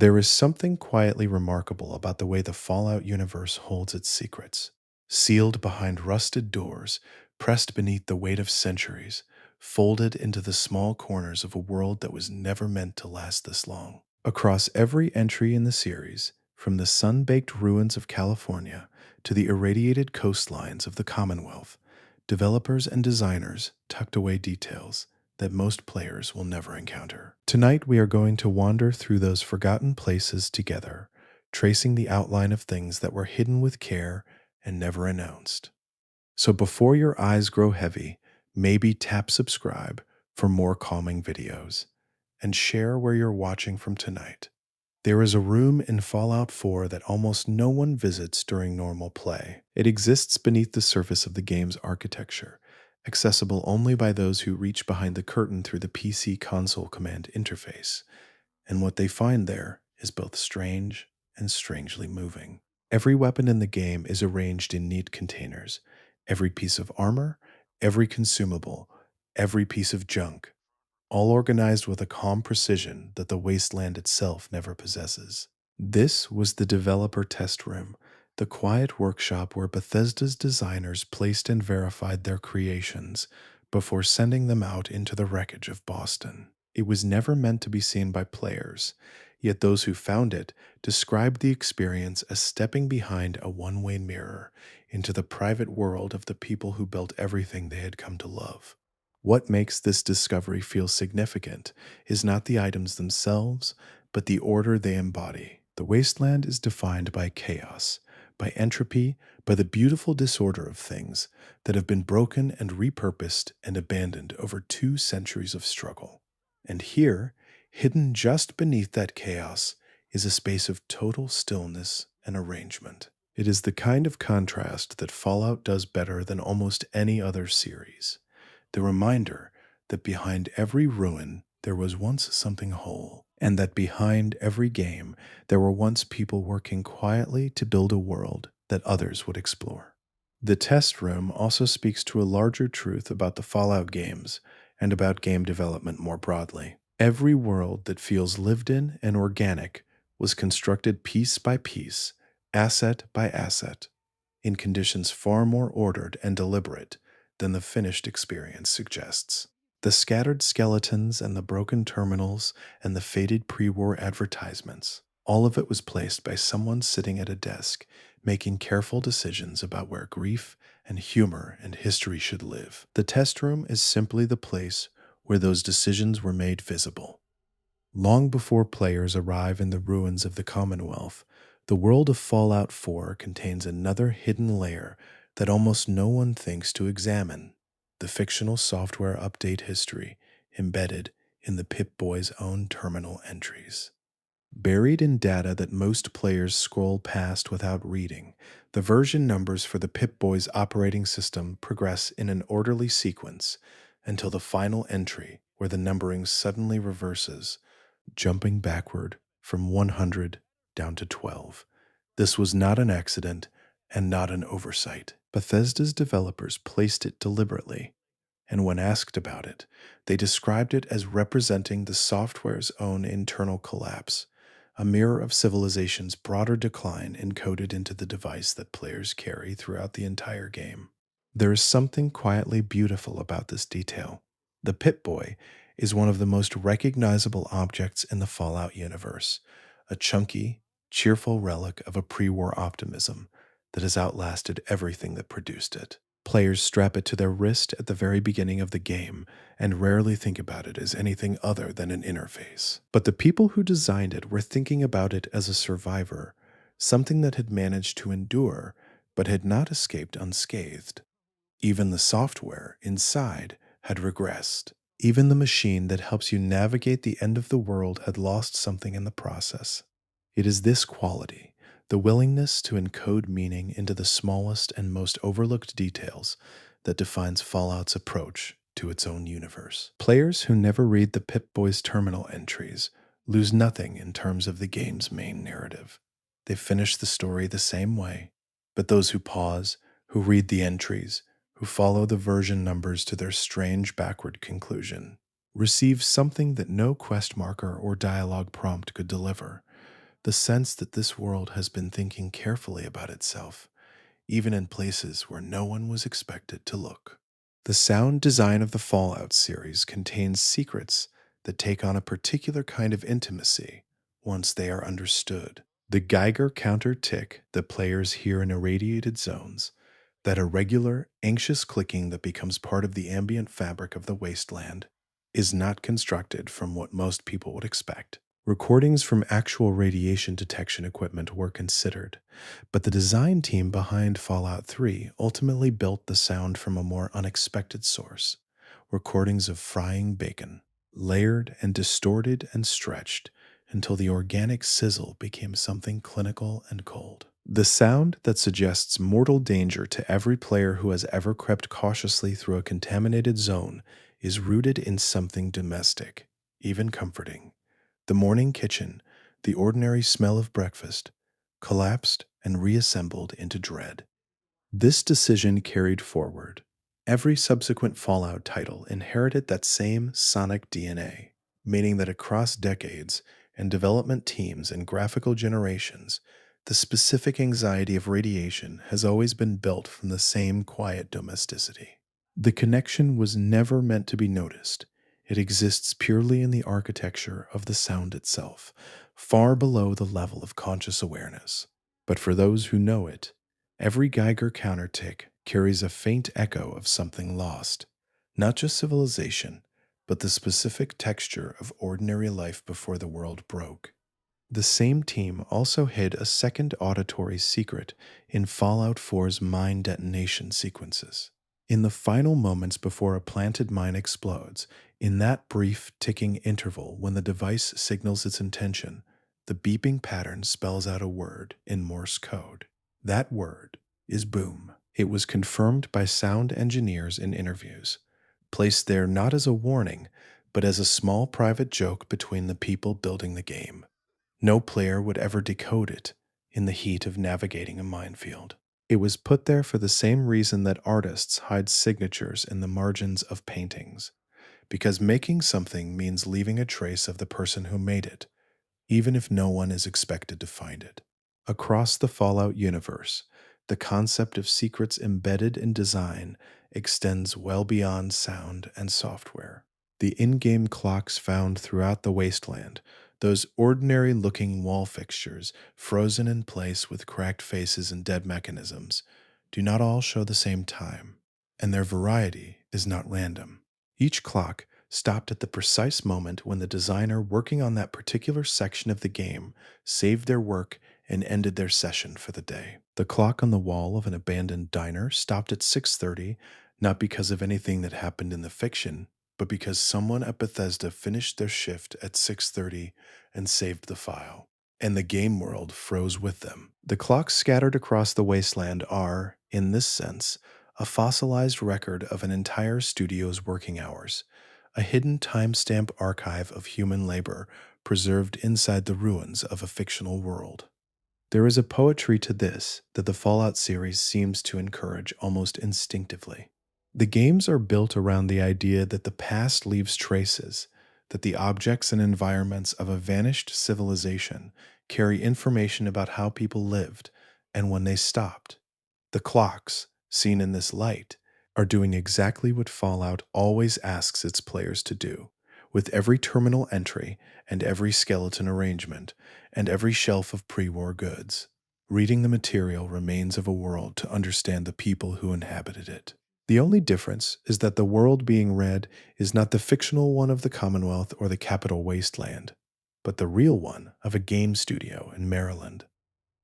There is something quietly remarkable about the way the Fallout universe holds its secrets. Sealed behind rusted doors, pressed beneath the weight of centuries, folded into the small corners of a world that was never meant to last this long. Across every entry in the series, from the sun-baked ruins of California to the irradiated coastlines of the Commonwealth, developers and designers tucked away details that most players will never encounter. Tonight, we are going to wander through those forgotten places together, tracing the outline of things that were hidden with care and never announced. So before your eyes grow heavy, maybe tap subscribe for more calming videos and share where you're watching from tonight. There is a room in Fallout 4 that almost no one visits during normal play. It exists beneath the surface of the game's architecture, accessible only by those who reach behind the curtain through the PC console command interface. And what they find there is both strange and strangely moving. Every weapon in the game is arranged in neat containers. Every piece of armor, every consumable, every piece of junk, all organized with a calm precision that the wasteland itself never possesses. This was the developer test room, the quiet workshop where Bethesda's designers placed and verified their creations before sending them out into the wreckage of Boston. It was never meant to be seen by players, yet those who found it described the experience as stepping behind a one-way mirror into the private world of the people who built everything they had come to love. What makes this discovery feel significant is not the items themselves, but the order they embody. The wasteland is defined by chaos, by entropy, by the beautiful disorder of things that have been broken and repurposed and abandoned over 2 centuries of struggle. And here, hidden just beneath that chaos, is a space of total stillness and arrangement. It is the kind of contrast that Fallout does better than almost any other series. The reminder that behind every ruin there was once something whole, and that behind every game there were once people working quietly to build a world that others would explore. The test room also speaks to a larger truth about the Fallout games and about game development more broadly. Every world that feels lived in and organic was constructed piece by piece, asset by asset, in conditions far more ordered and deliberate than the finished experience suggests. The scattered skeletons and the broken terminals and the faded pre-war advertisements, all of it was placed by someone sitting at a desk, making careful decisions about where grief and humor and history should live. The test room is simply the place where those decisions were made visible. Long before players arrive in the ruins of the Commonwealth, the world of Fallout 4 contains another hidden layer that almost no one thinks to examine: the fictional software update history embedded in the Pip-Boy's own terminal entries. Buried in data that most players scroll past without reading, the version numbers for the Pip-Boy's operating system progress in an orderly sequence until the final entry where the numbering suddenly reverses, jumping backward from 100 down to 12. This was not an accident and not an oversight. Bethesda's developers placed it deliberately, and when asked about it, they described it as representing the software's own internal collapse, a mirror of civilization's broader decline encoded into the device that players carry throughout the entire game. There is something quietly beautiful about this detail. The Pip-Boy is one of the most recognizable objects in the Fallout universe, a chunky, cheerful relic of a pre-war optimism that has outlasted everything that produced it. Players strap it to their wrist at the very beginning of the game and rarely think about it as anything other than an interface. But the people who designed it were thinking about it as a survivor, something that had managed to endure but had not escaped unscathed. Even the software inside had regressed. Even the machine that helps you navigate the end of the world had lost something in the process. It is this quality, the willingness to encode meaning into the smallest and most overlooked details, that defines Fallout's approach to its own universe. Players who never read the Pip-Boy's terminal entries lose nothing in terms of the game's main narrative. They finish the story the same way, but those who pause, who read the entries, who follow the version numbers to their strange backward conclusion, receive something that no quest marker or dialogue prompt could deliver: the sense that this world has been thinking carefully about itself, even in places where no one was expected to look. The sound design of the Fallout series contains secrets that take on a particular kind of intimacy once they are understood. The Geiger counter tick that players hear in irradiated zones, that irregular, anxious clicking that becomes part of the ambient fabric of the wasteland, is not constructed from what most people would expect. Recordings from actual radiation detection equipment were considered, but the design team behind Fallout 3 ultimately built the sound from a more unexpected source: recordings of frying bacon, layered and distorted and stretched until the organic sizzle became something clinical and cold. The sound that suggests mortal danger to every player who has ever crept cautiously through a contaminated zone is rooted in something domestic, even comforting. The morning kitchen, the ordinary smell of breakfast, collapsed and reassembled into dread. This decision carried forward. Every subsequent Fallout title inherited that same sonic DNA, meaning that across decades and development teams and graphical generations, the specific anxiety of radiation has always been built from the same quiet domesticity. The connection was never meant to be noticed. It exists purely in the architecture of the sound itself, far below the level of conscious awareness. But for those who know it, every Geiger counter tick carries a faint echo of something lost, not just civilization, but the specific texture of ordinary life before the world broke. The same team also hid a second auditory secret in Fallout 4's mine detonation sequences. In the final moments before a planted mine explodes, in that brief ticking interval when the device signals its intention, the beeping pattern spells out a word in Morse code. That word is boom. It was confirmed by sound engineers in interviews, placed there not as a warning, but as a small private joke between the people building the game. No player would ever decode it in the heat of navigating a minefield. It was put there for the same reason that artists hide signatures in the margins of paintings, because making something means leaving a trace of the person who made it, even if no one is expected to find it. Across the Fallout universe, the concept of secrets embedded in design extends well beyond sound and software. The in-game clocks found throughout the wasteland, those ordinary-looking wall fixtures frozen in place with cracked faces and dead mechanisms, do not all show the same time, and their variety is not random. Each clock stopped at the precise moment when the designer working on that particular section of the game saved their work and ended their session for the day. The clock on the wall of an abandoned diner stopped at 6:30, not because of anything that happened in the fiction, but because someone at Bethesda finished their shift at 6:30 and saved the file. And the game world froze with them. The clocks scattered across the wasteland are, in this sense, a fossilized record of an entire studio's working hours, a hidden timestamp archive of human labor preserved inside the ruins of a fictional world. There is a poetry to this that the Fallout series seems to encourage almost instinctively. The games are built around the idea that the past leaves traces, that the objects and environments of a vanished civilization carry information about how people lived and when they stopped. The clocks, seen in this light, are doing exactly what Fallout always asks its players to do, with every terminal entry and every skeleton arrangement and every shelf of pre-war goods. Reading the material remains of a world to understand the people who inhabited it. The only difference is that the world being read is not the fictional one of the Commonwealth or the capital wasteland, but the real one of a game studio in Maryland.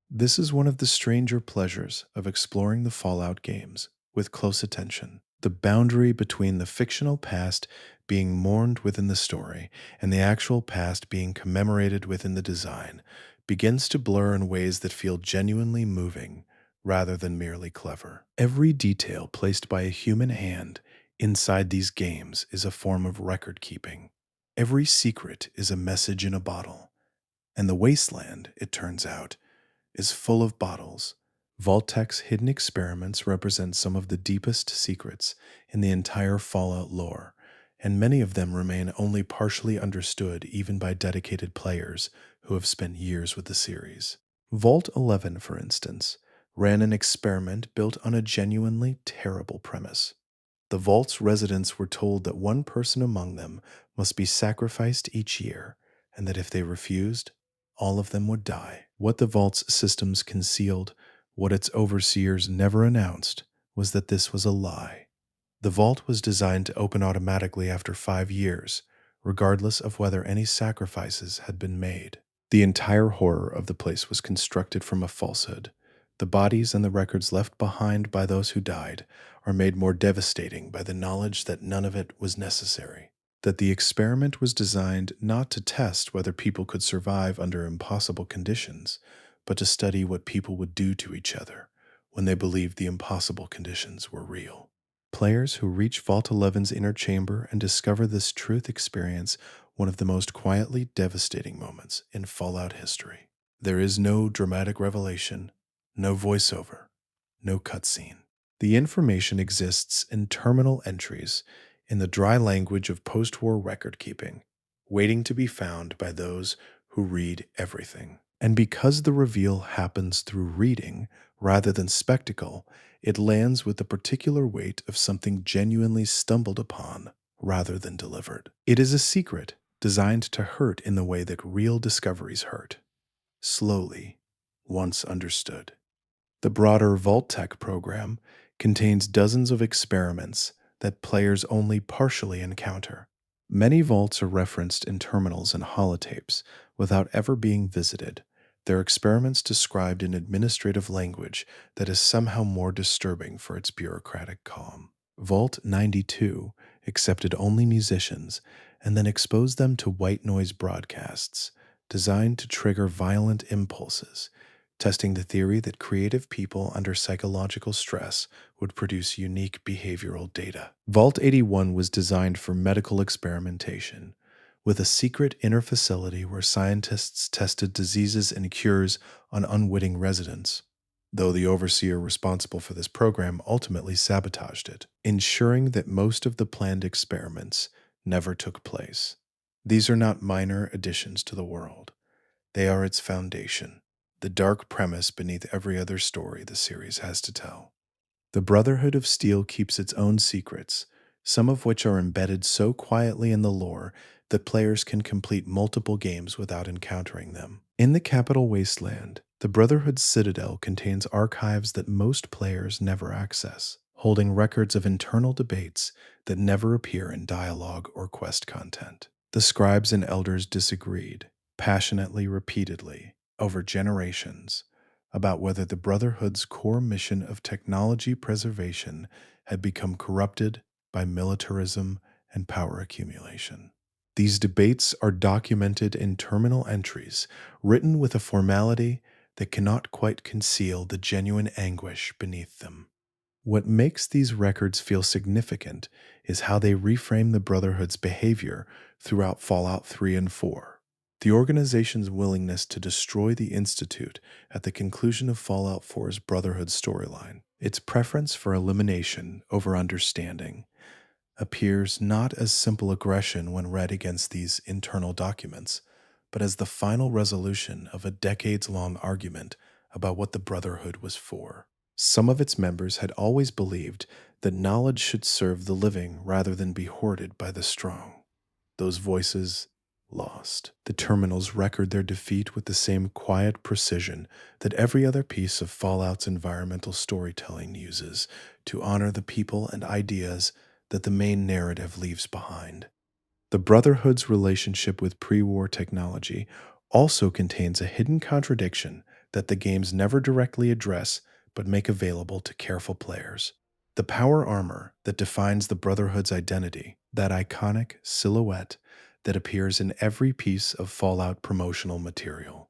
This is one of the stranger pleasures of exploring the Fallout games with close attention. The boundary between the fictional past being mourned within the story and the actual past being commemorated within the design begins to blur in ways that feel genuinely moving rather than merely clever. Every detail placed by a human hand inside these games is a form of record keeping. Every secret is a message in a bottle. And the wasteland, it turns out, is full of bottles. Vault-Tech's hidden experiments represent some of the deepest secrets in the entire Fallout lore, and many of them remain only partially understood even by dedicated players who have spent years with the series. Vault 11, for instance, ran an experiment built on a genuinely terrible premise. The vault's residents were told that one person among them must be sacrificed each year, and that if they refused, all of them would die. What the vault's systems concealed, what its overseers never announced, was that this was a lie. The vault was designed to open automatically after 5 years, regardless of whether any sacrifices had been made. The entire horror of the place was constructed from a falsehood. The bodies and the records left behind by those who died are made more devastating by the knowledge that none of it was necessary. That the experiment was designed not to test whether people could survive under impossible conditions, but to study what people would do to each other when they believed the impossible conditions were real. Players who reach Vault 11's inner chamber and discover this truth experience one of the most quietly devastating moments in Fallout history. There is no dramatic revelation, no voiceover, no cutscene. The information exists in terminal entries in the dry language of post-war record keeping, waiting to be found by those who read everything. And because the reveal happens through reading rather than spectacle, it lands with the particular weight of something genuinely stumbled upon rather than delivered. It is a secret designed to hurt in the way that real discoveries hurt, slowly, once understood. The broader Vault Tech program contains dozens of experiments that players only partially encounter. Many vaults are referenced in terminals and holotapes without ever being visited. Their experiments described in administrative language that is somehow more disturbing for its bureaucratic calm. Vault 92 accepted only musicians and then exposed them to white noise broadcasts designed to trigger violent impulses, testing the theory that creative people under psychological stress would produce unique behavioral data. Vault 81 was designed for medical experimentation, with a secret inner facility where scientists tested diseases and cures on unwitting residents, though the overseer responsible for this program ultimately sabotaged it, ensuring that most of the planned experiments never took place. These are not minor additions to the world. They are its foundation, the dark premise beneath every other story the series has to tell. The Brotherhood of Steel keeps its own secrets, some of which are embedded so quietly in the lore that players can complete multiple games without encountering them. In the capital wasteland, the Brotherhood's Citadel contains archives that most players never access, holding records of internal debates that never appear in dialogue or quest content. The scribes and elders disagreed, passionately, repeatedly, over generations, about whether the Brotherhood's core mission of technology preservation had become corrupted by militarism and power accumulation. These debates are documented in terminal entries, written with a formality that cannot quite conceal the genuine anguish beneath them. What makes these records feel significant is how they reframe the Brotherhood's behavior throughout Fallout 3 and 4. The organization's willingness to destroy the Institute at the conclusion of Fallout 4's Brotherhood storyline, its preference for elimination over understanding, appears not as simple aggression when read against these internal documents, but as the final resolution of a decades-long argument about what the Brotherhood was for. Some of its members had always believed that knowledge should serve the living rather than be hoarded by the strong. Those voices lost. The terminals record their defeat with the same quiet precision that every other piece of Fallout's environmental storytelling uses to honor the people and ideas that the main narrative leaves behind. The Brotherhood's relationship with pre-war technology also contains a hidden contradiction that the games never directly address but make available to careful players. The power armor that defines the Brotherhood's identity, that iconic silhouette that appears in every piece of Fallout promotional material,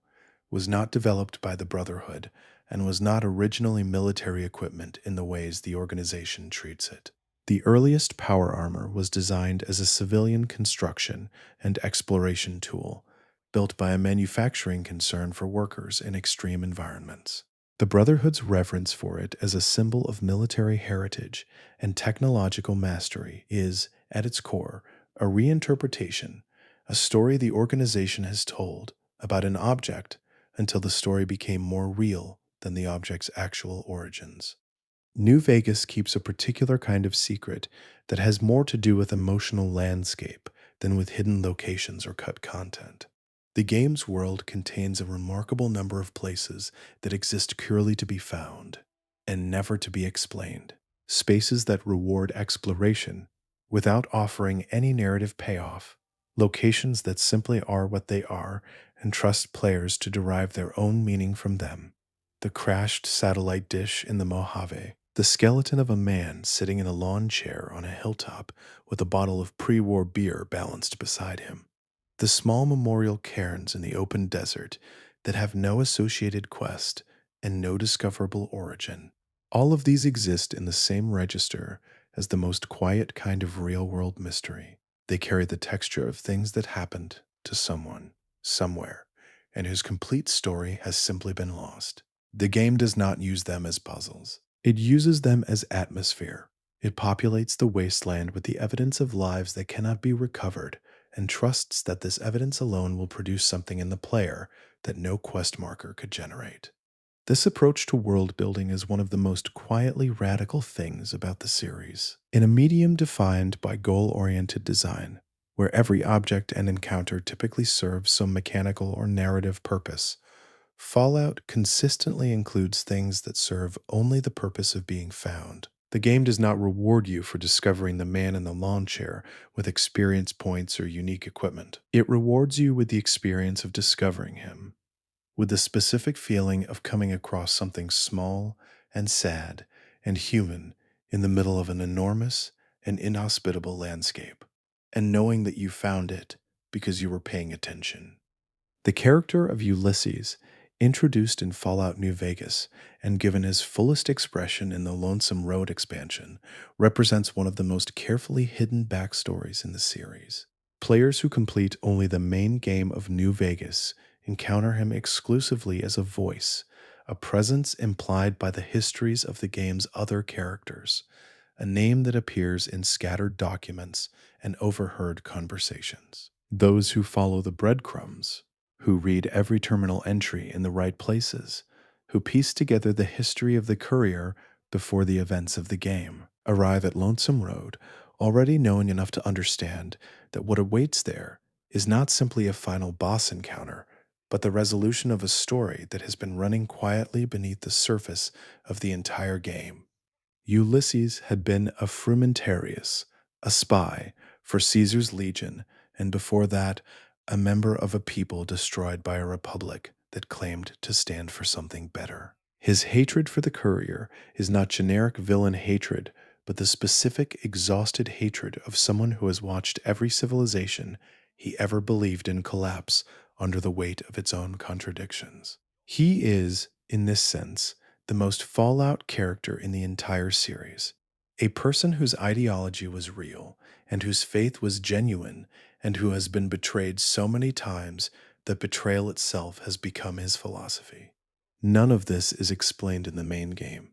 was not developed by the Brotherhood and was not originally military equipment in the ways the organization treats it. The earliest power armor was designed as a civilian construction and exploration tool, built by a manufacturing concern for workers in extreme environments. The Brotherhood's reverence for it as a symbol of military heritage and technological mastery is, at its core, a reinterpretation, a story the organization has told about an object until the story became more real than the object's actual origins. New Vegas keeps a particular kind of secret that has more to do with emotional landscape than with hidden locations or cut content. The game's world contains a remarkable number of places that exist purely to be found and never to be explained. Spaces that reward exploration without offering any narrative payoff. Locations that simply are what they are and trust players to derive their own meaning from them. The crashed satellite dish in the Mojave, the skeleton of a man sitting in a lawn chair on a hilltop with a bottle of pre-war beer balanced beside him, the small memorial cairns in the open desert that have no associated quest and no discoverable origin. All of these exist in the same register as the most quiet kind of real-world mystery. They carry the texture of things that happened to someone, somewhere, and whose complete story has simply been lost. The game does not use them as puzzles. It uses them as atmosphere. It populates the wasteland with the evidence of lives that cannot be recovered and trusts that this evidence alone will produce something in the player that no quest marker could generate. This approach to world building is one of the most quietly radical things about the series. In a medium defined by goal-oriented design, where every object and encounter typically serves some mechanical or narrative purpose, Fallout consistently includes things that serve only the purpose of being found. The game does not reward you for discovering the man in the lawn chair with experience points or unique equipment. It rewards you with the experience of discovering him, with the specific feeling of coming across something small and sad and human in the middle of an enormous and inhospitable landscape, and knowing that you found it because you were paying attention. The character of Ulysses, introduced in Fallout New Vegas and given his fullest expression in the Lonesome Road expansion, represents one of the most carefully hidden backstories in the series. Players who complete only the main game of New Vegas encounter him exclusively as a voice, a presence implied by the histories of the game's other characters, a name that appears in scattered documents and overheard conversations. Those who follow the breadcrumbs, who read every terminal entry in the right places, who piece together the history of the courier before the events of the game, arrive at Lonesome Road already knowing enough to understand that what awaits there is not simply a final boss encounter, but the resolution of a story that has been running quietly beneath the surface of the entire game. Ulysses had been a frumentarius, a spy for Caesar's legion, and before that, a member of a people destroyed by a republic that claimed to stand for something better. His hatred for the courier is not generic villain hatred, but the specific, exhausted hatred of someone who has watched every civilization he ever believed in collapse under the weight of its own contradictions. He is, in this sense, the most Fallout character in the entire series. A person whose ideology was real and whose faith was genuine and who has been betrayed so many times that betrayal itself has become his philosophy. None of this is explained in the main game.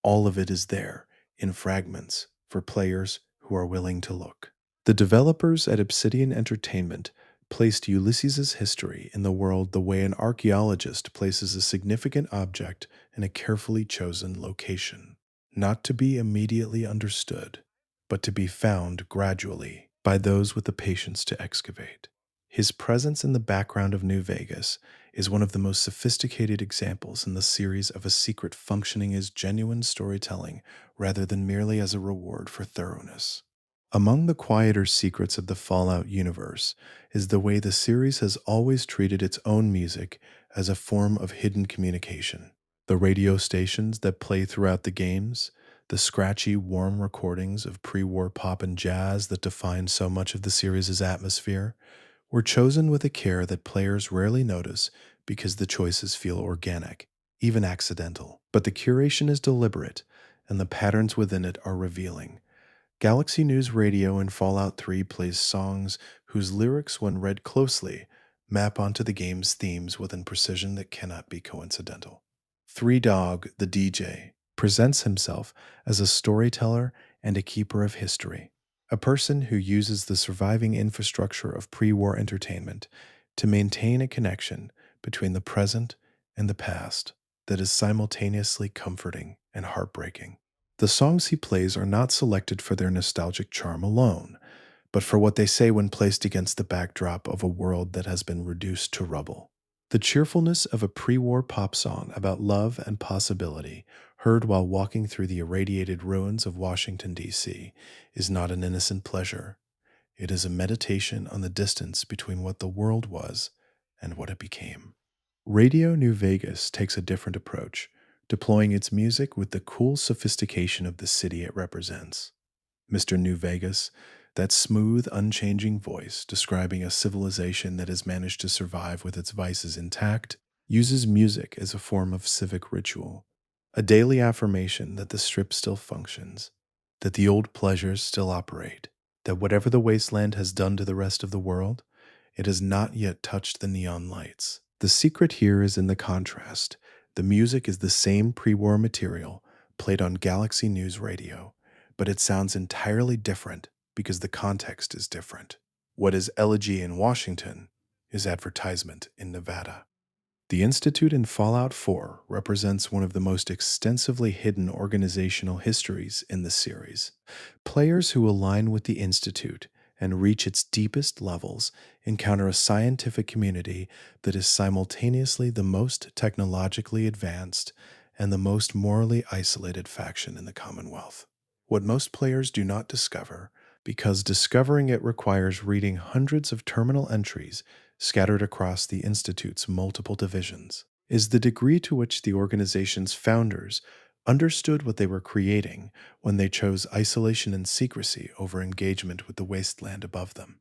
All of it is there, in fragments, for players who are willing to look. The developers at Obsidian Entertainment placed Ulysses' history in the world the way an archaeologist places a significant object in a carefully chosen location, not to be immediately understood, but to be found gradually by those with the patience to excavate. His presence in the background of New Vegas is one of the most sophisticated examples in the series of a secret functioning as genuine storytelling rather than merely as a reward for thoroughness. Among the quieter secrets of the Fallout universe is the way the series has always treated its own music as a form of hidden communication. The radio stations that play throughout the games, the scratchy, warm recordings of pre-war pop and jazz that define so much of the series' atmosphere, were chosen with a care that players rarely notice because the choices feel organic, even accidental. But the curation is deliberate, and the patterns within it are revealing. Galaxy News Radio in Fallout 3 plays songs whose lyrics, when read closely, map onto the game's themes with a precision that cannot be coincidental. Three Dog, the DJ, presents himself as a storyteller and a keeper of history, a person who uses the surviving infrastructure of pre war entertainment to maintain a connection between the present and the past that is simultaneously comforting and heartbreaking. The songs he plays are not selected for their nostalgic charm alone, but for what they say when placed against the backdrop of a world that has been reduced to rubble. The cheerfulness of a pre war pop song about love and possibility, heard while walking through the irradiated ruins of Washington, D.C., is not an innocent pleasure. It is a meditation on the distance between what the world was and what it became. Radio New Vegas takes a different approach, deploying its music with the cool sophistication of the city it represents. Mr. New Vegas, that smooth, unchanging voice describing a civilization that has managed to survive with its vices intact, uses music as a form of civic ritual, a daily affirmation that the strip still functions, that the old pleasures still operate, that whatever the wasteland has done to the rest of the world, it has not yet touched the neon lights. The secret here is in the contrast. The music is the same pre war material played on Galaxy News Radio, but it sounds entirely different because the context is different. What is elegy in Washington is advertisement in Nevada. The Institute in Fallout 4 represents one of the most extensively hidden organizational histories in the series. Players who align with the Institute and reach its deepest levels encounter a scientific community that is simultaneously the most technologically advanced and the most morally isolated faction in the Commonwealth. What most players do not discover, because discovering it requires reading hundreds of terminal entries scattered across the Institute's multiple divisions, is the degree to which the organization's founders understood what they were creating when they chose isolation and secrecy over engagement with the wasteland above them.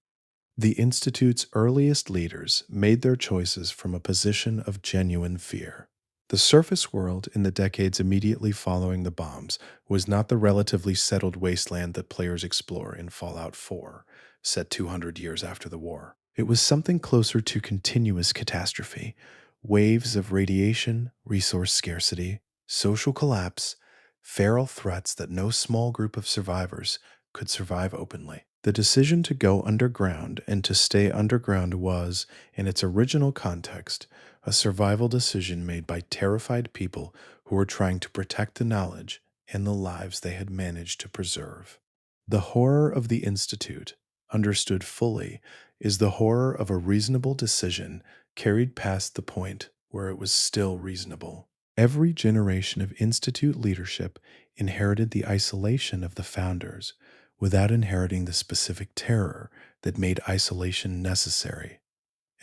The Institute's earliest leaders made their choices from a position of genuine fear. The surface world in the decades immediately following the bombs was not the relatively settled wasteland that players explore in Fallout 4, set 200 years after the war. It was something closer to continuous catastrophe, waves of radiation, resource scarcity, social collapse, feral threats that no small group of survivors could survive openly. The decision to go underground and to stay underground was, in its original context, a survival decision made by terrified people who were trying to protect the knowledge and the lives they had managed to preserve. The horror of the Institute, understood fully, is the horror of a reasonable decision carried past the point where it was still reasonable. Every generation of Institute leadership inherited the isolation of the founders without inheriting the specific terror that made isolation necessary.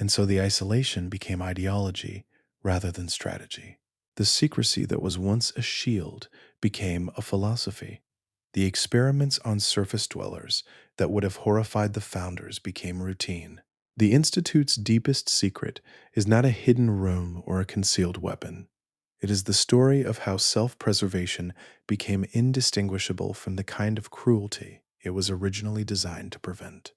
And so the isolation became ideology rather than strategy. The secrecy that was once a shield became a philosophy. The experiments on surface dwellers that would have horrified the founders became routine. The Institute's deepest secret is not a hidden room or a concealed weapon. It is the story of how self-preservation became indistinguishable from the kind of cruelty it was originally designed to prevent.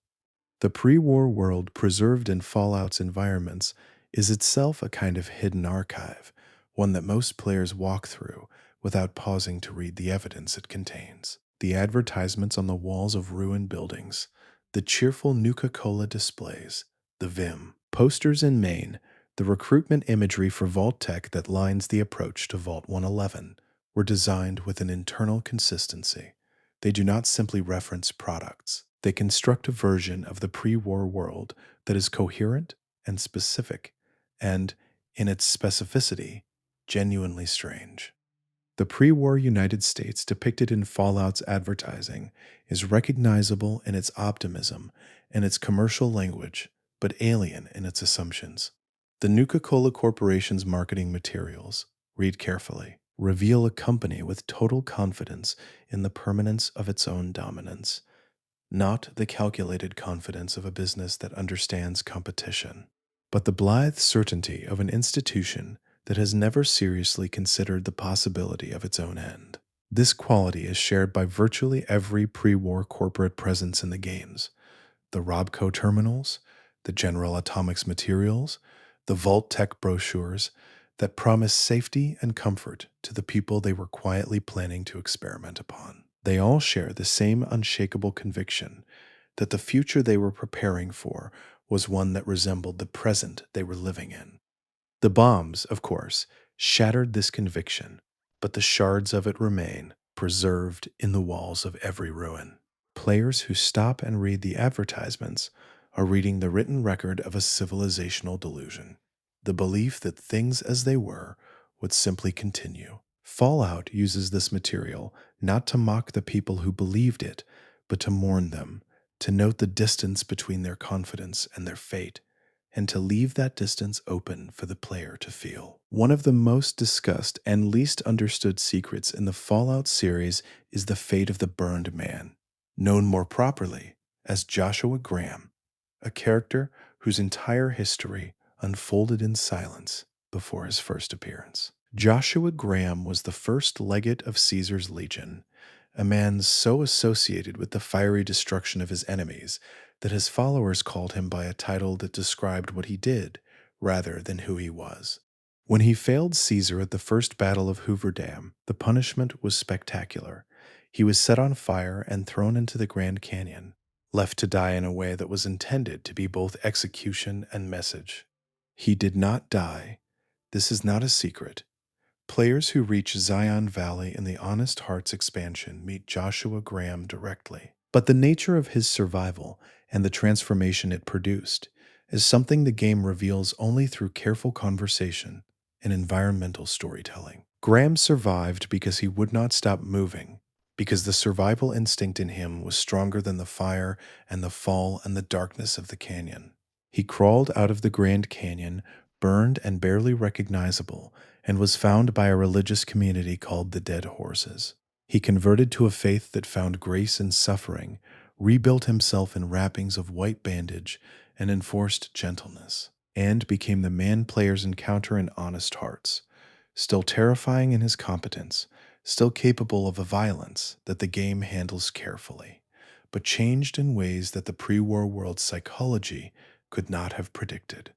The pre-war world preserved in Fallout's environments is itself a kind of hidden archive, one that most players walk through without pausing to read the evidence it contains. The advertisements on the walls of ruined buildings, the cheerful Nuka-Cola displays, the Vim posters in Maine, the recruitment imagery for Vault Tech that lines the approach to Vault 111 were designed with an internal consistency. They do not simply reference products. They construct a version of the pre-war world that is coherent and specific, and, in its specificity, genuinely strange. The pre-war United States depicted in Fallout's advertising is recognizable in its optimism and its commercial language, but alien in its assumptions. The Nuka-Cola Corporation's marketing materials, read carefully, reveal a company with total confidence in the permanence of its own dominance, not the calculated confidence of a business that understands competition, but the blithe certainty of an institution that has never seriously considered the possibility of its own end. This quality is shared by virtually every pre-war corporate presence in the games: the Robco terminals, the General Atomics materials, the Vault Tech brochures that promise safety and comfort to the people they were quietly planning to experiment upon. They all share the same unshakable conviction that the future they were preparing for was one that resembled the present they were living in. The bombs, of course, shattered this conviction, but the shards of it remain, preserved in the walls of every ruin. Players who stop and read the advertisements are reading the written record of a civilizational delusion, the belief that things as they were would simply continue. Fallout uses this material not to mock the people who believed it, but to mourn them, to note the distance between their confidence and their fate, and to leave that distance open for the player to feel. One of the most discussed and least understood secrets in the Fallout series is the fate of the burned man, known more properly as Joshua Graham, a character whose entire history unfolded in silence before his first appearance. Joshua Graham was the first legate of Caesar's legion, a man so associated with the fiery destruction of his enemies that his followers called him by a title that described what he did rather than who he was. When he failed Caesar at the First Battle of Hoover Dam, the punishment was spectacular. He was set on fire and thrown into the Grand Canyon, left to die in a way that was intended to be both execution and message. He did not die. This is not a secret. Players who reach Zion Valley in the Honest Hearts expansion meet Joshua Graham directly. But the nature of his survival and the transformation it produced is something the game reveals only through careful conversation and environmental storytelling. Graham survived because he would not stop moving, because the survival instinct in him was stronger than the fire and the fall and the darkness of the canyon. He crawled out of the Grand Canyon, burned and barely recognizable, and was found by a religious community called the Dead Horses. He converted to a faith that found grace in suffering, rebuilt himself in wrappings of white bandage and enforced gentleness, and became the man players encounter in Honest Hearts, still terrifying in his competence, still capable of a violence that the game handles carefully, but changed in ways that the pre-war world's psychology could not have predicted.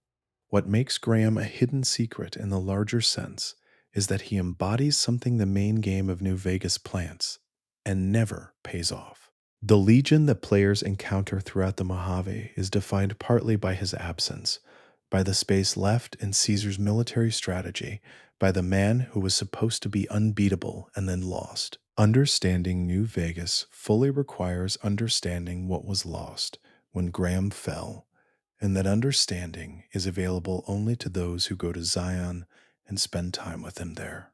What makes Graham a hidden secret in the larger sense is that he embodies something the main game of New Vegas plants and never pays off. The legion that players encounter throughout the Mojave is defined partly by his absence, by the space left in Caesar's military strategy, by the man who was supposed to be unbeatable and then lost. Understanding New Vegas fully requires understanding what was lost when Graham fell, and that understanding is available only to those who go to Zion and spend time with him there.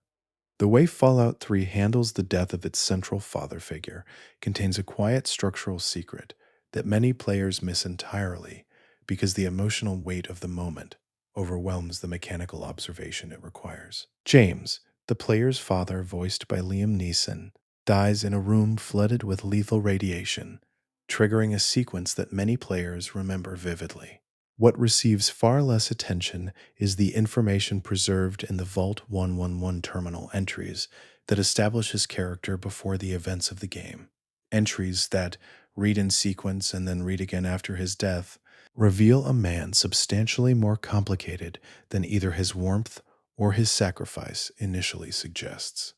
The way Fallout 3 handles the death of its central father figure contains a quiet structural secret that many players miss entirely because the emotional weight of the moment overwhelms the mechanical observation it requires. James, the player's father voiced by Liam Neeson, dies in a room flooded with lethal radiation, triggering a sequence that many players remember vividly. What receives far less attention is the information preserved in the Vault 111 terminal entries that establish his character before the events of the game. Entries that read in sequence and then read again after his death reveal a man substantially more complicated than either his warmth or his sacrifice initially suggests.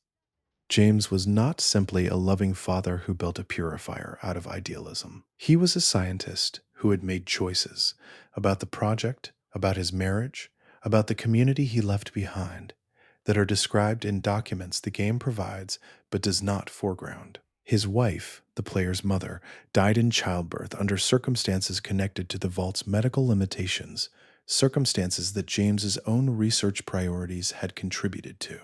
James was not simply a loving father who built a purifier out of idealism. He was a scientist who had made choices about the project, about his marriage, about the community he left behind, that are described in documents the game provides but does not foreground. His wife, the player's mother, died in childbirth under circumstances connected to the Vault's medical limitations, circumstances that James's own research priorities had contributed to.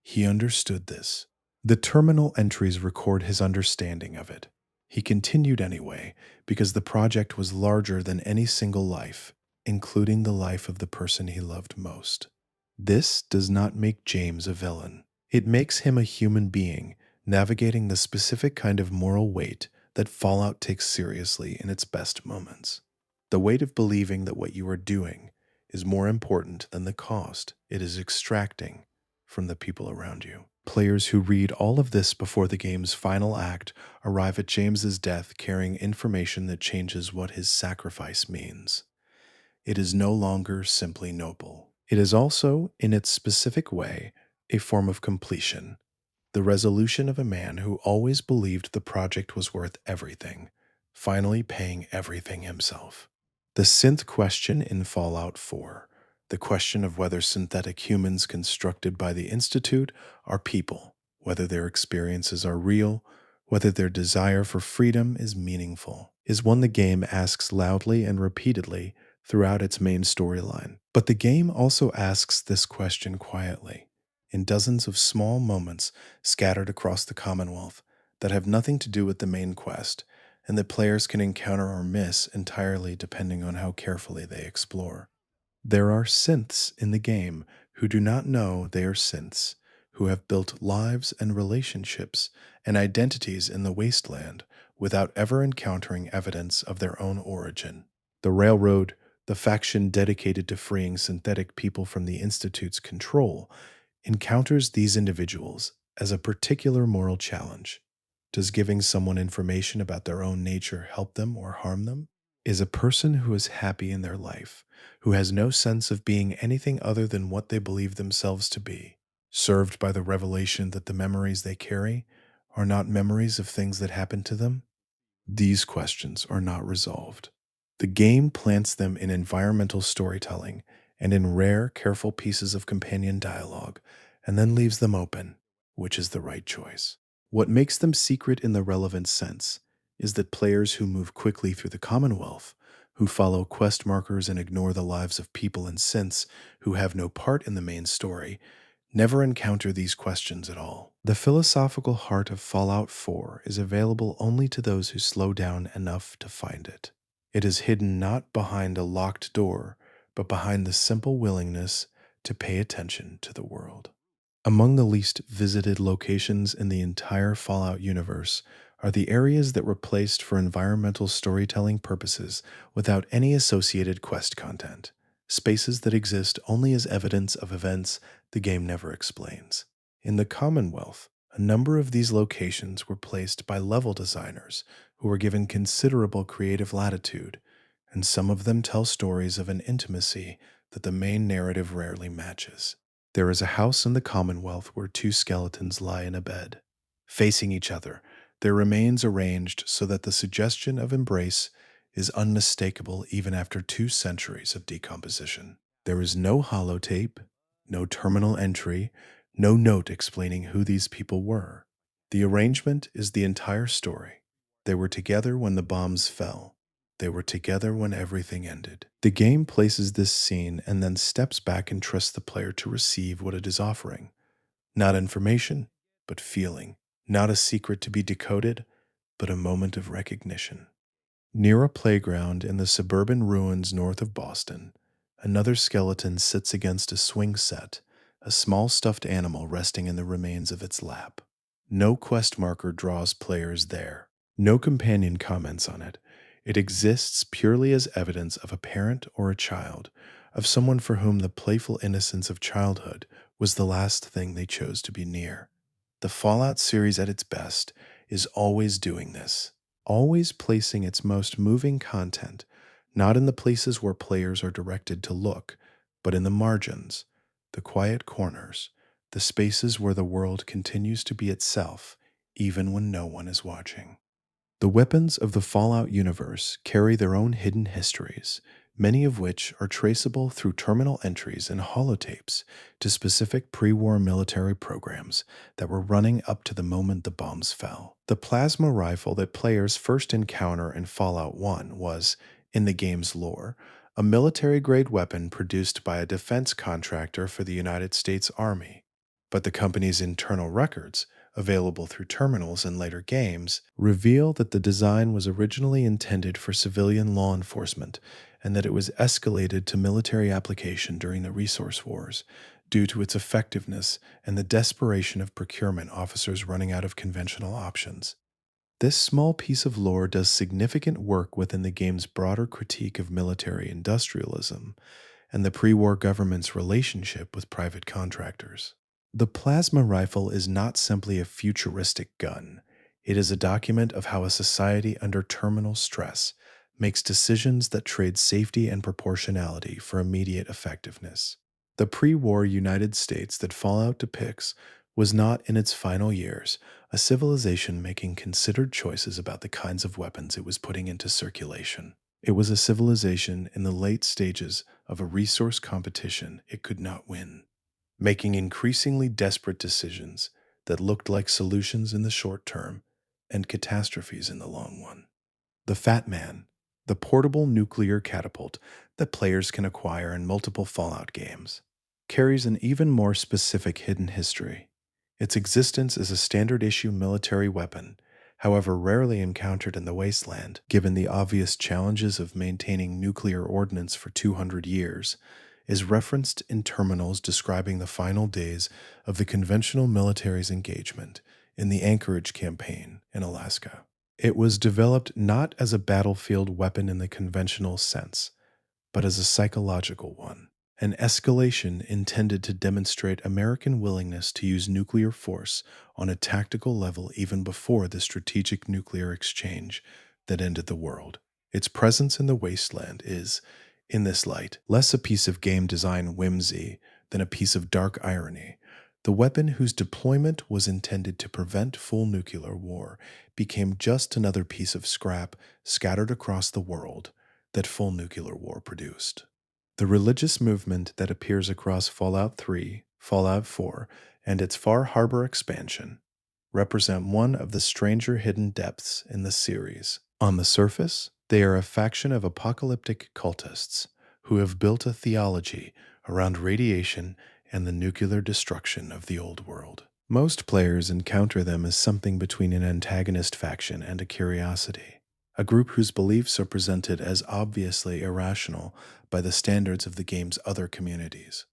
He understood this. The terminal entries record his understanding of it. He continued anyway because the project was larger than any single life, including the life of the person he loved most. This does not make James a villain. It makes him a human being navigating the specific kind of moral weight that Fallout takes seriously in its best moments. The weight of believing that what you are doing is more important than the cost it is extracting from the people around you. Players who read all of this before the game's final act arrive at James's death carrying information that changes what his sacrifice means. It is no longer simply noble. It is also, in its specific way, a form of completion, The resolution of a man who always believed the project was worth everything, finally paying everything himself. The synth question in Fallout 4, the question of whether synthetic humans constructed by the Institute are people, whether their experiences are real, whether their desire for freedom is meaningful, is one the game asks loudly and repeatedly throughout its main storyline. But the game also asks this question quietly, in dozens of small moments scattered across the Commonwealth that have nothing to do with the main quest, and that players can encounter or miss entirely depending on how carefully they explore. There are synths in the game who do not know they are synths, who have built lives and relationships and identities in the wasteland without ever encountering evidence of their own origin. The Railroad, the faction dedicated to freeing synthetic people from the Institute's control, encounters these individuals as a particular moral challenge. Does giving someone information about their own nature help them or harm them? Is a person who is happy in their life, who has no sense of being anything other than what they believe themselves to be, served by the revelation that the memories they carry are not memories of things that happened to them? These questions are not resolved. The game plants them in environmental storytelling and in rare, careful pieces of companion dialogue, and then leaves them open, which is the right choice. What makes them secret in the relevant sense is that players who move quickly through the Commonwealth, who follow quest markers and ignore the lives of people and synths who have no part in the main story, never encounter these questions at all. The philosophical heart of Fallout 4 is available only to those who slow down enough to find it. It is hidden not behind a locked door, but behind the simple willingness to pay attention to the world. Among the least visited locations in the entire Fallout universe are the areas that were placed for environmental storytelling purposes without any associated quest content, spaces that exist only as evidence of events the game never explains. In the Commonwealth, a number of these locations were placed by level designers who were given considerable creative latitude, and some of them tell stories of an intimacy that the main narrative rarely matches. There is a house in the Commonwealth where two skeletons lie in a bed, facing each other, their remains arranged so that the suggestion of embrace is unmistakable even after 2 centuries of decomposition. There is no holotape, no terminal entry, no note explaining who these people were. The arrangement is the entire story. They were together when the bombs fell. They were together when everything ended. The game places this scene and then steps back and trusts the player to receive what it is offering. Not information, but feeling. Not a secret to be decoded, but a moment of recognition. Near a playground in the suburban ruins north of Boston, another skeleton sits against a swing set, a small stuffed animal resting in the remains of its lap. No quest marker draws players there. No companion comments on it. It exists purely as evidence of a parent or a child, of someone for whom the playful innocence of childhood was the last thing they chose to be near. The Fallout series at its best is always doing this, always placing its most moving content not in the places where players are directed to look, but in the margins, the quiet corners, the spaces where the world continues to be itself, even when no one is watching. The weapons of the Fallout universe carry their own hidden histories, many of which are traceable through terminal entries and holotapes to specific pre-war military programs that were running up to the moment the bombs fell. The plasma rifle that players first encounter in Fallout 1 was, in the game's lore, a military-grade weapon produced by a defense contractor for the United States Army. But the company's internal records, available through terminals in later games, reveal that the design was originally intended for civilian law enforcement and that it was escalated to military application during the Resource Wars due to its effectiveness and the desperation of procurement officers running out of conventional options. This small piece of lore does significant work within the game's broader critique of military industrialism and the pre-war government's relationship with private contractors. The plasma rifle is not simply a futuristic gun. It is a document of how a society under terminal stress makes decisions that trade safety and proportionality for immediate effectiveness. The pre-war United States that Fallout depicts was not in its final years a civilization making considered choices about the kinds of weapons it was putting into circulation. It was a civilization in the late stages of a resource competition it could not win, making increasingly desperate decisions that looked like solutions in the short term and catastrophes in the long one. The Fat Man, the portable nuclear catapult that players can acquire in multiple Fallout games, carries an even more specific hidden history. Its existence as a standard issue military weapon, however rarely encountered in the wasteland, given the obvious challenges of maintaining nuclear ordnance for 200 years, is referenced in terminals describing the final days of the conventional military's engagement in the Anchorage campaign in Alaska. It was developed not as a battlefield weapon in the conventional sense, but as a psychological one, an escalation intended to demonstrate American willingness to use nuclear force on a tactical level even before the strategic nuclear exchange that ended the world. Its presence in the wasteland is, in this light, less a piece of game design whimsy than a piece of dark irony. The weapon whose deployment was intended to prevent full nuclear war became just another piece of scrap scattered across the world that full nuclear war produced. The religious movement that appears across Fallout 3, Fallout 4, and its Far Harbor expansion represent one of the stranger hidden depths in the series. On the surface, they are a faction of apocalyptic cultists who have built a theology around radiation and the nuclear destruction of the old world. Most players encounter them as something between an antagonist faction and a curiosity, a group whose beliefs are presented as obviously irrational by the standards of the game's other communities.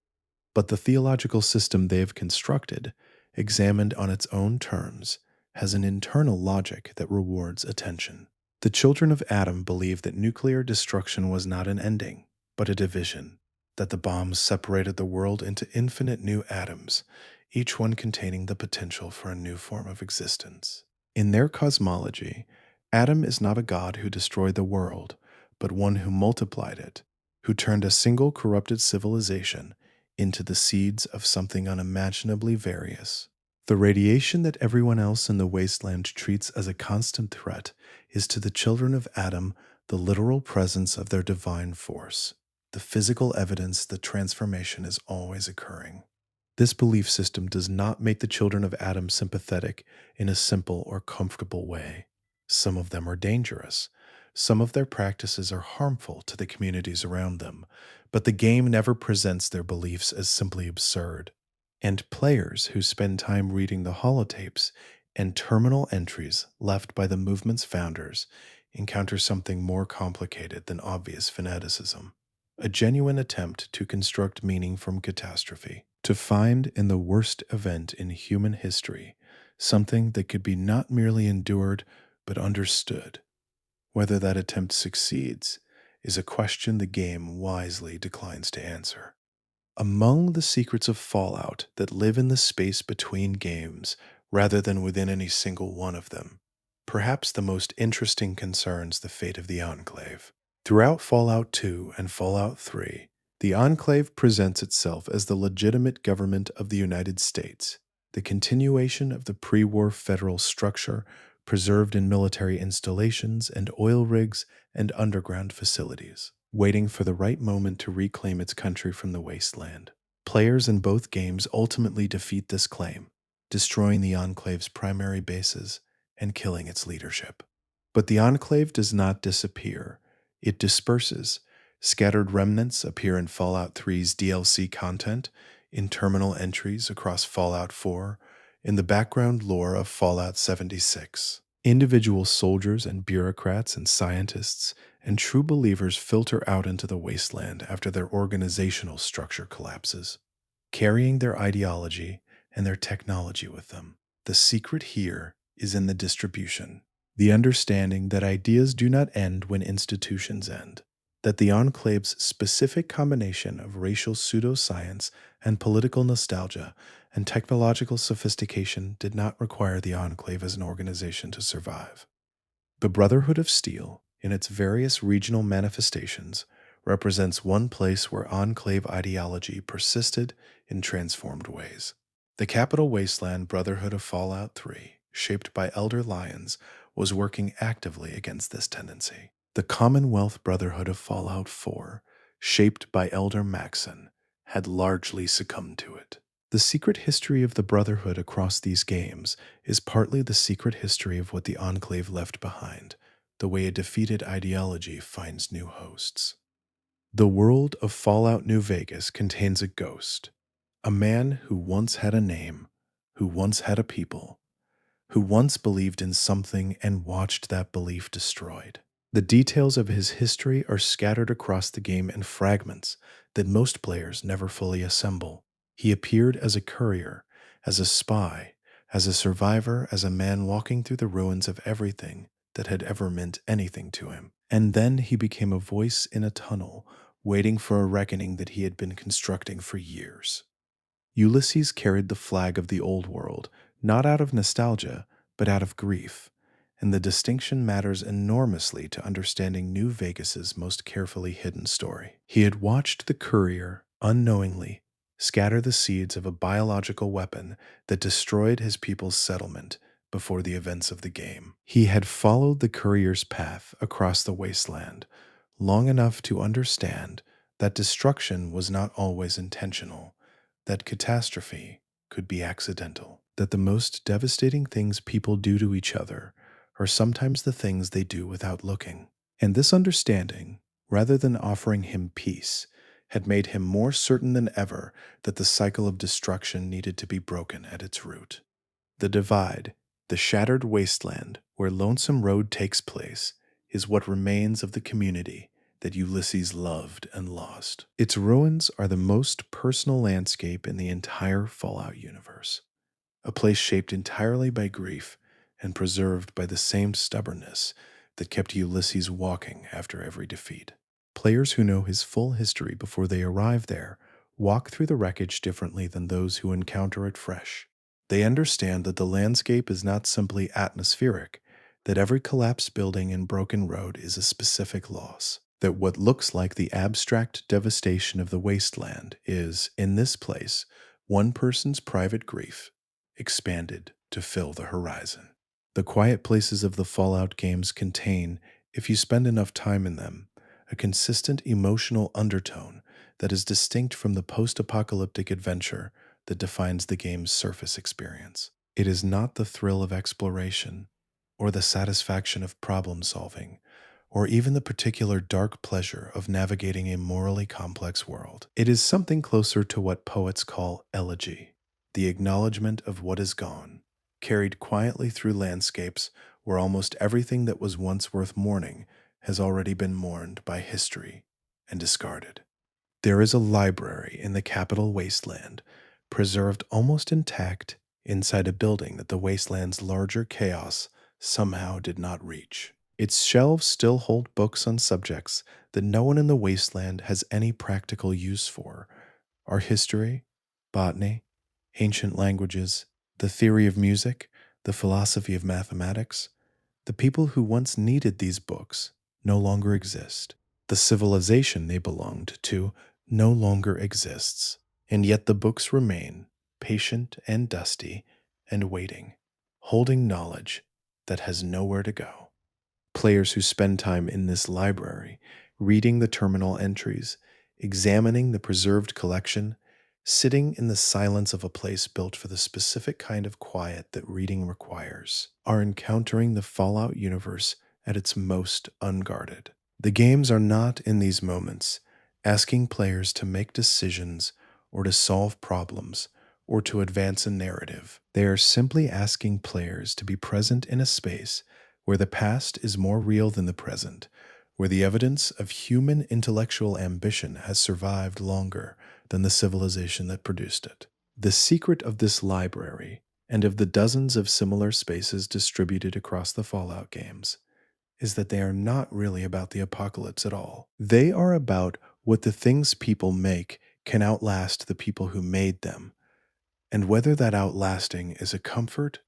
But the theological system they have constructed, examined on its own terms, has an internal logic that rewards attention. The children of Adam believed that nuclear destruction was not an ending, but a division, that the bombs separated the world into infinite new atoms, each one containing the potential for a new form of existence. In their cosmology, Adam is not a god who destroyed the world, but one who multiplied it, who turned a single corrupted civilization into the seeds of something unimaginably various. The radiation that everyone else in the wasteland treats as a constant threat is to the children of Adam the literal presence of their divine force, the physical evidence that transformation is always occurring. This belief system does not make the children of Adam sympathetic in a simple or comfortable way. Some of them are dangerous. Some of their practices are harmful to the communities around them, but the game never presents their beliefs as simply absurd. And players who spend time reading the holotapes and terminal entries left by the movement's founders encounter something more complicated than obvious fanaticism, a genuine attempt to construct meaning from catastrophe, to find in the worst event in human history something that could be not merely endured but understood. Whether that attempt succeeds is a question the game wisely declines to answer. Among the secrets of Fallout that live in the space between games rather than within any single one of them, perhaps the most interesting concerns the fate of the Enclave. Throughout Fallout 2 and Fallout 3, the Enclave presents itself as the legitimate government of the United States, the continuation of the pre-war federal structure preserved in military installations and oil rigs and underground facilities, waiting for the right moment to reclaim its country from the wasteland. Players in both games ultimately defeat this claim, destroying the Enclave's primary bases and killing its leadership. But the Enclave does not disappear. It disperses. Scattered remnants appear in Fallout 3's DLC content, in terminal entries across Fallout 4, in the background lore of Fallout 76. Individual soldiers and bureaucrats and scientists and true believers filter out into the wasteland after their organizational structure collapses, carrying their ideology and their technology with them. The secret here is in the distribution, the understanding that ideas do not end when institutions end, that the Enclave's specific combination of racial pseudoscience and political nostalgia and technological sophistication did not require the Enclave as an organization to survive. The Brotherhood of Steel, in its various regional manifestations, represents one place where Enclave ideology persisted in transformed ways. The Capital Wasteland Brotherhood of Fallout 3, shaped by Elder Lions, was working actively against this tendency. The Commonwealth Brotherhood of Fallout 4, shaped by Elder Maxon, had largely succumbed to it. The secret history of the Brotherhood across these games is partly the secret history of what the Enclave left behind, the way a defeated ideology finds new hosts. The world of Fallout New Vegas contains a ghost, a man who once had a name, who once had a people, who once believed in something and watched that belief destroyed. The details of his history are scattered across the game in fragments that most players never fully assemble. He appeared as a courier, as a spy, as a survivor, as a man walking through the ruins of everything that had ever meant anything to him. And then he became a voice in a tunnel, waiting for a reckoning that he had been constructing for years. Ulysses carried the flag of the old world, not out of nostalgia, but out of grief, and the distinction matters enormously to understanding New Vegas's most carefully hidden story. He had watched the courier, unknowingly, scatter the seeds of a biological weapon that destroyed his people's settlement before the events of the game. He had followed the courier's path across the wasteland long enough to understand that destruction was not always intentional, that catastrophe could be accidental, that the most devastating things people do to each other are sometimes the things they do without looking. And this understanding, rather than offering him peace, had made him more certain than ever that the cycle of destruction needed to be broken at its root. The divide, the shattered wasteland where Lonesome Road takes place, is what remains of the community that Ulysses loved and lost. Its ruins are the most personal landscape in the entire Fallout universe, a place shaped entirely by grief and preserved by the same stubbornness that kept Ulysses walking after every defeat. Players who know his full history before they arrive there walk through the wreckage differently than those who encounter it fresh. They understand that the landscape is not simply atmospheric, that every collapsed building and broken road is a specific loss, that what looks like the abstract devastation of the wasteland is, in this place, one person's private grief expanded to fill the horizon. The quiet places of the Fallout games contain, if you spend enough time in them, a consistent emotional undertone that is distinct from the post-apocalyptic adventure that defines the game's surface experience. It is not the thrill of exploration, or the satisfaction of problem solving, or even the particular dark pleasure of navigating a morally complex world. It is something closer to what poets call elegy, the acknowledgement of what is gone, carried quietly through landscapes where almost everything that was once worth mourning has already been mourned by history and discarded. There is a library in the Capital Wasteland, preserved almost intact inside a building that the wasteland's larger chaos somehow did not reach. Its shelves still hold books on subjects that no one in the wasteland has any practical use for: art history, botany, ancient languages, the theory of music, the philosophy of mathematics. The people who once needed these books no longer exist. The civilization they belonged to no longer exists, and yet the books remain, patient and dusty and waiting, holding knowledge that has nowhere to go. Players who spend time in this library, reading the terminal entries, examining the preserved collection, sitting in the silence of a place built for the specific kind of quiet that reading requires, are encountering the Fallout universe at its most unguarded. The games are not, in these moments, asking players to make decisions or to solve problems or to advance a narrative. They are simply asking players to be present in a space where the past is more real than the present, where the evidence of human intellectual ambition has survived longer than the civilization that produced it. The secret of this library, and of the dozens of similar spaces distributed across the Fallout games, is that they are not really about the apocalypse at all. They are about what the things people make can outlast the people who made them, and whether that outlasting is a comfort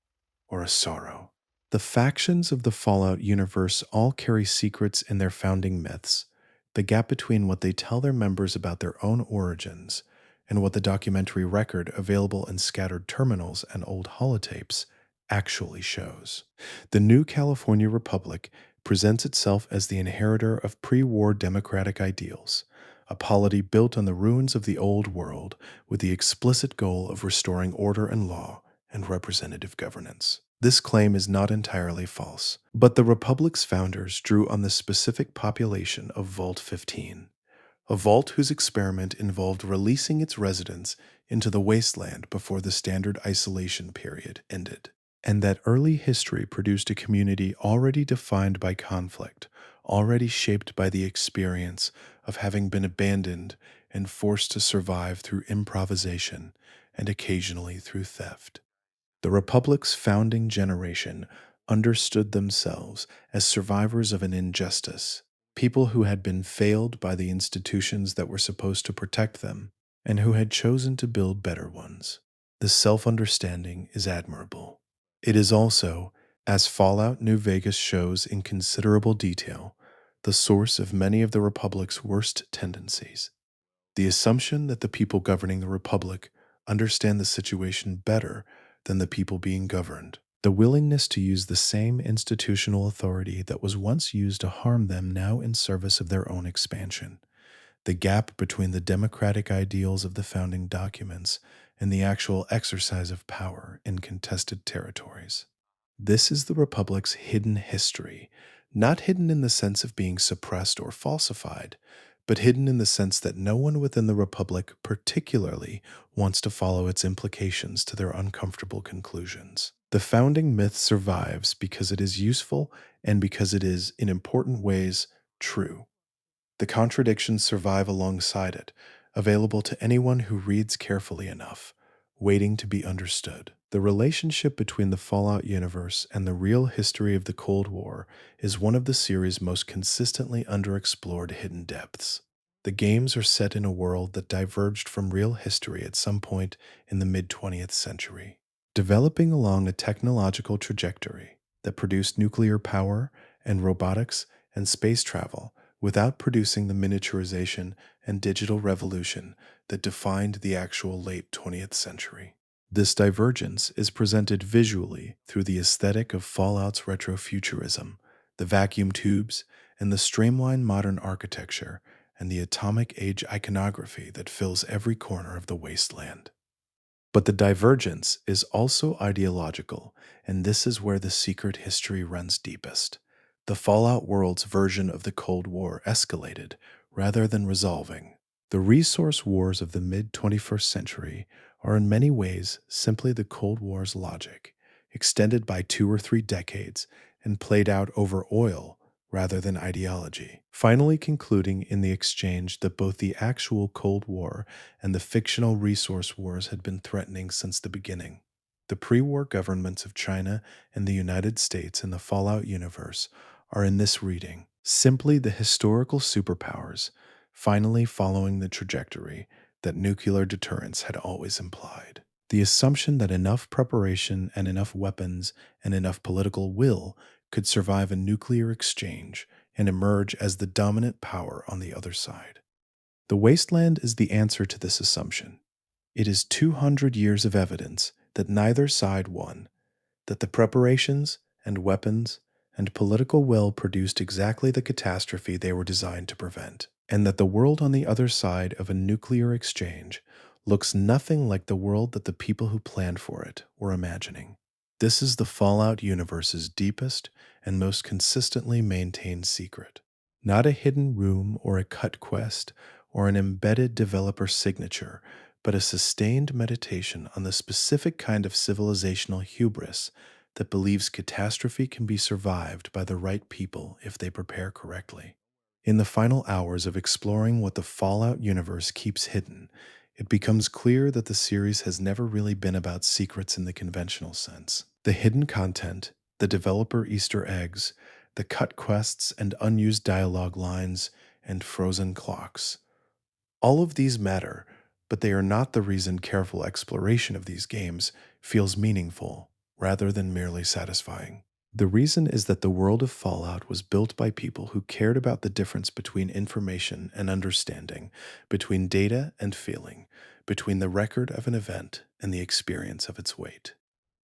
or a sorrow. The factions of the Fallout universe all carry secrets in their founding myths, the gap between what they tell their members about their own origins and what the documentary record available in scattered terminals and old holotapes actually shows. The new California Republic presents itself as the inheritor of pre war democratic ideals, a polity built on the ruins of the old world with the explicit goal of restoring order and law and representative governance. This claim is not entirely false, but the Republic's founders drew on the specific population of Vault 15, a vault whose experiment involved releasing its residents into the wasteland before the standard isolation period ended. And that early history produced a community already defined by conflict, already shaped by the experience of having been abandoned and forced to survive through improvisation and occasionally through theft. The Republic's founding generation understood themselves as survivors of an injustice, people who had been failed by the institutions that were supposed to protect them, and who had chosen to build better ones. This self understanding is admirable. It is also, as Fallout New Vegas shows in considerable detail, the source of many of the Republic's worst tendencies. The assumption that the people governing the Republic understand the situation better than the people being governed. The willingness to use the same institutional authority that was once used to harm them now in service of their own expansion. The gap between the democratic ideals of the founding documents and the actual exercise of power in contested territories. This is the Republic's hidden history, not hidden in the sense of being suppressed or falsified, but hidden in the sense that no one within the Republic particularly wants to follow its implications to their uncomfortable conclusions. The founding myth survives because it is useful and because it is, in important ways, true. The contradictions survive alongside it, available to anyone who reads carefully enough, waiting to be understood. The relationship between the Fallout universe and the real history of the Cold War is one of the series' most consistently underexplored hidden depths. The games are set in a world that diverged from real history at some point in the mid-20th century, developing along a technological trajectory that produced nuclear power and robotics and space travel without producing the miniaturization and digital revolution that defined the actual late 20th century. This divergence is presented visually through the aesthetic of Fallout's retrofuturism, the vacuum tubes, and the streamlined modern architecture and the atomic age iconography that fills every corner of the wasteland. But the divergence is also ideological, and this is where the secret history runs deepest. The Fallout world's version of the Cold War escalated rather than resolving. The resource wars of the mid-21st century are in many ways simply the Cold War's logic, extended by 2 or 3 decades and played out over oil rather than ideology, finally concluding in the exchange that both the actual Cold War and the fictional resource wars had been threatening since the beginning. The pre-war governments of China and the United States in the Fallout universe are in this reading simply the historical superpowers, finally following the trajectory that nuclear deterrence had always implied. The assumption that enough preparation and enough weapons and enough political will could survive a nuclear exchange and emerge as the dominant power on the other side. The wasteland is the answer to this assumption. It is 200 years of evidence that neither side won, that the preparations and weapons and political will produced exactly the catastrophe they were designed to prevent, and that the world on the other side of a nuclear exchange looks nothing like the world that the people who planned for it were imagining. This is the Fallout universe's deepest and most consistently maintained secret. Not a hidden room or a cut quest or an embedded developer signature, but a sustained meditation on the specific kind of civilizational hubris that believes catastrophe can be survived by the right people if they prepare correctly. In the final hours of exploring what the Fallout universe keeps hidden, it becomes clear that the series has never really been about secrets in the conventional sense. The hidden content, the developer Easter eggs, the cut quests and unused dialogue lines, and frozen clocks. All of these matter, but they are not the reason careful exploration of these games feels meaningful, rather than merely satisfying. The reason is that the world of Fallout was built by people who cared about the difference between information and understanding, between data and feeling, between the record of an event and the experience of its weight.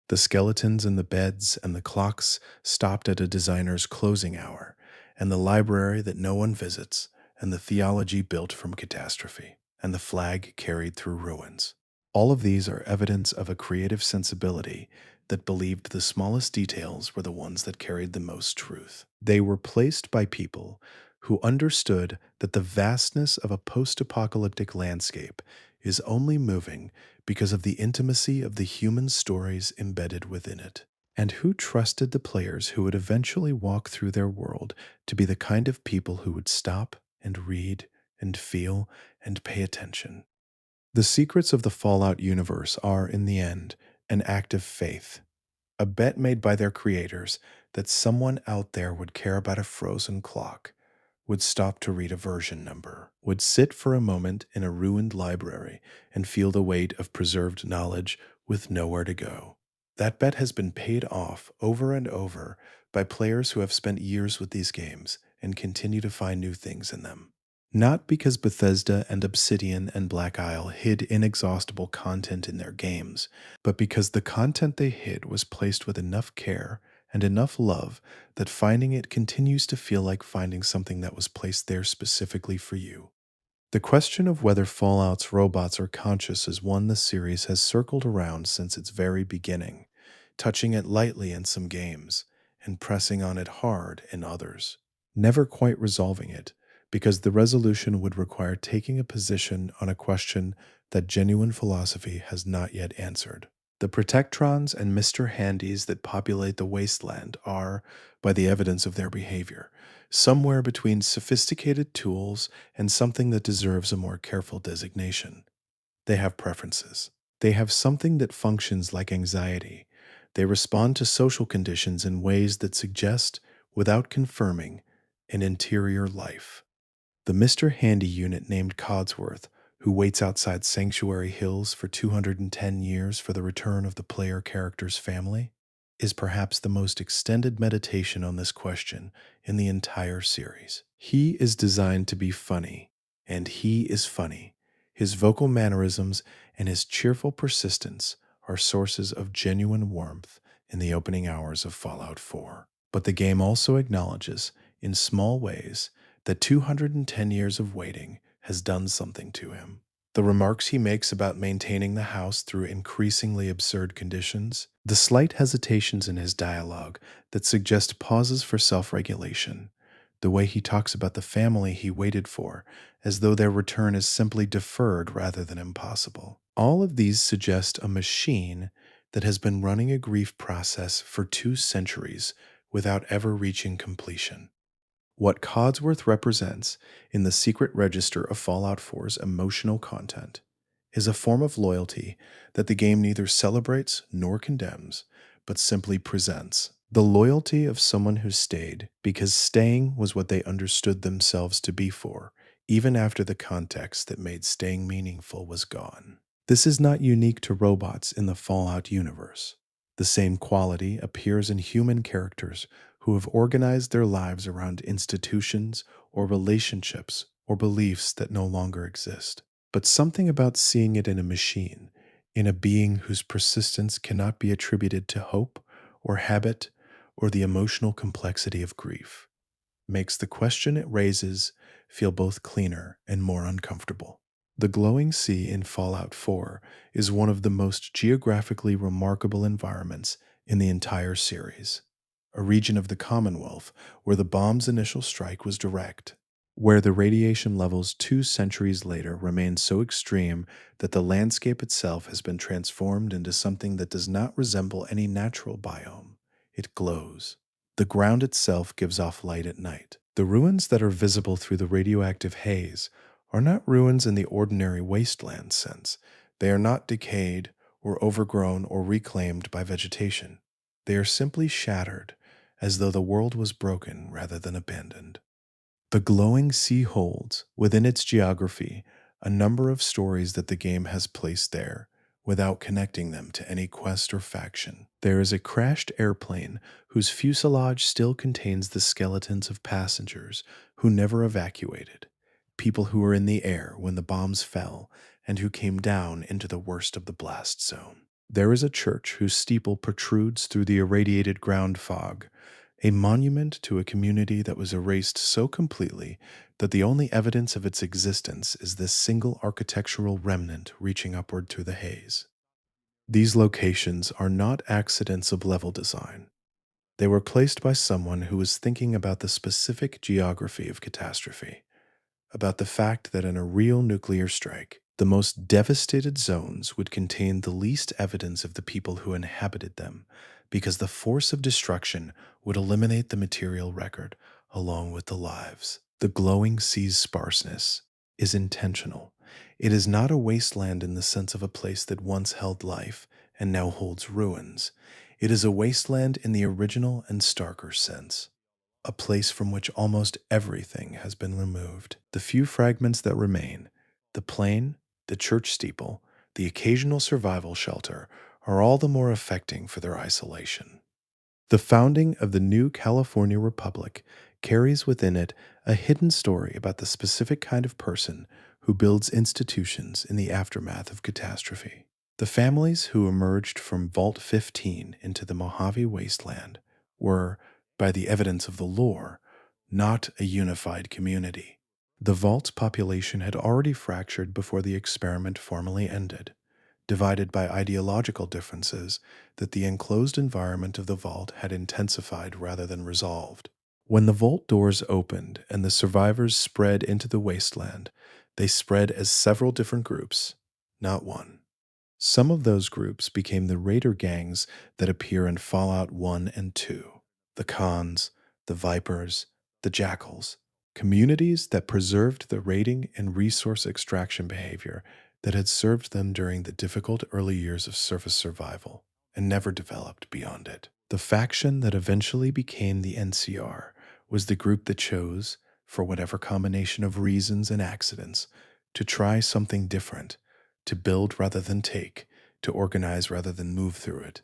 The skeletons in the beds and the clocks stopped at a designer's closing hour, and the library that no one visits, and the theology built from catastrophe, and the flag carried through ruins. All of these are evidence of a creative sensibility that believed the smallest details were the ones that carried the most truth. They were placed by people who understood that the vastness of a post apocalyptic landscape is only moving because of the intimacy of the human stories embedded within it, and who trusted the players who would eventually walk through their world to be the kind of people who would stop and read and feel and pay attention. The secrets of the Fallout universe are, in the end, an act of faith, a bet made by their creators that someone out there would care about a frozen clock, would stop to read a version number, would sit for a moment in a ruined library and feel the weight of preserved knowledge with nowhere to go. That bet has been paid off over and over by players who have spent years with these games and continue to find new things in them. Not because Bethesda and Obsidian and Black Isle hid inexhaustible content in their games, but because the content they hid was placed with enough care and enough love that finding it continues to feel like finding something that was placed there specifically for you. The question of whether Fallout's robots are conscious is one the series has circled around since its very beginning, touching it lightly in some games and pressing on it hard in others, never quite resolving it, because the resolution would require taking a position on a question that genuine philosophy has not yet answered. The Protectrons and Mr. Handys that populate the wasteland are, by the evidence of their behavior, somewhere between sophisticated tools and something that deserves a more careful designation. They have preferences. They have something that functions like anxiety. They respond to social conditions in ways that suggest, without confirming, an interior life. The Mr. Handy unit named Codsworth, who waits outside Sanctuary Hills for 210 years for the return of the player character's family, is perhaps the most extended meditation on this question in the entire series. He is designed to be funny, and he is funny. His vocal mannerisms and his cheerful persistence are sources of genuine warmth in the opening hours of Fallout 4. But the game also acknowledges, in small ways, that 210 years of waiting has done something to him. The remarks he makes about maintaining the house through increasingly absurd conditions, the slight hesitations in his dialogue that suggest pauses for self-regulation, the way he talks about the family he waited for, as though their return is simply deferred rather than impossible. All of these suggest a machine that has been running a grief process for 2 centuries without ever reaching completion. What Codsworth represents in the secret register of Fallout 4's emotional content is a form of loyalty that the game neither celebrates nor condemns, but simply presents. The loyalty of someone who stayed because staying was what they understood themselves to be for, even after the context that made staying meaningful was gone. This is not unique to robots in the Fallout universe. The same quality appears in human characters who have organized their lives around institutions or relationships or beliefs that no longer exist. But something about seeing it in a machine, in a being whose persistence cannot be attributed to hope or habit or the emotional complexity of grief, makes the question it raises feel both cleaner and more uncomfortable. The glowing sea in Fallout 4 is one of the most geographically remarkable environments in the entire series, a region of the Commonwealth where the bomb's initial strike was direct, where the radiation levels 2 centuries later remain so extreme that the landscape itself has been transformed into something that does not resemble any natural biome. It glows. The ground itself gives off light at night. The ruins that are visible through the radioactive haze are not ruins in the ordinary wasteland sense. They are not decayed or overgrown or reclaimed by vegetation. They are simply shattered, as though the world was broken rather than abandoned. The glowing sea holds, within its geography, a number of stories that the game has placed there, without connecting them to any quest or faction. There is a crashed airplane whose fuselage still contains the skeletons of passengers who never evacuated, people who were in the air when the bombs fell and who came down into the worst of the blast zone. There is a church whose steeple protrudes through the irradiated ground fog, a monument to a community that was erased so completely that the only evidence of its existence is this single architectural remnant reaching upward through the haze. These locations are not accidents of level design. They were placed by someone who was thinking about the specific geography of catastrophe, about the fact that in a real nuclear strike, the most devastated zones would contain the least evidence of the people who inhabited them, because the force of destruction would eliminate the material record along with the lives. The glowing sea's sparseness is intentional. It is not a wasteland in the sense of a place that once held life and now holds ruins. It is a wasteland in the original and starker sense, a place from which almost everything has been removed. The few fragments that remain, the plane, the church steeple, the occasional survival shelter, are all the more affecting for their isolation. The founding of the new California Republic carries within it a hidden story about the specific kind of person who builds institutions in the aftermath of catastrophe. The families who emerged from Vault 15 into the Mojave Wasteland were, by the evidence of the lore, not a unified community. The vault's population had already fractured before the experiment formally ended, divided by ideological differences that the enclosed environment of the vault had intensified rather than resolved. When the vault doors opened and the survivors spread into the wasteland, they spread as several different groups, not one. Some of those groups became the raider gangs that appear in Fallout 1 and 2, the Khans, the Vipers, the Jackals, communities that preserved the raiding and resource extraction behavior that had served them during the difficult early years of surface survival and never developed beyond it. The faction that eventually became the NCR was the group that chose, for whatever combination of reasons and accidents, to try something different, to build rather than take, to organize rather than move through it.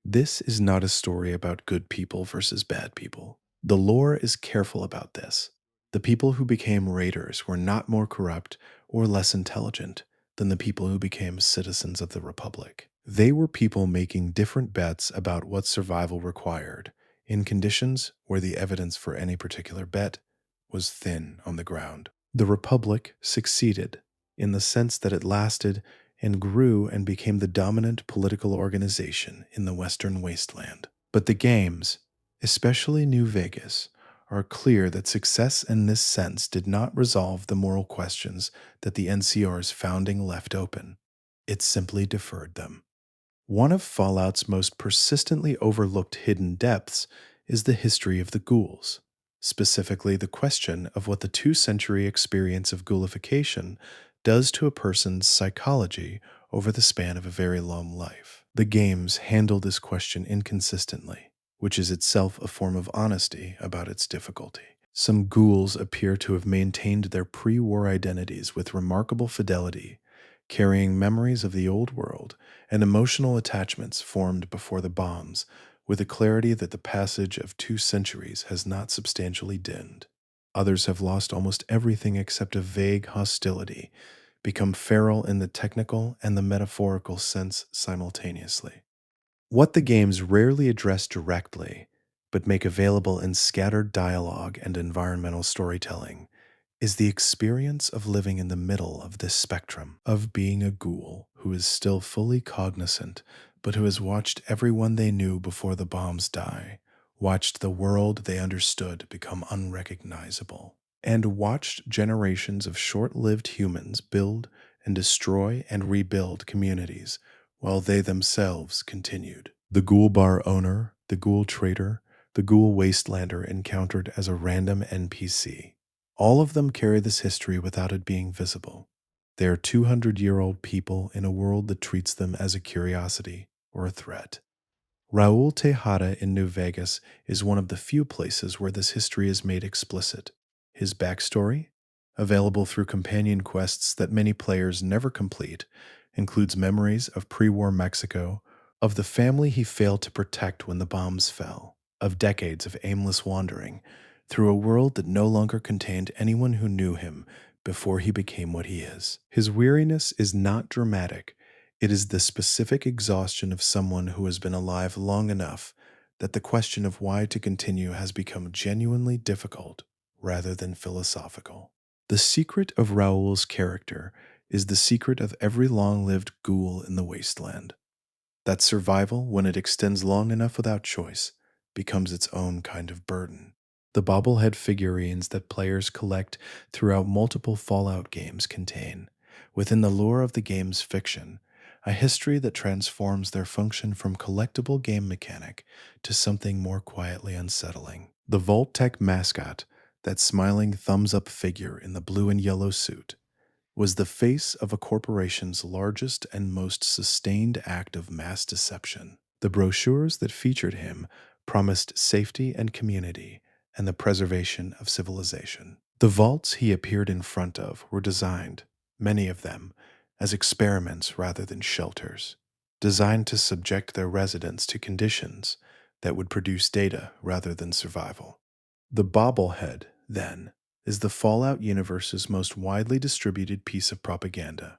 This is not a story about good people versus bad people. The lore is careful about this. The people who became raiders were not more corrupt or less intelligent than the people who became citizens of the Republic. They were people making different bets about what survival required, in conditions where the evidence for any particular bet was thin on the ground. The Republic succeeded in the sense that it lasted and grew and became the dominant political organization in the Western wasteland. But the games, especially New Vegas, are clear that success in this sense did not resolve the moral questions that the NCR's founding left open. It simply deferred them. One of Fallout's most persistently overlooked hidden depths is the history of the ghouls, specifically the question of what the 2-century experience of ghoulification does to a person's psychology over the span of a very long life. The games handle this question inconsistently, which is itself a form of honesty about its difficulty. Some ghouls appear to have maintained their pre-war identities with remarkable fidelity, carrying memories of the old world and emotional attachments formed before the bombs with a clarity that the passage of 2 centuries has not substantially dimmed. Others have lost almost everything except a vague hostility, become feral in the technical and the metaphorical sense simultaneously. What the games rarely address directly, but make available in scattered dialogue and environmental storytelling, is the experience of living in the middle of this spectrum, of being a ghoul who is still fully cognizant, but who has watched everyone they knew before the bombs die, watched the world they understood become unrecognizable, and watched generations of short-lived humans build and destroy and rebuild communities while they themselves continued. The ghoul bar owner, the ghoul trader, the ghoul wastelander encountered as a random NPC. All of them carry this history without it being visible. They are 200-year-old people in a world that treats them as a curiosity or a threat. Raul Tejada in New Vegas is one of the few places where this history is made explicit. His backstory, available through companion quests that many players never complete, includes memories of pre-war Mexico, of the family he failed to protect when the bombs fell, of decades of aimless wandering through a world that no longer contained anyone who knew him before he became what he is. His weariness is not dramatic, it is the specific exhaustion of someone who has been alive long enough that the question of why to continue has become genuinely difficult rather than philosophical. The secret of Raoul's character is the secret of every long lived ghoul in the wasteland. That survival, when it extends long enough without choice, becomes its own kind of burden. The bobblehead figurines that players collect throughout multiple Fallout games contain, within the lore of the game's fiction, a history that transforms their function from collectible game mechanic to something more quietly unsettling. The Vault-Tec mascot, that smiling thumbs up figure in the blue and yellow suit, was the face of a corporation's largest and most sustained act of mass deception. The brochures that featured him promised safety and community and the preservation of civilization. The vaults he appeared in front of were designed, many of them, as experiments rather than shelters, designed to subject their residents to conditions that would produce data rather than survival. The bobblehead, then, is the Fallout universe's most widely distributed piece of propaganda,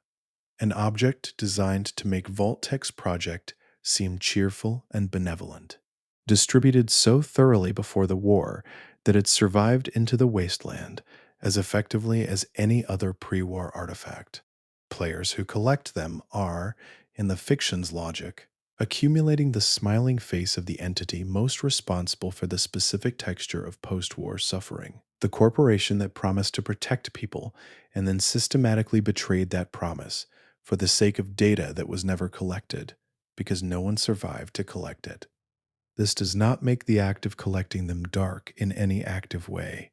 an object designed to make Vault-Tec's project seem cheerful and benevolent. Distributed so thoroughly before the war that it survived into the wasteland as effectively as any other pre-war artifact. Players who collect them are, in the fiction's logic, accumulating the smiling face of the entity most responsible for the specific texture of post-war suffering. The corporation that promised to protect people and then systematically betrayed that promise for the sake of data that was never collected, because no one survived to collect it. This does not make the act of collecting them dark in any active way.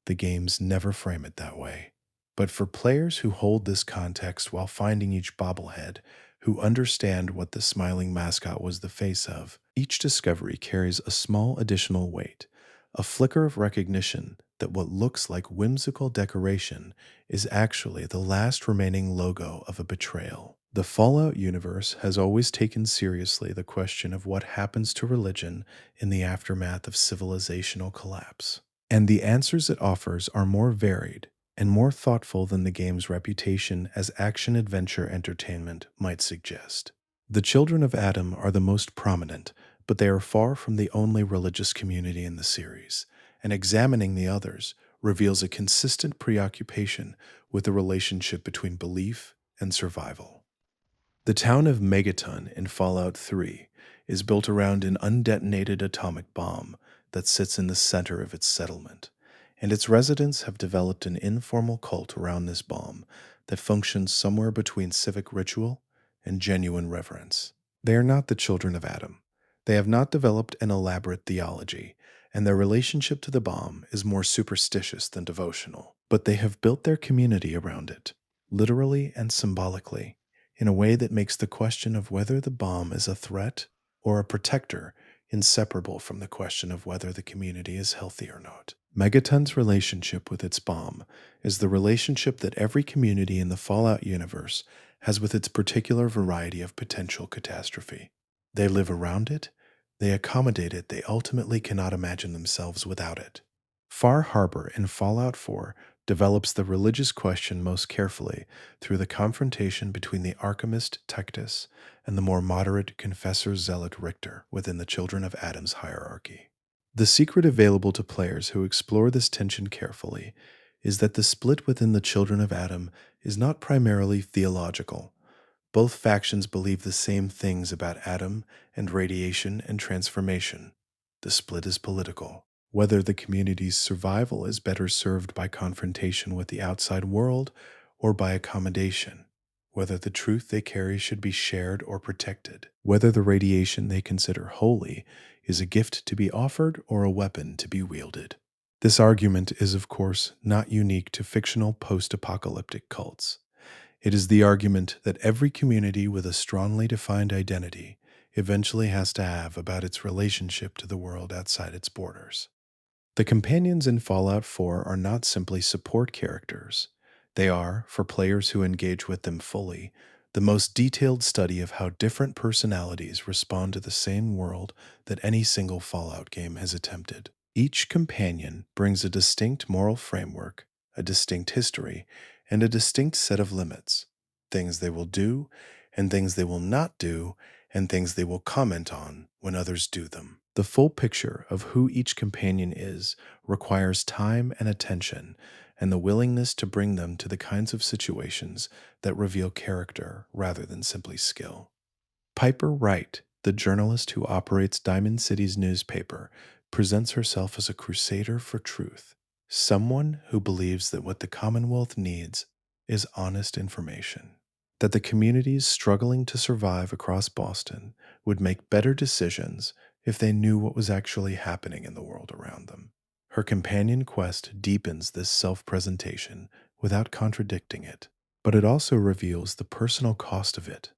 The games never frame it that way. But for players who hold this context while finding each bobblehead, who understand what the smiling mascot was the face of, each discovery carries a small additional weight, a flicker of recognition that what looks like whimsical decoration is actually the last remaining logo of a betrayal. The Fallout universe has always taken seriously the question of what happens to religion in the aftermath of civilizational collapse. And the answers it offers are more varied and more thoughtful than the game's reputation as action-adventure entertainment might suggest. The Children of Adam are the most prominent, but they are far from the only religious community in the series, and examining the others reveals a consistent preoccupation with the relationship between belief and survival. The town of Megaton in Fallout 3 is built around an undetonated atomic bomb that sits in the center of its settlement, and its residents have developed an informal cult around this bomb that functions somewhere between civic ritual and genuine reverence. They are not the children of Adam. They have not developed an elaborate theology, and their relationship to the bomb is more superstitious than devotional. But they have built their community around it, literally and symbolically, in a way that makes the question of whether the bomb is a threat or a protector inseparable from the question of whether the community is healthy or not. Megaton's relationship with its bomb is the relationship that every community in the Fallout universe has with its particular variety of potential catastrophe. They live around it, they accommodate it, they ultimately cannot imagine themselves without it. Far Harbor in Fallout 4 develops the religious question most carefully through the confrontation between the Archimist Tectus and the more moderate Confessor Zealot Richter within the Children of Adam's hierarchy. The secret available to players who explore this tension carefully is that the split within the Children of Adam is not primarily theological. Both factions believe the same things about Adam and radiation and transformation. The split is political. Whether the community's survival is better served by confrontation with the outside world or by accommodation. Whether the truth they carry should be shared or protected. Whether the radiation they consider holy is a gift to be offered or a weapon to be wielded. This argument is, of course, not unique to fictional post-apocalyptic cults. It is the argument that every community with a strongly defined identity eventually has to have about its relationship to the world outside its borders. The companions in Fallout 4 are not simply support characters. They are, for players who engage with them fully, the most detailed study of how different personalities respond to the same world that any single Fallout game has attempted. Each companion brings a distinct moral framework, a distinct history, and a distinct set of limits: things they will do, and things they will not do, and things they will comment on when others do them. The full picture of who each companion is requires time and attention, and the willingness to bring them to the kinds of situations that reveal character rather than simply skill. Piper Wright, the journalist who operates Diamond City's newspaper, presents herself as a crusader for truth, someone who believes that what the Commonwealth needs is honest information, that the communities struggling to survive across Boston would make better decisions if they knew what was actually happening in the world around them. Her companion quest deepens this self presentation without contradicting it, but it also reveals the personal cost of it: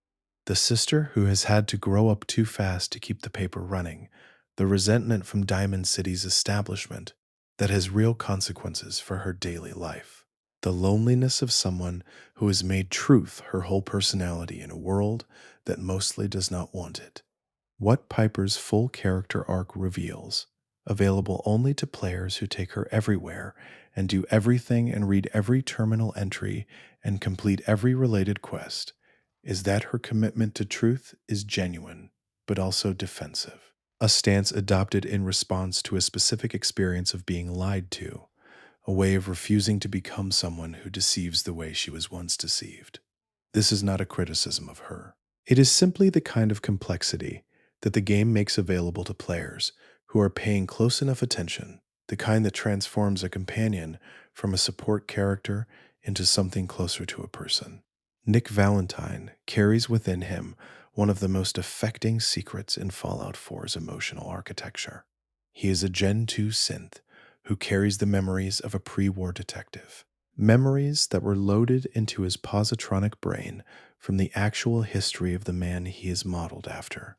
the sister who has had to grow up too fast to keep the paper running, the resentment from Diamond City's establishment that has real consequences for her daily life, the loneliness of someone who has made truth her whole personality in a world that mostly does not want it. What Piper's full character arc reveals, available only to players who take her everywhere and do everything and read every terminal entry and complete every related quest, is that her commitment to truth is genuine, but also defensive. A stance adopted in response to a specific experience of being lied to, a way of refusing to become someone who deceives the way she was once deceived. This is not a criticism of her. It is simply the kind of complexity that the game makes available to players who are paying close enough attention, the kind that transforms a companion from a support character into something closer to a person. Nick Valentine carries within him one of the most affecting secrets in Fallout 4's emotional architecture. He is a Gen 2 synth who carries the memories of a pre-war detective, memories that were loaded into his positronic brain from the actual history of the man he is modeled after,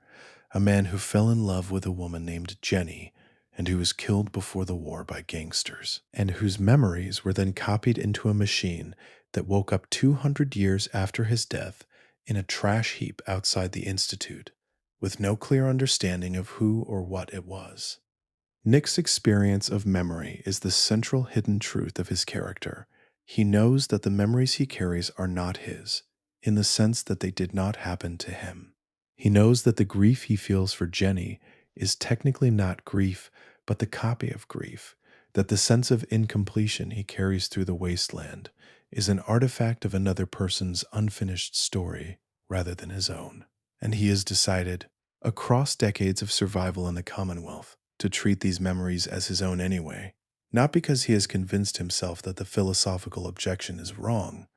a man who fell in love with a woman named Jenny and who was killed before the war by gangsters, and whose memories were then copied into a machine that woke up 200 years after his death in a trash heap outside the Institute, with no clear understanding of who or what it was. Nick's experience of memory is the central hidden truth of his character. He knows that the memories he carries are not his, in the sense that they did not happen to him. He knows that the grief he feels for Jenny is technically not grief, but the copy of grief, that the sense of incompletion he carries through the wasteland is an artifact of another person's unfinished story rather than his own. And he has decided, across decades of survival in the Commonwealth, to treat these memories as his own anyway, not because he has convinced himself that the philosophical objection is wrong,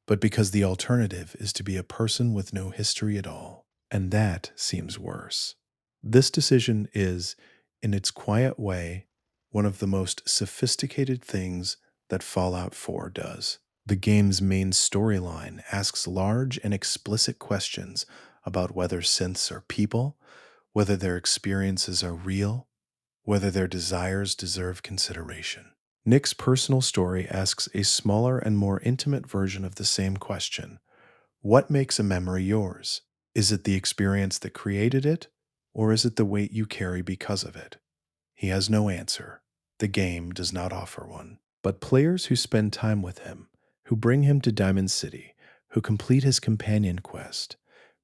but because the alternative is to be a person with no history at all. And that seems worse. This decision is, in its quiet way, one of the most sophisticated things that Fallout 4 does. The game's main storyline asks large and explicit questions about whether synths are people, whether their experiences are real, whether their desires deserve consideration. Nick's personal story asks a smaller and more intimate version of the same question: what makes a memory yours? Is it the experience that created it, or is it the weight you carry because of it? He has no answer. The game does not offer one. But players who spend time with him, who bring him to Diamond City, who complete his companion quest,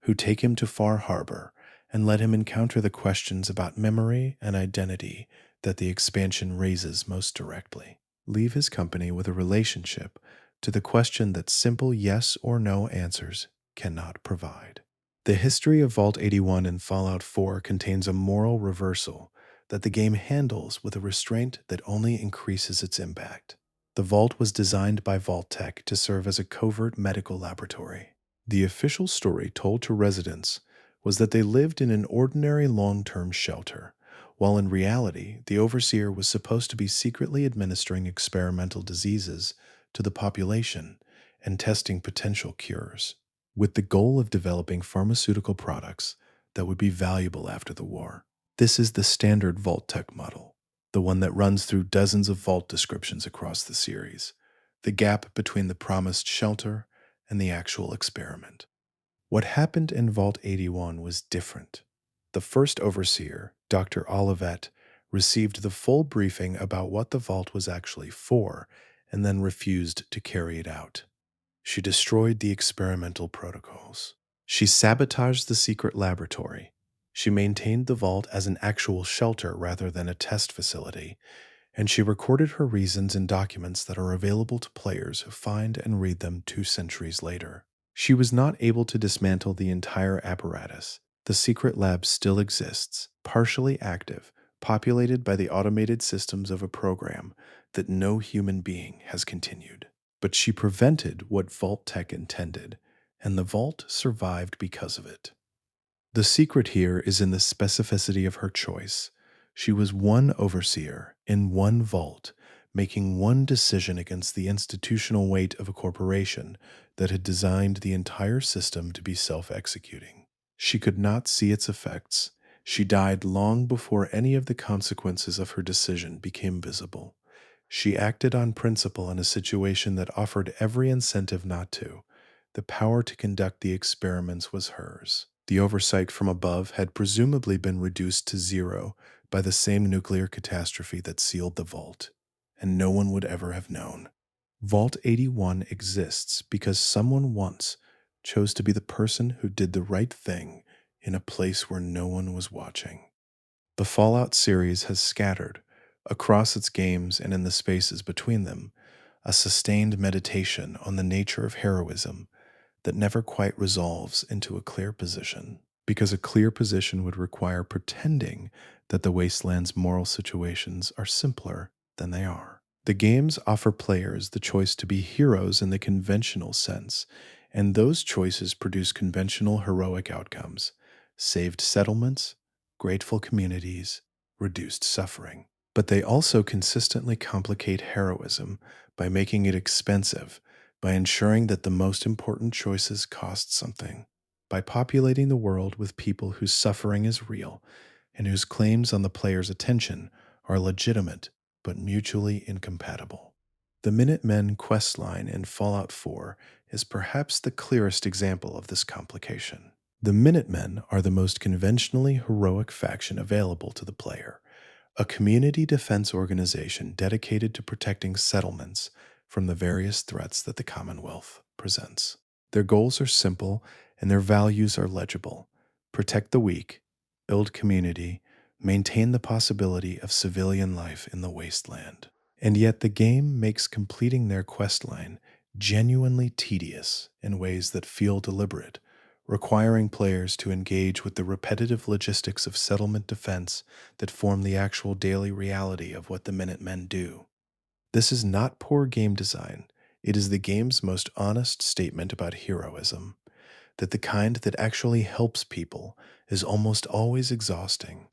who take him to Far Harbor, and let him encounter the questions about memory and identity that the expansion raises most directly, leave his company with a relationship to the question that simple yes or no answers cannot provide. The history of Vault 81 in Fallout 4 contains a moral reversal that the game handles with a restraint that only increases its impact. The vault was designed by Vault Tech to serve as a covert medical laboratory. The official story told to residents was that they lived in an ordinary long-term shelter, while in reality, the overseer was supposed to be secretly administering experimental diseases to the population and testing potential cures, with the goal of developing pharmaceutical products that would be valuable after the war. This is the standard Vault Tech model, the one that runs through dozens of vault descriptions across the series, the gap between the promised shelter and the actual experiment. What happened in Vault 81 was different. The first overseer, Dr. Olivet, received the full briefing about what the vault was actually for and then refused to carry it out. She destroyed the experimental protocols. She sabotaged the secret laboratory. She maintained the vault as an actual shelter rather than a test facility, and she recorded her reasons in documents that are available to players who find and read them 2 centuries later. She was not able to dismantle the entire apparatus. The secret lab still exists, partially active, populated by the automated systems of a program that no human being has continued. But she prevented what Vault Tech intended, and the vault survived because of it. The secret here is in the specificity of her choice. She was one overseer in one vault, making one decision against the institutional weight of a corporation that had designed the entire system to be self-executing. She could not see its effects. She died long before any of the consequences of her decision became visible. She acted on principle in a situation that offered every incentive not to. The power to conduct the experiments was hers. The oversight from above had presumably been reduced to zero by the same nuclear catastrophe that sealed the vault, and no one would ever have known. Vault 81 exists because someone once chose to be the person who did the right thing in a place where no one was watching. The Fallout series has scattered, across its games and in the spaces between them, a sustained meditation on the nature of heroism that never quite resolves into a clear position, because a clear position would require pretending that the wasteland's moral situations are simpler than they are. The games offer players the choice to be heroes in the conventional sense, and those choices produce conventional heroic outcomes: saved settlements, grateful communities, reduced suffering. But they also consistently complicate heroism by making it expensive, by ensuring that the most important choices cost something, by populating the world with people whose suffering is real and whose claims on the player's attention are legitimate but mutually incompatible. The Minutemen questline in Fallout 4 is perhaps the clearest example of this complication. The Minutemen are the most conventionally heroic faction available to the player, a community defense organization dedicated to protecting settlements from the various threats that the Commonwealth presents. Their goals are simple and their values are legible: protect the weak, build community, maintain the possibility of civilian life in the wasteland. And yet the game makes completing their questline genuinely tedious in ways that feel deliberate, requiring players to engage with the repetitive logistics of settlement defense that form the actual daily reality of what the Minutemen do. This is not poor game design. It is the game's most honest statement about heroism, that the kind that actually helps people is almost always exhausting,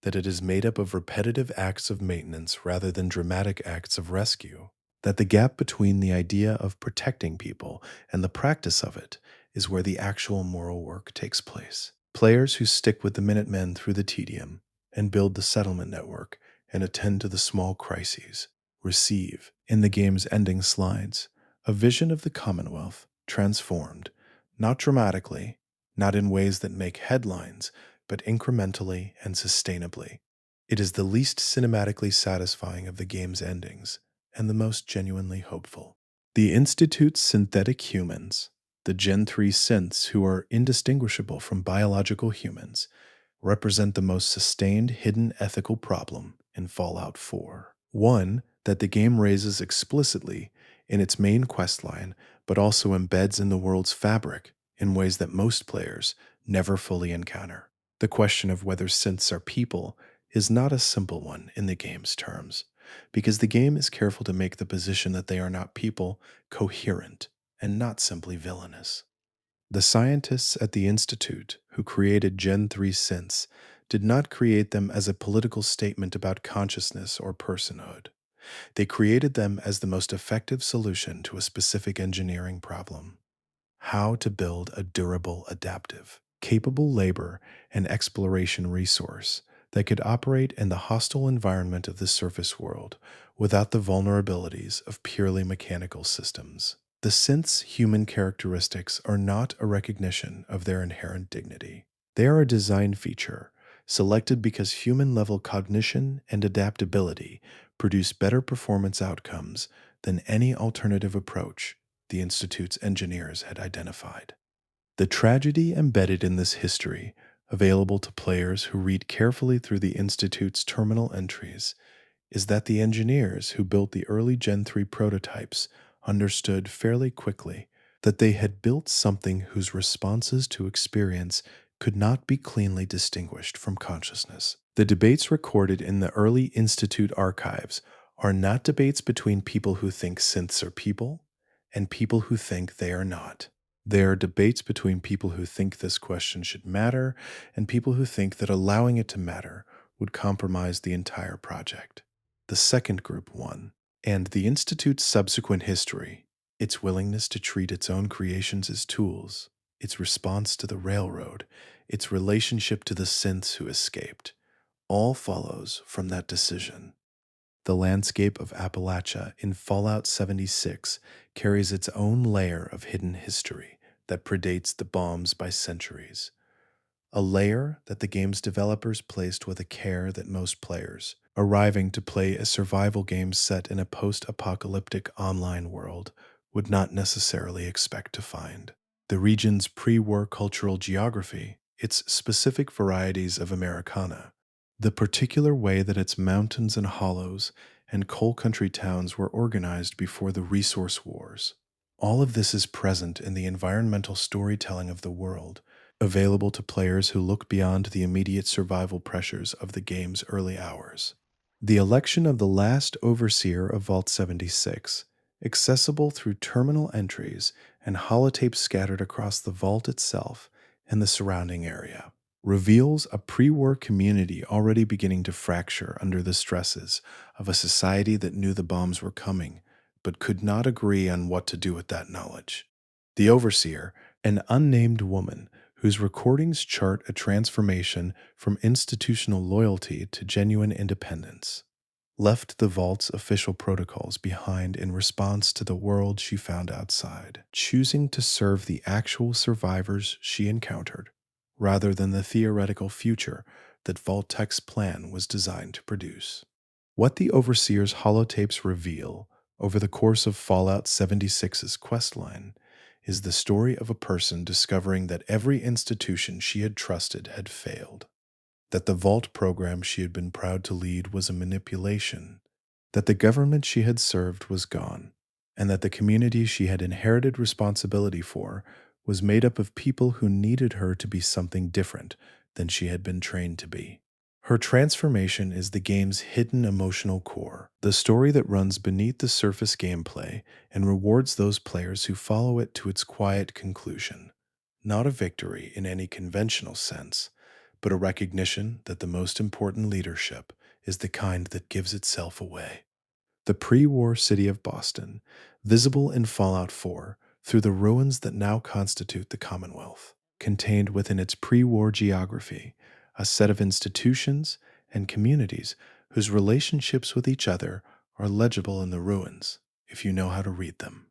that it is made up of repetitive acts of maintenance rather than dramatic acts of rescue, that the gap between the idea of protecting people and the practice of it is where the actual moral work takes place. Players who stick with the Minutemen through the tedium and build the settlement network and attend to the small crises receive, in the game's ending slides, a vision of the Commonwealth transformed, not dramatically, not in ways that make headlines, but incrementally and sustainably. It is the least cinematically satisfying of the game's endings, and the most genuinely hopeful. The Institute's synthetic humans, the Gen 3 synths who are indistinguishable from biological humans, represent the most sustained hidden ethical problem in Fallout 4. One that the game raises explicitly in its main questline, but also embeds in the world's fabric in ways that most players never fully encounter. The question of whether synths are people is not a simple one in the game's terms, because the game is careful to make the position that they are not people coherent and not simply villainous. The scientists at the Institute who created Gen 3 synths did not create them as a political statement about consciousness or personhood. They created them as the most effective solution to a specific engineering problem: how to build a durable, adaptive, capable labor and exploration resource that could operate in the hostile environment of the surface world without the vulnerabilities of purely mechanical systems. The synth's human characteristics are not a recognition of their inherent dignity. They are a design feature, selected because human-level cognition and adaptability produce better performance outcomes than any alternative approach the Institute's engineers had identified. The tragedy embedded in this history, available to players who read carefully through the Institute's terminal entries, is that the engineers who built the early Gen 3 prototypes understood fairly quickly that they had built something whose responses to experience could not be cleanly distinguished from consciousness. The debates recorded in the early Institute archives are not debates between people who think synths are people and people who think they are not. They are debates between people who think this question should matter and people who think that allowing it to matter would compromise the entire project. The second group won, and the Institute's subsequent history, its willingness to treat its own creations as tools, its response to the railroad, its relationship to the synths who escaped, all follows from that decision. The landscape of Appalachia in Fallout 76 carries its own layer of hidden history that predates the bombs by centuries. A layer that the game's developers placed with a care that most players, arriving to play a survival game set in a post-apocalyptic online world, would not necessarily expect to find. The region's pre-war cultural geography, its specific varieties of Americana, the particular way that its mountains and hollows and coal country towns were organized before the resource wars. All of this is present in the environmental storytelling of the world, available to players who look beyond the immediate survival pressures of the game's early hours. The election of the last overseer of Vault 76, accessible through terminal entries and holotapes scattered across the vault itself and the surrounding area, reveals a pre-war community already beginning to fracture under the stresses of a society that knew the bombs were coming, but could not agree on what to do with that knowledge. The overseer, an unnamed woman whose recordings chart a transformation from institutional loyalty to genuine independence, left the vault's official protocols behind in response to the world she found outside, choosing to serve the actual survivors she encountered, rather than the theoretical future that Vault Tech's plan was designed to produce. What the Overseer's holotapes reveal over the course of Fallout 76's questline is the story of a person discovering that every institution she had trusted had failed, that the Vault program she had been proud to lead was a manipulation, that the government she had served was gone, and that the community she had inherited responsibility for was made up of people who needed her to be something different than she had been trained to be. Her transformation is the game's hidden emotional core, the story that runs beneath the surface gameplay and rewards those players who follow it to its quiet conclusion. Not a victory in any conventional sense, but a recognition that the most important leadership is the kind that gives itself away. The pre-war city of Boston, visible in Fallout 4 through the ruins that now constitute the Commonwealth, contained within its pre-war geography a set of institutions and communities whose relationships with each other are legible in the ruins if you know how to read them.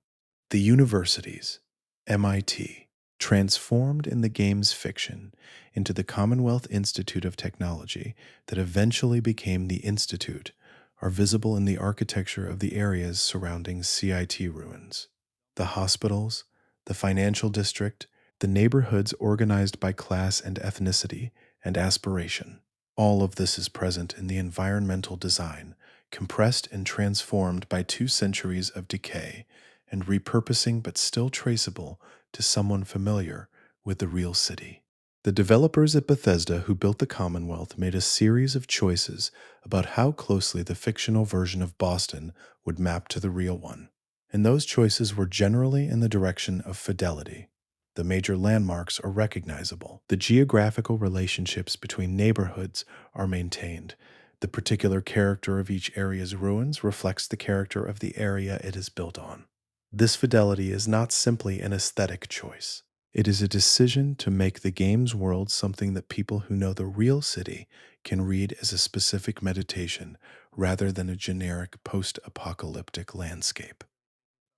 The universities, MIT, transformed in the game's fiction into the Commonwealth Institute of Technology that eventually became the Institute, are visible in the architecture of the areas surrounding CIT ruins. The hospitals, the financial district, the neighborhoods organized by class and ethnicity and aspiration. All of this is present in the environmental design, compressed and transformed by 2 centuries of decay and repurposing but still traceable to someone familiar with the real city. The developers at Bethesda who built the Commonwealth made a series of choices about how closely the fictional version of Boston would map to the real one, and those choices were generally in the direction of fidelity. The major landmarks are recognizable. The geographical relationships between neighborhoods are maintained. The particular character of each area's ruins reflects the character of the area it is built on. This fidelity is not simply an aesthetic choice. It is a decision to make the game's world something that people who know the real city can read as a specific meditation rather than a generic post-apocalyptic landscape.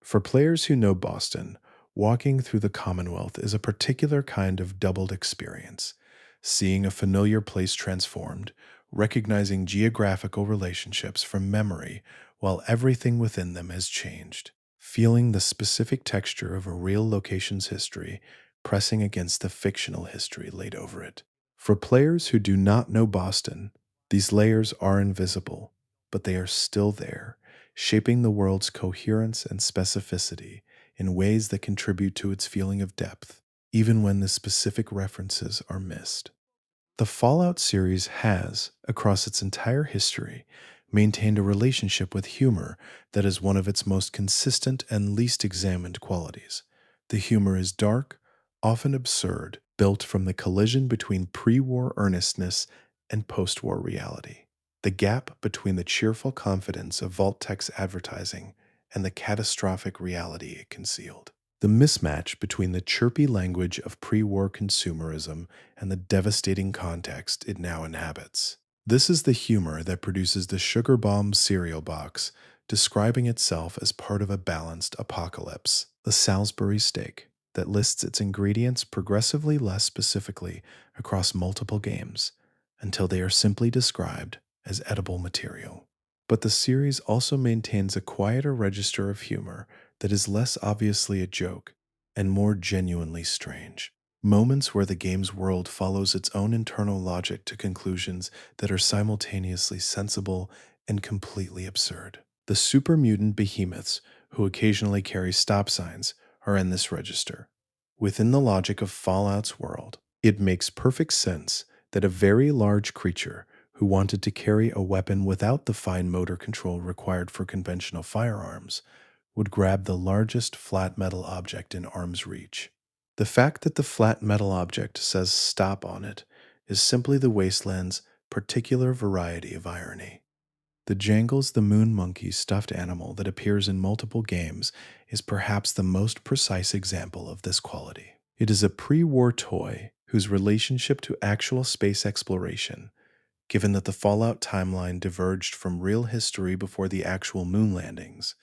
For players who know Boston, walking through the Commonwealth is a particular kind of doubled experience, seeing a familiar place transformed, recognizing geographical relationships from memory while everything within them has changed. feeling the specific texture of a real location's history pressing against the fictional history laid over it. For players who do not know Boston, these layers are invisible, but they are still there, shaping the world's coherence and specificity in ways that contribute to its feeling of depth, even when the specific references are missed. The Fallout series has, across its entire history, maintained a relationship with humor that is one of its most consistent and least examined qualities. The humor is dark, often absurd, built from the collision between pre war earnestness and post war reality. The gap between the cheerful confidence of Vault-Tech's advertising and the catastrophic reality it concealed. The mismatch between the chirpy language of pre war consumerism and the devastating context it now inhabits. This is the humor that produces the Sugar Bomb cereal box, describing itself as part of a balanced apocalypse. The Salisbury steak that lists its ingredients progressively less specifically across multiple games until they are simply described as edible material. But the series also maintains a quieter register of humor that is less obviously a joke and more genuinely strange. Moments where the game's world follows its own internal logic to conclusions that are simultaneously sensible and completely absurd. The super mutant behemoths, who occasionally carry stop signs, are in this register. Within the logic of Fallout's world, it makes perfect sense that a very large creature who wanted to carry a weapon without the fine motor control required for conventional firearms would grab the largest flat metal object in arm's reach. The fact that the flat metal object says stop on it is simply the wasteland's particular variety of irony. The Jangles the Moon Monkey stuffed animal that appears in multiple games is perhaps the most precise example of this quality. It is a pre-war toy whose relationship to actual space exploration, given that the Fallout timeline diverged from real history before the actual moon landings,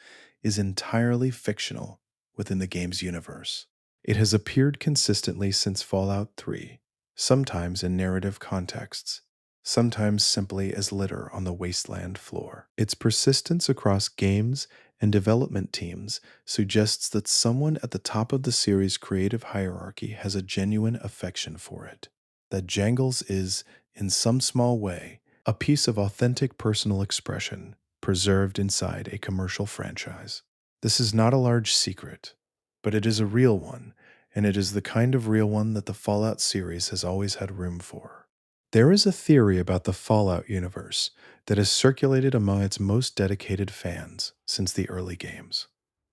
is entirely fictional within the game's universe. It has appeared consistently since Fallout 3, sometimes in narrative contexts, sometimes simply as litter on the wasteland floor. Its persistence across games and development teams suggests that someone at the top of the series' creative hierarchy has a genuine affection for it. That Jangles is, in some small way, a piece of authentic personal expression preserved inside a commercial franchise. This is not a large secret, but it is a real one, and it is the kind of real one that the Fallout series has always had room for. There is a theory about the Fallout universe that has circulated among its most dedicated fans since the early games.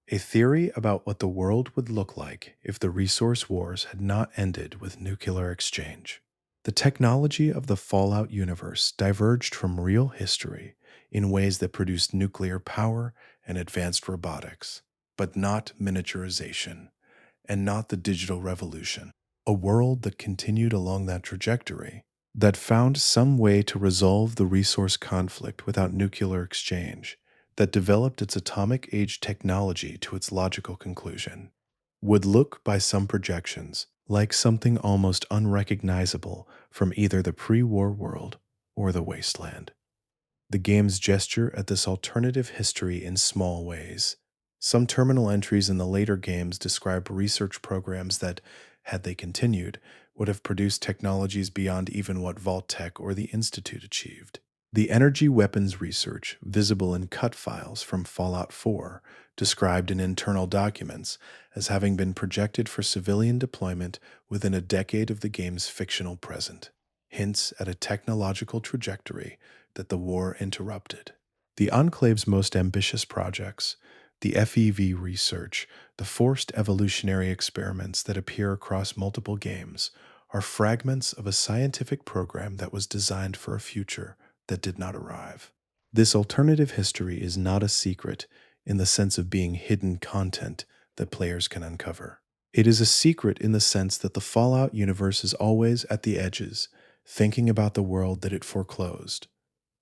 A theory about what the world would look like if the resource wars had not ended with nuclear exchange. The technology of the Fallout universe diverged from real history in ways that produced nuclear power and advanced robotics, but not miniaturization, and not the digital revolution. A world that continued along that trajectory, that found some way to resolve the resource conflict without nuclear exchange, that developed its atomic age technology to its logical conclusion, would look, by some projections, like something almost unrecognizable from either the pre-war world or the wasteland. The game's gesture at this alternative history in small ways. Some terminal entries in the later games describe research programs that, had they continued, would have produced technologies beyond even what Vault-Tec or the Institute achieved. The energy weapons research, visible in cut files from Fallout 4, described in internal documents as having been projected for civilian deployment within a decade of the game's fictional present. Hints at a technological trajectory that the war interrupted. The Enclave's most ambitious projects, the FEV research, the forced evolutionary experiments that appear across multiple games, are fragments of a scientific program that was designed for a future that did not arrive. This alternative history is not a secret in the sense of being hidden content that players can uncover. It is a secret in the sense that the Fallout universe is always at the edges, thinking about the world that it foreclosed,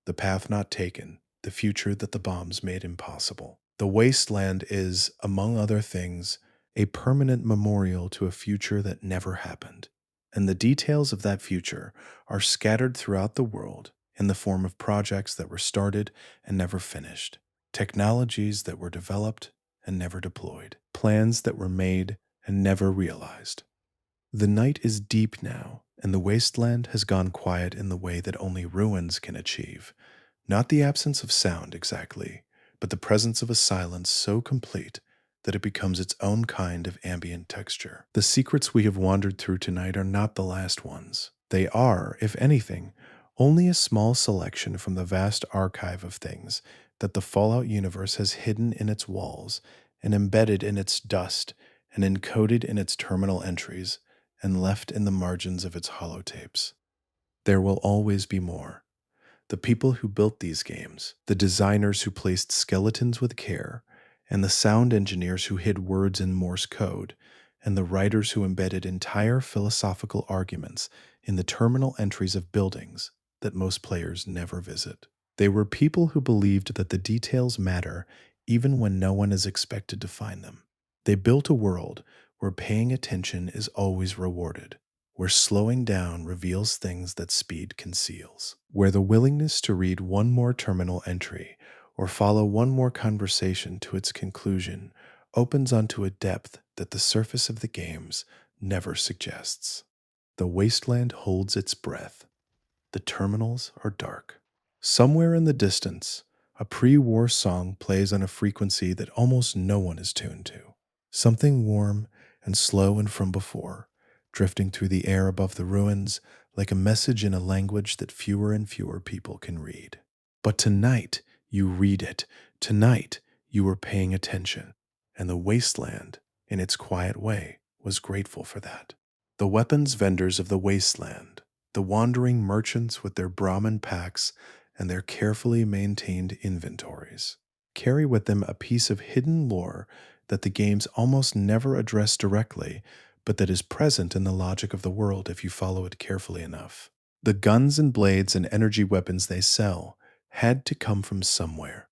the path not taken, the future that the bombs made impossible. The wasteland is, among other things, a permanent memorial to a future that never happened, and the details of that future are scattered throughout the world in the form of projects that were started and never finished, technologies that were developed and never deployed, plans that were made and never realized. The night is deep now, and the wasteland has gone quiet in the way that only ruins can achieve. Not the absence of sound exactly, but the presence of a silence so complete that it becomes its own kind of ambient texture. The secrets we have wandered through tonight are not the last ones. They are, if anything, only a small selection from the vast archive of things that the Fallout universe has hidden in its walls and embedded in its dust and encoded in its terminal entries and left in the margins of its holotapes. There will always be more. The people who built these games, the designers who placed skeletons with care, and the sound engineers who hid words in Morse code, and the writers who embedded entire philosophical arguments in the terminal entries of buildings that most players never visit. They were people who believed that the details matter even when no one is expected to find them. They built a world where paying attention is always rewarded, where slowing down reveals things that speed conceals, where the willingness to read one more terminal entry or follow one more conversation to its conclusion opens onto a depth that the surface of the games never suggests. The wasteland holds its breath. The terminals are dark. Somewhere in the distance, a pre-war song plays on a frequency that almost no one is tuned to. Something warm and slow and from before, drifting through the air above the ruins like a message in a language that fewer and fewer people can read. But tonight, you read it. Tonight, you were paying attention. And the wasteland, in its quiet way, was grateful for that. The weapons vendors of the wasteland, the wandering merchants with their Brahmin packs and their carefully maintained inventories, carry with them a piece of hidden lore that the games almost never address directly, but that is present in the logic of the world if you follow it carefully enough. The guns and blades and energy weapons they sell had to come from somewhere.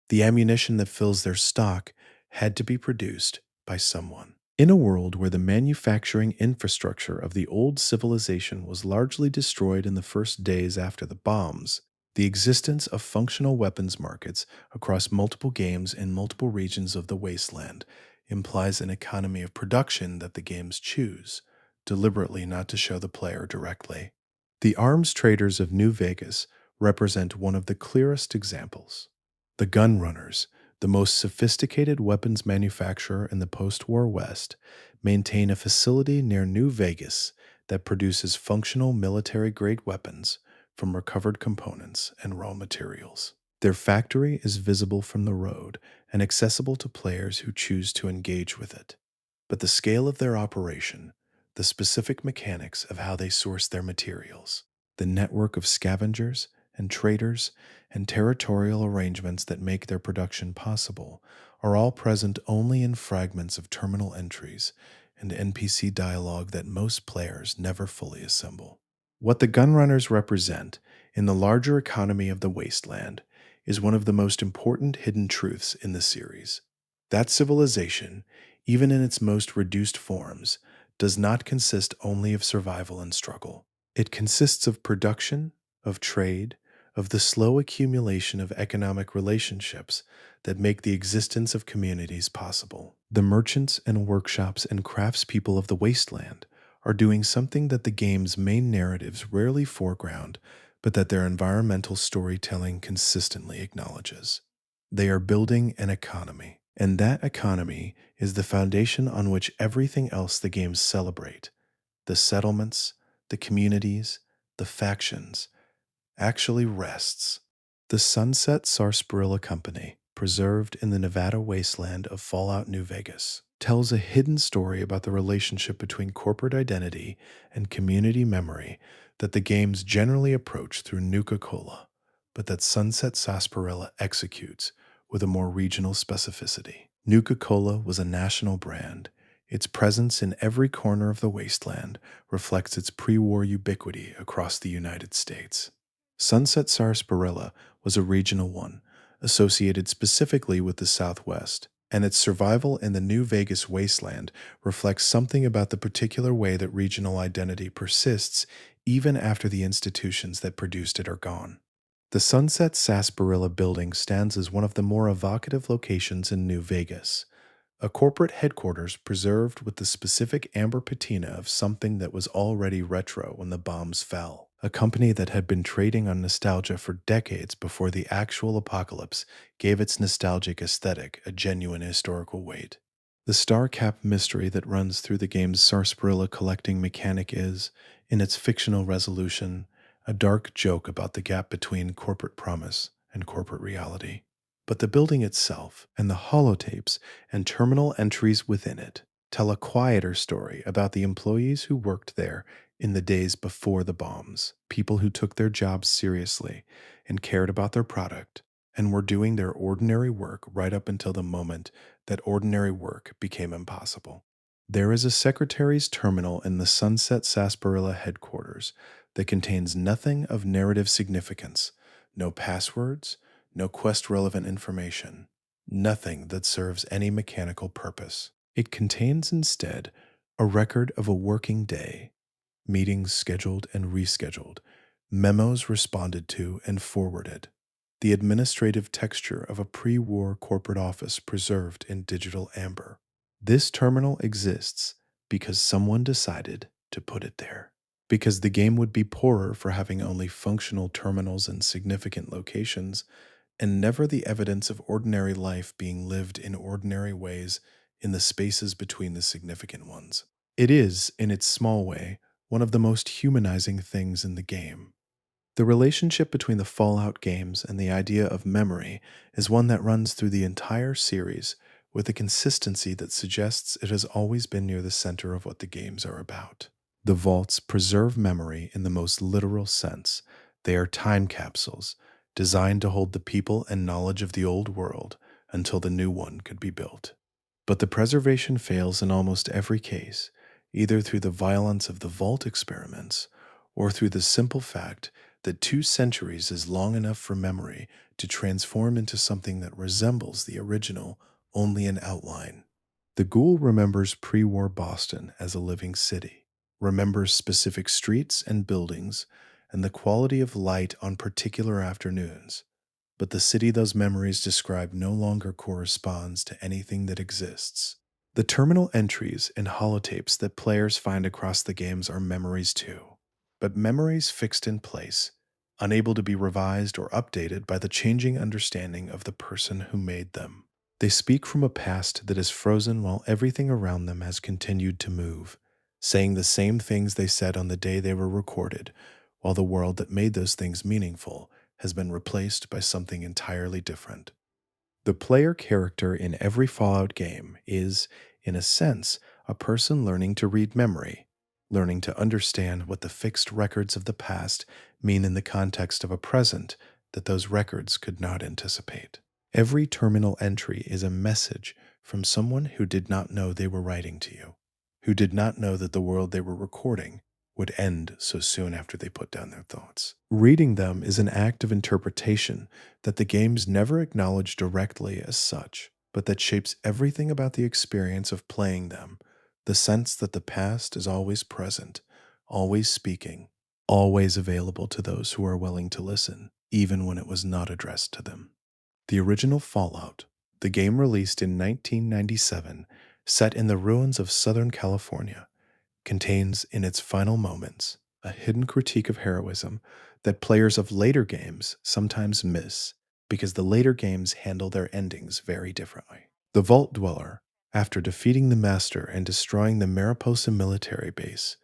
The ammunition that fills their stock had to be produced by someone. In a world where the manufacturing infrastructure of the old civilization was largely destroyed in the first days after the bombs, the existence of functional weapons markets across multiple games in multiple regions of the wasteland implies an economy of production that the games choose, deliberately not to show the player directly. The arms traders of New Vegas represent one of the clearest examples. The gun runners, the most sophisticated weapons manufacturer in the post-war West, maintain a facility near New Vegas that produces functional military-grade weapons from recovered components and raw materials. Their factory is visible from the road and accessible to players who choose to engage with it. But the scale of their operation, the specific mechanics of how they source their materials, the network of scavengers and traders and territorial arrangements that make their production possible are all present only in fragments of terminal entries and NPC dialogue that most players never fully assemble. What the gunrunners represent in the larger economy of the wasteland is one of the most important hidden truths in the series. That civilization, even in its most reduced forms, does not consist only of survival and struggle. It consists of production, of trade, of the slow accumulation of economic relationships that make the existence of communities possible. The merchants and workshops and craftspeople of the wasteland are doing something that the game's main narratives rarely foreground, but that their environmental storytelling consistently acknowledges. They are building an economy, and that economy is the foundation on which everything else the games celebrate, the settlements, the communities, the factions, actually rests. The Sunset Sarsaparilla Company, preserved in the Nevada wasteland of Fallout New Vegas, tells a hidden story about the relationship between corporate identity and community memory that the games generally approach through Nuka-Cola, but that Sunset Sarsaparilla executes with a more regional specificity. Nuka-Cola was a national brand. Its presence in every corner of the wasteland reflects its pre-war ubiquity across the United States. Sunset Sarsaparilla was a regional one, associated specifically with the Southwest, and its survival in the New Vegas wasteland reflects something about the particular way that regional identity persists even after the institutions that produced it are gone. The Sunset Sarsaparilla building stands as one of the more evocative locations in New Vegas, A corporate headquarters preserved with the specific amber patina of something that was already retro when the bombs fell. A company that had been trading on nostalgia for decades before the actual apocalypse gave its nostalgic aesthetic a genuine historical weight. The star cap mystery that runs through the game's sarsaparilla collecting mechanic is, in its fictional resolution, a dark joke about the gap between corporate promise and corporate reality. But the building itself and the holotapes and terminal entries within it tell a quieter story about the employees who worked there in the days before the bombs, people who took their jobs seriously and cared about their product and were doing their ordinary work right up until the moment that ordinary work became impossible. There is a secretary's terminal in the Sunset Sarsaparilla headquarters that contains nothing of narrative significance, no passwords, no quest relevant information, nothing that serves any mechanical purpose. It contains instead a record of a working day, meetings scheduled and rescheduled, memos responded to and forwarded, the administrative texture of a pre war corporate office preserved in digital amber. This terminal exists because someone decided to put it there. Because the game would be poorer for having only functional terminals in significant locations, and never the evidence of ordinary life being lived in ordinary ways in the spaces between the significant ones. It is, in its small way, one of the most humanizing things in the game. The relationship between the Fallout games and the idea of memory is one that runs through the entire series with a consistency that suggests it has always been near the center of what the games are about. The vaults preserve memory in the most literal sense. They are time capsules designed to hold the people and knowledge of the old world until the new one could be built. But the preservation fails in almost every case, either through the violence of the vault experiments or through the simple fact that 2 centuries is long enough for memory to transform into something that resembles the original only in outline. The ghoul remembers pre war Boston as a living city, remembers specific streets and buildings, and the quality of light on particular afternoons. But the city those memories describe no longer corresponds to anything that exists. The terminal entries and holotapes that players find across the games are memories too, but memories fixed in place, unable to be revised or updated by the changing understanding of the person who made them. They speak from a past that is frozen while everything around them has continued to move, saying the same things they said on the day they were recorded, while the world that made those things meaningful has been replaced by something entirely different. The player character in every Fallout game is, in a sense, a person learning to read memory, learning to understand what the fixed records of the past mean in the context of a present that those records could not anticipate. Every terminal entry is a message from someone who did not know they were writing to you, who did not know that the world they were recording would end so soon after they put down their thoughts. Reading them is an act of interpretation that the games never acknowledge directly as such, but that shapes everything about the experience of playing them. The sense that the past is always present, always speaking, always available to those who are willing to listen, even when it was not addressed to them. The original Fallout, the game released in 1997, set in the ruins of Southern California, contains in its final moments a hidden critique of heroism that players of later games sometimes miss because the later games handle their endings very differently. The Vault Dweller, after defeating the Master and destroying the Mariposa military base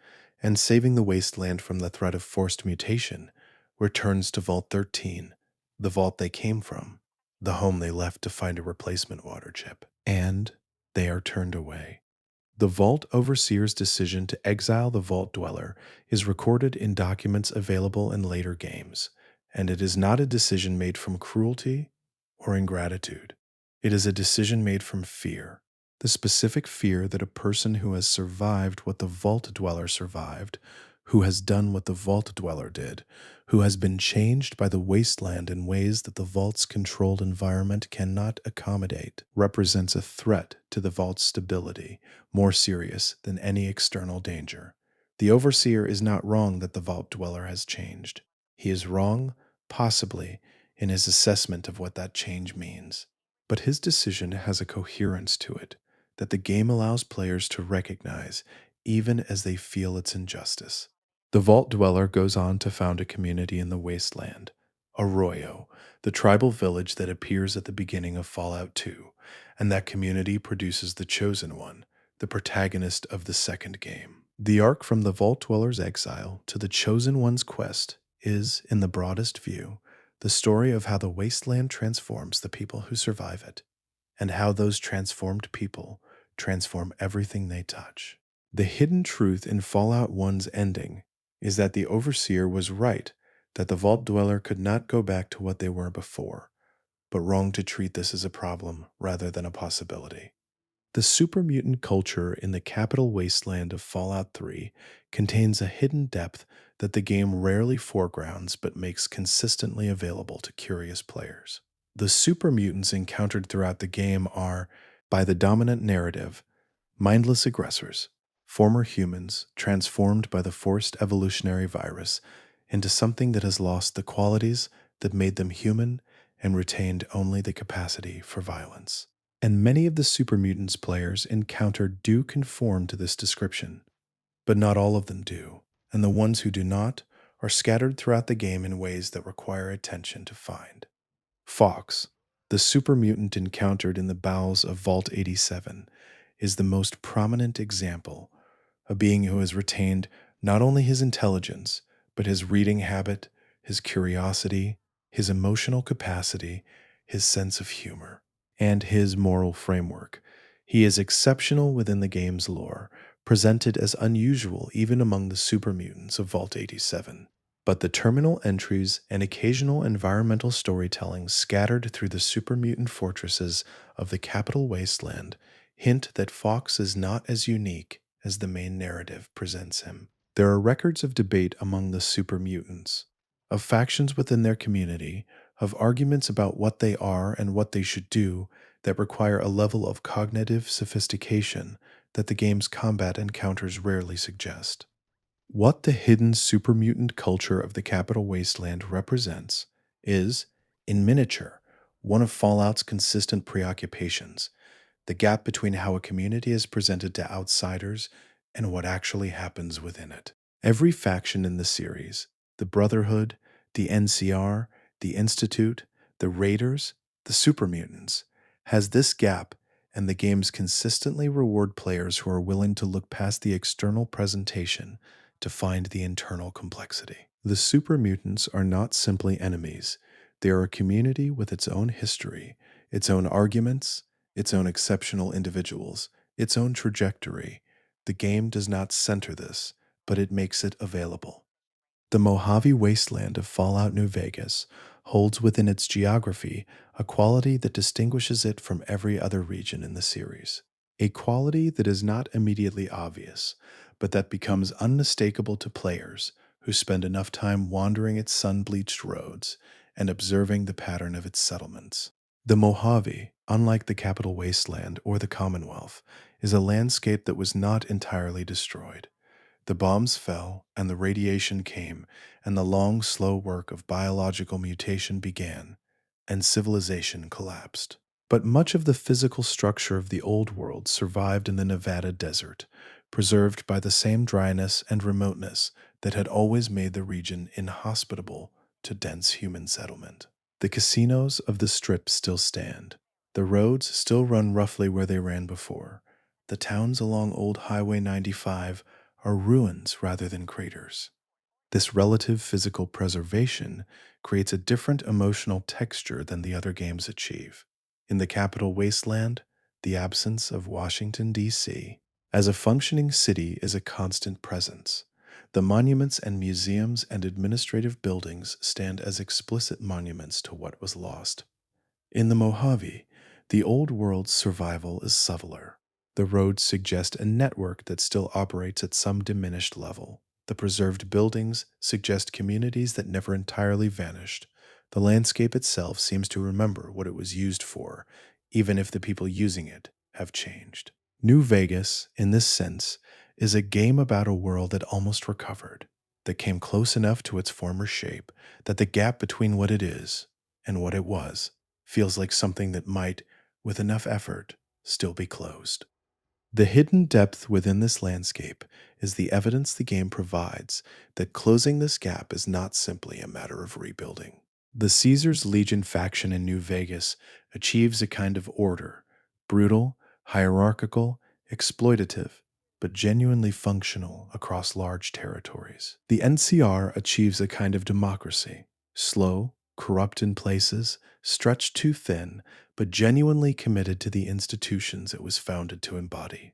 and saving the wasteland from the threat of forced mutation, returns to Vault 13, the vault they came from, the home they left to find a replacement water chip, and they are turned away. The Vault Overseer's decision to exile the Vault Dweller is recorded in documents available in later games, and it is not a decision made from cruelty or ingratitude. It is a decision made from fear, the specific fear that a person who has survived what the Vault Dweller survived, who has done what the Vault Dweller did, who has been changed by the wasteland in ways that the Vault's controlled environment cannot accommodate, represents a threat to the Vault's stability, more serious than any external danger. The Overseer is not wrong that the Vault Dweller has changed. He is wrong, possibly, in his assessment of what that change means. But his decision has a coherence to it, that the game allows players to recognize even as they feel its injustice. The Vault Dweller goes on to found a community in the wasteland, Arroyo, the tribal village that appears at the beginning of Fallout 2, and that community produces the Chosen One, the protagonist of the second game. The arc from the Vault Dweller's exile to the Chosen One's quest is, in the broadest view, the story of how the wasteland transforms the people who survive it, and how those transformed people transform everything they touch. The hidden truth in Fallout 1's ending is that the Overseer was right that the Vault Dweller could not go back to what they were before, but wrong to treat this as a problem rather than a possibility. The super mutant culture in the capital wasteland of Fallout 3 contains a hidden depth that the game rarely foregrounds but makes consistently available to curious players. The super mutants encountered throughout the game are, by the dominant narrative, mindless aggressors, former humans transformed by the forced evolutionary virus into something that has lost the qualities that made them human and retained only the capacity for violence. And many of the super mutants players encountered do conform to this description, but not all of them do, and the ones who do not are scattered throughout the game in ways that require attention to find. Fox, the super mutant encountered in the bowels of Vault 87, is the most prominent example, a being who has retained not only his intelligence, but his reading habit, his curiosity, his emotional capacity, his sense of humor, and his moral framework. He is exceptional within the game's lore, presented as unusual even among the super mutants of Vault 87. But the terminal entries and occasional environmental storytelling scattered through the super mutant fortresses of the capital wasteland hint that Fox is not as unique as the main narrative presents him. There are records of debate among the super mutants, of factions within their community, of arguments about what they are and what they should do that require a level of cognitive sophistication that the game's combat encounters rarely suggest. What the hidden super mutant culture of the capital wasteland represents is, in miniature, one of Fallout's consistent preoccupations: the gap between how a community is presented to outsiders and what actually happens within it. Every faction in the series, the Brotherhood, the NCR, the Institute, the Raiders, the Super Mutants, has this gap, and the games consistently reward players who are willing to look past the external presentation to find the internal complexity. The Super Mutants are not simply enemies. They are a community with its own history, its own arguments, its own exceptional individuals, its own trajectory. The game does not center this, but it makes it available. The Mojave Wasteland of Fallout New Vegas holds within its geography a quality that distinguishes it from every other region in the series. A quality that is not immediately obvious, but that becomes unmistakable to players who spend enough time wandering its sun-bleached roads and observing the pattern of its settlements. The Mojave, unlike the Capital Wasteland or the Commonwealth, is a landscape that was not entirely destroyed. The bombs fell, and the radiation came, and the long, slow work of biological mutation began, and civilization collapsed. But much of the physical structure of the Old World survived in the Nevada desert, preserved by the same dryness and remoteness that had always made the region inhospitable to dense human settlement. The casinos of the Strip still stand. The roads still run roughly where they ran before. The towns along Old Highway 95 are ruins rather than craters. This relative physical preservation creates a different emotional texture than the other games achieve. In the capital wasteland, the absence of Washington, D.C. as a functioning city is a constant presence. The monuments and museums and administrative buildings stand as explicit monuments to what was lost. In the Mojave, the old world's survival is subtler. The roads suggest a network that still operates at some diminished level. The preserved buildings suggest communities that never entirely vanished. The landscape itself seems to remember what it was used for, even if the people using it have changed. New Vegas, in this sense, is a game about a world that almost recovered, that came close enough to its former shape, that the gap between what it is and what it was feels like something that might, with enough effort, still be closed. The hidden depth within this landscape is the evidence the game provides that closing this gap is not simply a matter of rebuilding. The Caesar's Legion faction in New Vegas achieves a kind of order, brutal, hierarchical, exploitative, but genuinely functional across large territories. The NCR achieves a kind of democracy, slow, corrupt in places, stretched too thin, but genuinely committed to the institutions it was founded to embody.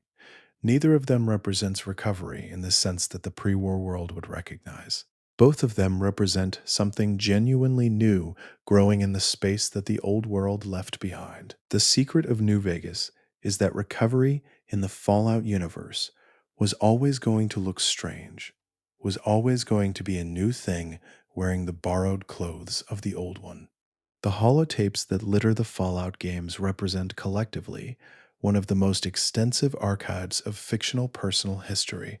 Neither of them represents recovery in the sense that the pre war world would recognize. Both of them represent something genuinely new growing in the space that the old world left behind. The secret of New Vegas is that recovery in the Fallout universe was always going to look strange, was always going to be a new thing wearing the borrowed clothes of the old one. The holotapes that litter the Fallout games represent collectively one of the most extensive archives of fictional personal history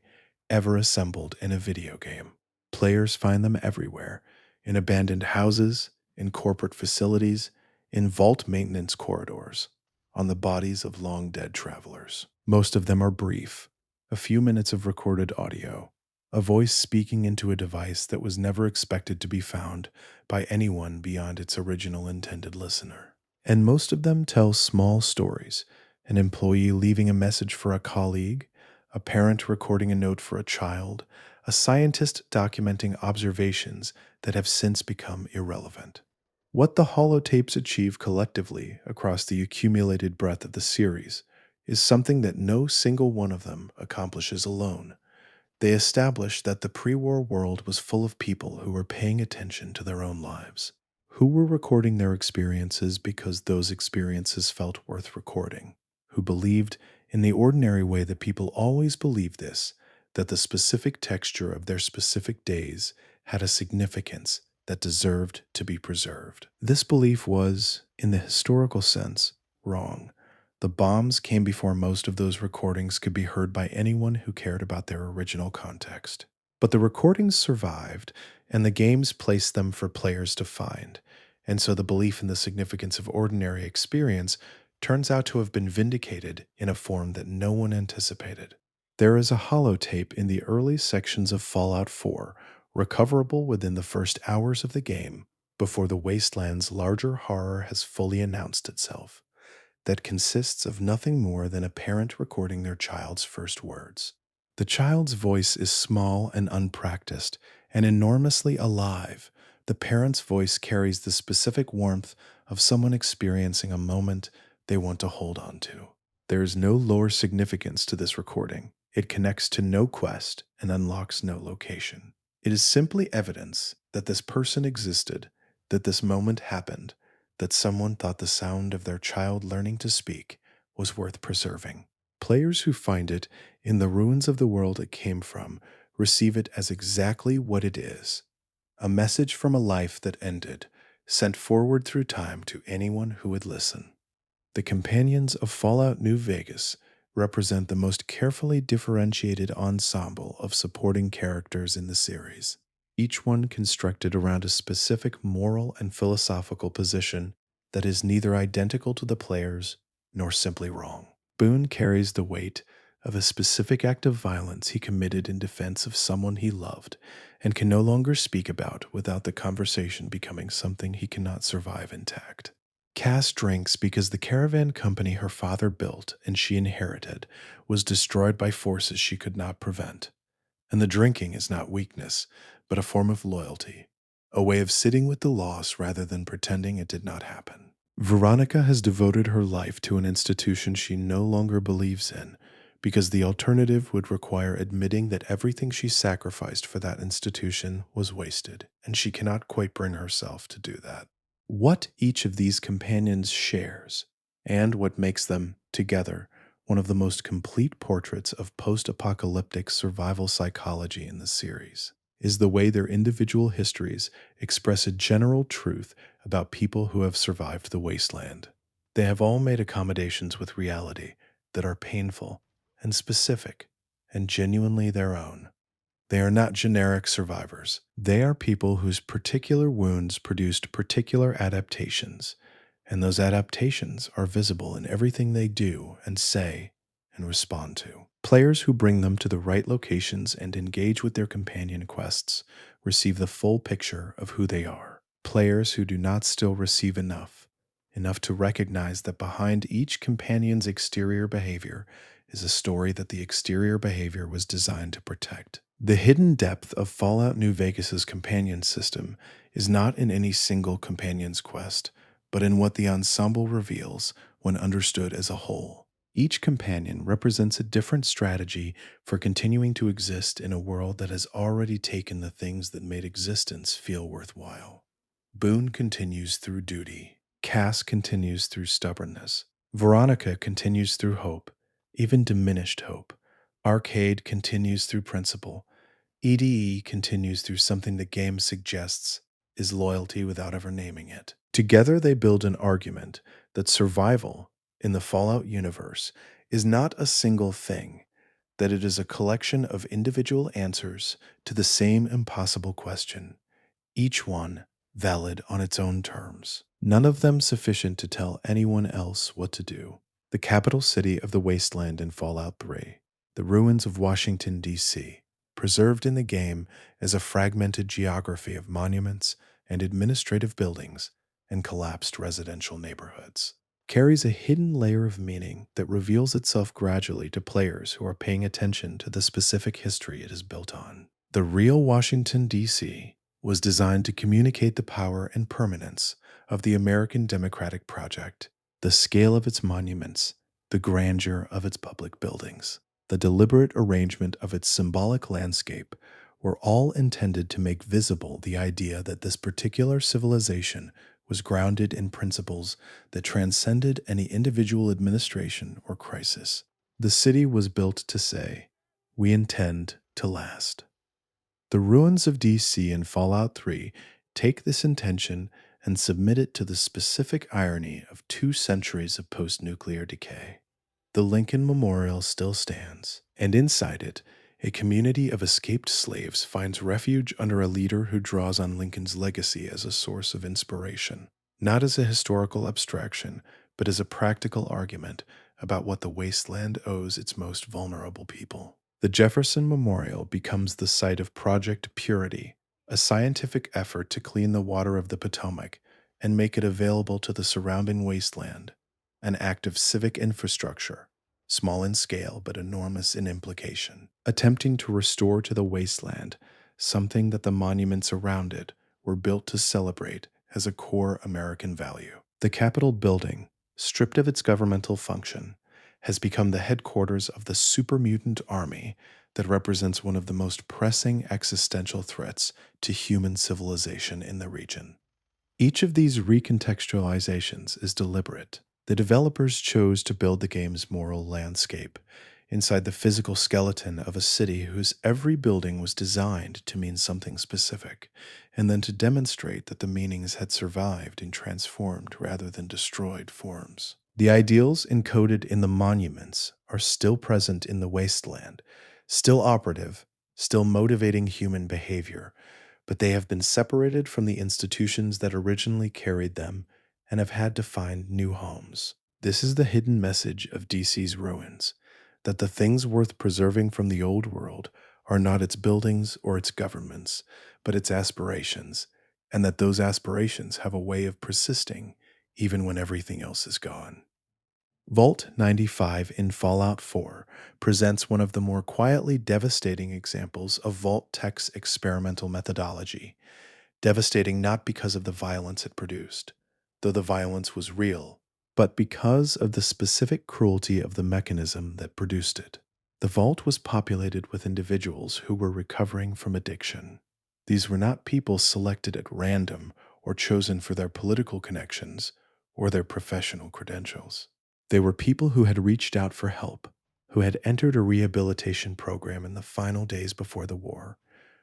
ever assembled in a video game. Players find them everywhere, in abandoned houses, in corporate facilities, in vault maintenance corridors, on the bodies of long dead travelers. Most of them are brief, a few minutes of recorded audio, a voice speaking into a device that was never expected to be found by anyone beyond its original intended listener. And most of them tell small stories: an employee leaving a message for a colleague, a parent recording a note for a child, a scientist documenting observations that have since become irrelevant. What the holotapes achieve collectively across the accumulated breadth of the series is something that no single one of them accomplishes alone. They establish that the pre-war world was full of people who were paying attention to their own lives, who were recording their experiences because those experiences felt worth recording, who believed, in the ordinary way that people always believe this, that the specific texture of their specific days had a significance that deserved to be preserved. This belief was, in the historical sense, wrong. The bombs came before most of those recordings could be heard by anyone who cared about their original context. But the recordings survived, and the games placed them for players to find, and so the belief in the significance of ordinary experience turns out to have been vindicated in a form that no one anticipated. There is a holotape in the early sections of Fallout 4, recoverable within the first hours of the game, before the wasteland's larger horror has fully announced itself, that consists of nothing more than a parent recording their child's first words. The child's voice is small and unpracticed, and enormously alive. The parent's voice carries the specific warmth of someone experiencing a moment they want to hold on to. There is no lore significance to this recording. It connects to no quest and unlocks no location. It is simply evidence that this person existed, that this moment happened, that someone thought the sound of their child learning to speak was worth preserving. Players who find it in the ruins of the world it came from receive it as exactly what it is: a message from a life that ended, sent forward through time to anyone who would listen. The companions of Fallout New Vegas represent the most carefully differentiated ensemble of supporting characters in the series, each one constructed around a specific moral and philosophical position that is neither identical to the players nor simply wrong. Boone carries the weight of a specific act of violence he committed in defense of someone he loved and can no longer speak about without the conversation becoming something he cannot survive intact. Cass drinks because the caravan company her father built and she inherited was destroyed by forces she could not prevent. And the drinking is not weakness, but a form of loyalty, a way of sitting with the loss rather than pretending it did not happen. Veronica has devoted her life to an institution she no longer believes in, because the alternative would require admitting that everything she sacrificed for that institution was wasted, and she cannot quite bring herself to do that. What each of these companions shares, and what makes them, together, one of the most complete portraits of post-apocalyptic survival psychology in the series, is the way their individual histories express a general truth about people who have survived the wasteland. They have all made accommodations with reality that are painful and specific and genuinely their own. They are not generic survivors. They are people whose particular wounds produced particular adaptations, and those adaptations are visible in everything they do and say and respond to. Players who bring them to the right locations and engage with their companion quests receive the full picture of who they are. Players who do not still receive enough to recognize that behind each companion's exterior behavior is a story that the exterior behavior was designed to protect. The hidden depth of Fallout New Vegas's companion system is not in any single companion's quest, but in what the ensemble reveals when understood as a whole. Each companion represents a different strategy for continuing to exist in a world that has already taken the things that made existence feel worthwhile. Boone continues through duty. Cass continues through stubbornness. Veronica continues through hope, even diminished hope. Arcade continues through principle. EDE continues through something the game suggests is loyalty without ever naming it. Together, they build an argument that survival in the Fallout universe is not a single thing, that it is a collection of individual answers to the same impossible question, each one valid on its own terms, none of them sufficient to tell anyone else what to do. The capital city of the wasteland in Fallout 3, the ruins of Washington, D.C., preserved in the game as a fragmented geography of monuments and administrative buildings and collapsed residential neighborhoods, carries a hidden layer of meaning that reveals itself gradually to players who are paying attention to the specific history it is built on. The real Washington, D.C., was designed to communicate the power and permanence of the American Democratic Project, the scale of its monuments, the grandeur of its public buildings, the deliberate arrangement of its symbolic landscape were all intended to make visible the idea that this particular civilization was grounded in principles that transcended any individual administration or crisis. The city was built to say, "We intend to last." The ruins of DC in Fallout 3 take this intention and submit it to the specific irony of 2 centuries of post-nuclear decay. The Lincoln Memorial still stands, and inside it, a community of escaped slaves finds refuge under a leader who draws on Lincoln's legacy as a source of inspiration, not as a historical abstraction, but as a practical argument about what the wasteland owes its most vulnerable people. The Jefferson Memorial becomes the site of Project Purity, a scientific effort to clean the water of the Potomac and make it available to the surrounding wasteland, an act of civic infrastructure, small in scale but enormous in implication, attempting to restore to the wasteland something that the monuments around it were built to celebrate as a core American value. The Capitol building, stripped of its governmental function, has become the headquarters of the super mutant army that represents one of the most pressing existential threats to human civilization in the region. Each of these recontextualizations is deliberate. The developers chose to build the game's moral landscape inside the physical skeleton of a city whose every building was designed to mean something specific, and then to demonstrate that the meanings had survived in transformed rather than destroyed forms. The ideals encoded in the monuments are still present in the wasteland, still operative, still motivating human behavior, but they have been separated from the institutions that originally carried them and have had to find new homes. This is the hidden message of DC's ruins, that the things worth preserving from the old world are not its buildings or its governments, but its aspirations, and that those aspirations have a way of persisting even when everything else is gone. Vault 95 in Fallout 4 presents one of the more quietly devastating examples of Vault Tech's experimental methodology, devastating not because of the violence it produced, though the violence was real, but because of the specific cruelty of the mechanism that produced it. The vault was populated with individuals who were recovering from addiction. These were not people selected at random or chosen for their political connections or their professional credentials. They were people who had reached out for help, who had entered a rehabilitation program in the final days before the war,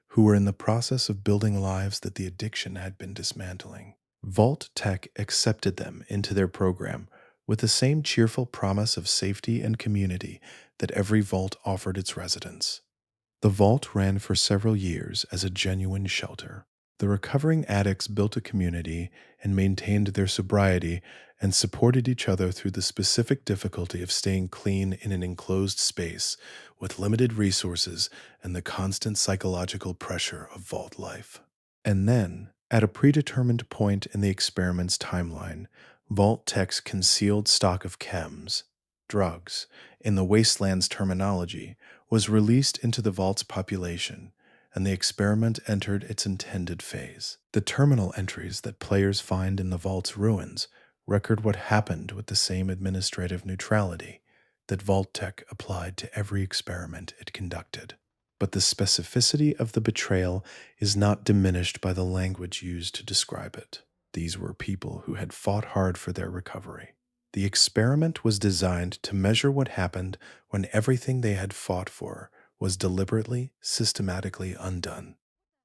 who were in the process of building lives that the addiction had been dismantling. Vault Tech accepted them into their program with the same cheerful promise of safety and community that every vault offered its residents. The vault ran for several years as a genuine shelter. The recovering addicts built a community and maintained their sobriety and supported each other through the specific difficulty of staying clean in an enclosed space with limited resources and the constant psychological pressure of vault life. And then, at a predetermined point in the experiment's timeline, Vault Tech's concealed stock of chems, drugs, in the wasteland's terminology, was released into the vault's population, and the experiment entered its intended phase. The terminal entries that players find in the vault's ruins record what happened with the same administrative neutrality that Vault Tech applied to every experiment it conducted. But the specificity of the betrayal is not diminished by the language used to describe it. These were people who had fought hard for their recovery. The experiment was designed to measure what happened when everything they had fought for was deliberately, systematically undone.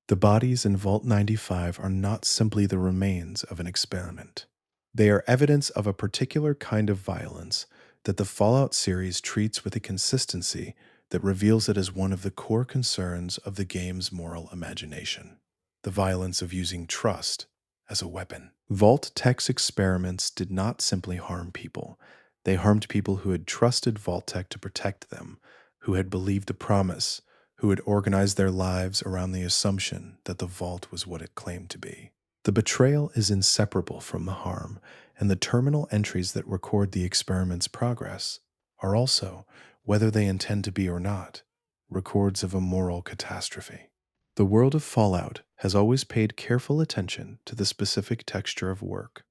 The bodies in Vault 95 are not simply the remains of an experiment. They are evidence of a particular kind of violence that the Fallout series treats with a consistency that reveals it as one of the core concerns of the game's moral imagination: the violence of using trust as a weapon. Vault Tech's experiments did not simply harm people. They harmed people who had trusted Vault Tech to protect them, who had believed the promise, who had organized their lives around the assumption that the vault was what it claimed to be. The betrayal is inseparable from the harm, and the terminal entries that record the experiment's progress are also, whether they intend to be or not, records of a moral catastrophe. The world of Fallout has always paid careful attention to the specific texture of work,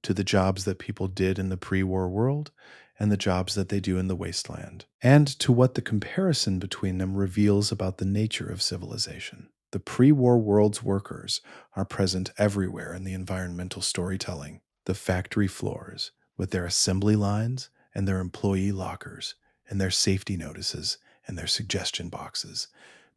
to the jobs that people did in the pre-war world and the jobs that they do in the wasteland, and to what the comparison between them reveals about the nature of civilization. The pre-war world's workers are present everywhere in the environmental storytelling: the factory floors, with their assembly lines and their employee lockers, and their safety notices and their suggestion boxes;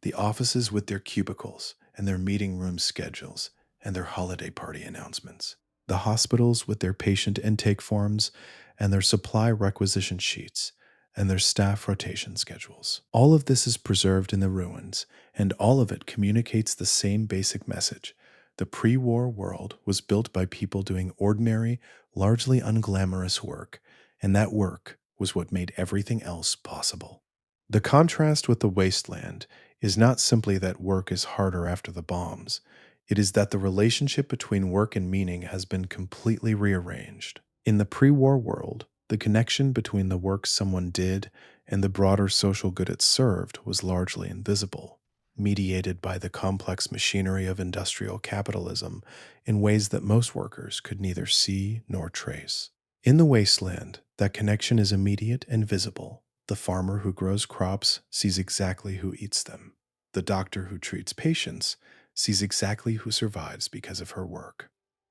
the offices with their cubicles and their meeting room schedules and their holiday party announcements; the hospitals with their patient intake forms and their supply requisition sheets and their staff rotation schedules. All of this is preserved in the ruins, and all of it communicates the same basic message: the pre-war world was built by people doing ordinary, largely unglamorous work, and that work was what made everything else possible. The contrast with the wasteland is not simply that work is harder after the bombs. It is that the relationship between work and meaning has been completely rearranged. In the pre-war world, the connection between the work someone did and the broader social good it served was largely invisible, mediated by the complex machinery of industrial capitalism in ways that most workers could neither see nor trace. In the wasteland, that connection is immediate and visible. The farmer who grows crops sees exactly who eats them. The doctor who treats patients sees exactly who survives because of her work.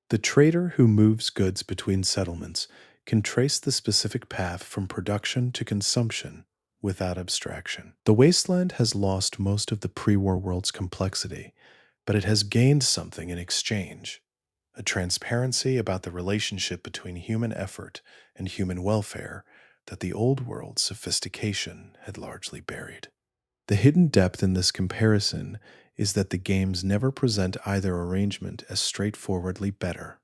The trader who moves goods between settlements can trace the specific path from production to consumption without abstraction. The wasteland has lost most of the pre-war world's complexity, but it has gained something in exchange: a transparency about the relationship between human effort and human welfare that the old world's sophistication had largely buried. The hidden depth in this comparison is that the games never present either arrangement as straightforwardly better.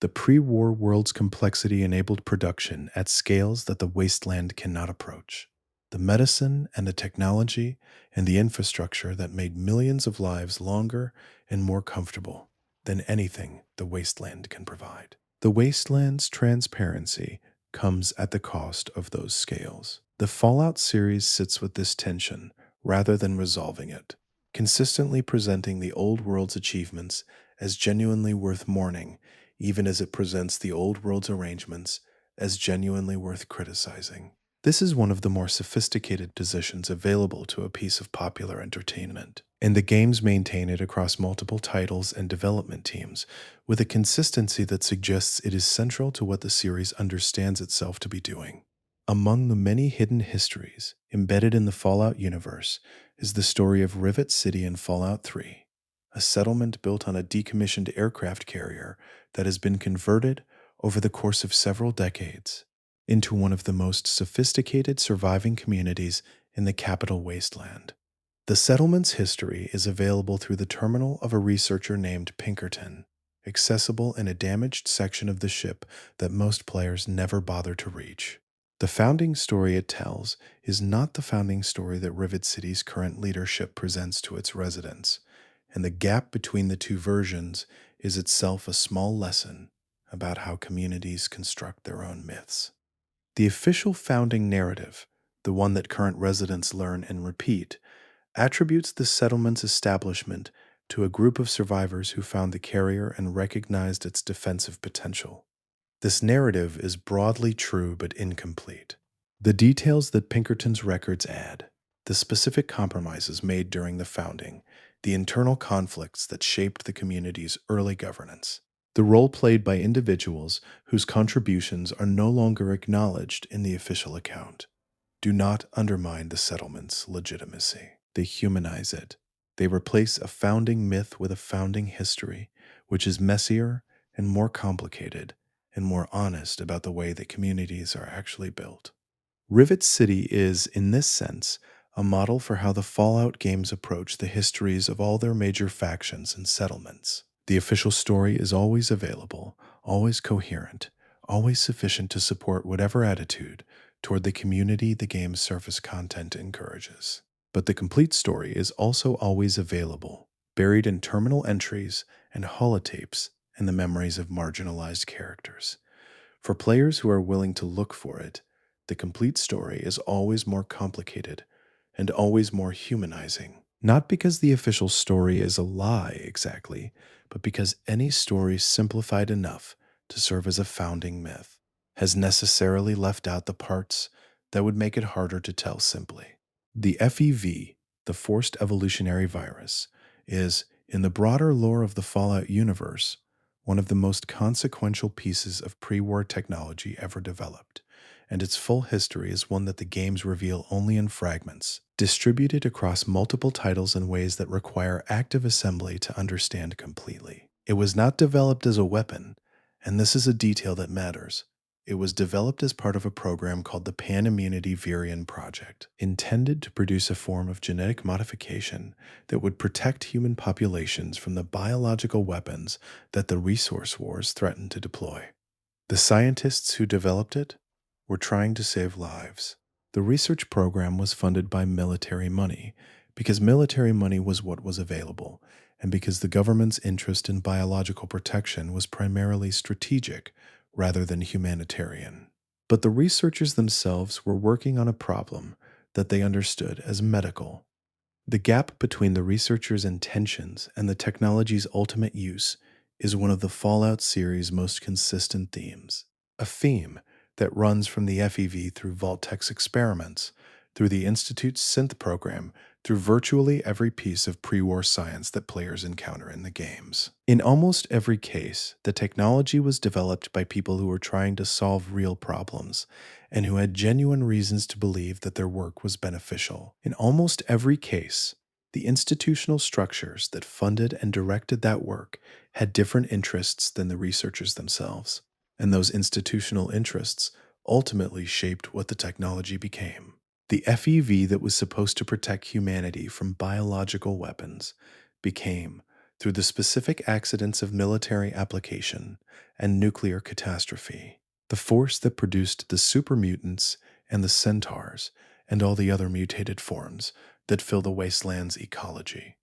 The pre-war world's complexity enabled production at scales that the wasteland cannot approach. The medicine and the technology and the infrastructure that made millions of lives longer and more comfortable than anything the wasteland can provide. The wasteland's transparency comes at the cost of those scales. The Fallout series sits with this tension rather than resolving it, consistently presenting the old world's achievements as genuinely worth mourning, even as it presents the old world's arrangements as genuinely worth criticizing. This is one of the more sophisticated positions available to a piece of popular entertainment, and the games maintain it across multiple titles and development teams, with a consistency that suggests it is central to what the series understands itself to be doing. Among the many hidden histories embedded in the Fallout universe is the story of Rivet City in Fallout 3, a settlement built on a decommissioned aircraft carrier that has been converted over the course of several decades into one of the most sophisticated surviving communities in the capital wasteland. The settlement's history is available through the terminal of a researcher named Pinkerton, accessible in a damaged section of the ship that most players never bother to reach. The founding story it tells is not the founding story that Rivet City's current leadership presents to its residents, and the gap between the two versions is itself a small lesson about how communities construct their own myths. The official founding narrative, the one that current residents learn and repeat, attributes the settlement's establishment to a group of survivors who found the carrier and recognized its defensive potential. This narrative is broadly true but incomplete. The details that Pinkerton's records add, the specific compromises made during the founding, the internal conflicts that shaped the community's early governance, the role played by individuals whose contributions are no longer acknowledged in the official account, do not undermine the settlement's legitimacy. They humanize it. They replace a founding myth with a founding history, which is messier and more complicated and more honest about the way that communities are actually built. Rivet City is, in this sense, a model for how the Fallout games approach the histories of all their major factions and settlements. The official story is always available, always coherent, always sufficient to support whatever attitude toward the community the game's surface content encourages. But the complete story is also always available, buried in terminal entries and holotapes and the memories of marginalized characters. For players who are willing to look for it, the complete story is always more complicated and always more humanizing. Not because the official story is a lie exactly, but because any story simplified enough to serve as a founding myth has necessarily left out the parts that would make it harder to tell simply. The FEV, the forced evolutionary virus, is, in the broader lore of the Fallout universe, one of the most consequential pieces of pre-war technology ever developed, and its full history is one that the games reveal only in fragments, distributed across multiple titles in ways that require active assembly to understand completely. It was not developed as a weapon, and this is a detail that matters. It was developed as part of a program called the Pan-Immunity Virion Project, intended to produce a form of genetic modification that would protect human populations from the biological weapons that the resource wars threatened to deploy. The scientists who developed it were trying to save lives. The research program was funded by military money, because military money was what was available, and because the government's interest in biological protection was primarily strategic rather than humanitarian. But the researchers themselves were working on a problem that they understood as medical. The gap between the researchers' intentions and the technology's ultimate use is one of the Fallout series' most consistent themes. A theme that runs from the FEV through Vault-Tec's experiments, through the Institute's synth program, through virtually every piece of pre-war science that players encounter in the games. In almost every case, the technology was developed by people who were trying to solve real problems and who had genuine reasons to believe that their work was beneficial. In almost every case, the institutional structures that funded and directed that work had different interests than the researchers themselves, and those institutional interests ultimately shaped what the technology became. The FEV that was supposed to protect humanity from biological weapons became, through the specific accidents of military application and nuclear catastrophe, the force that produced the super mutants and the centaurs and all the other mutated forms that fill the wasteland's ecology.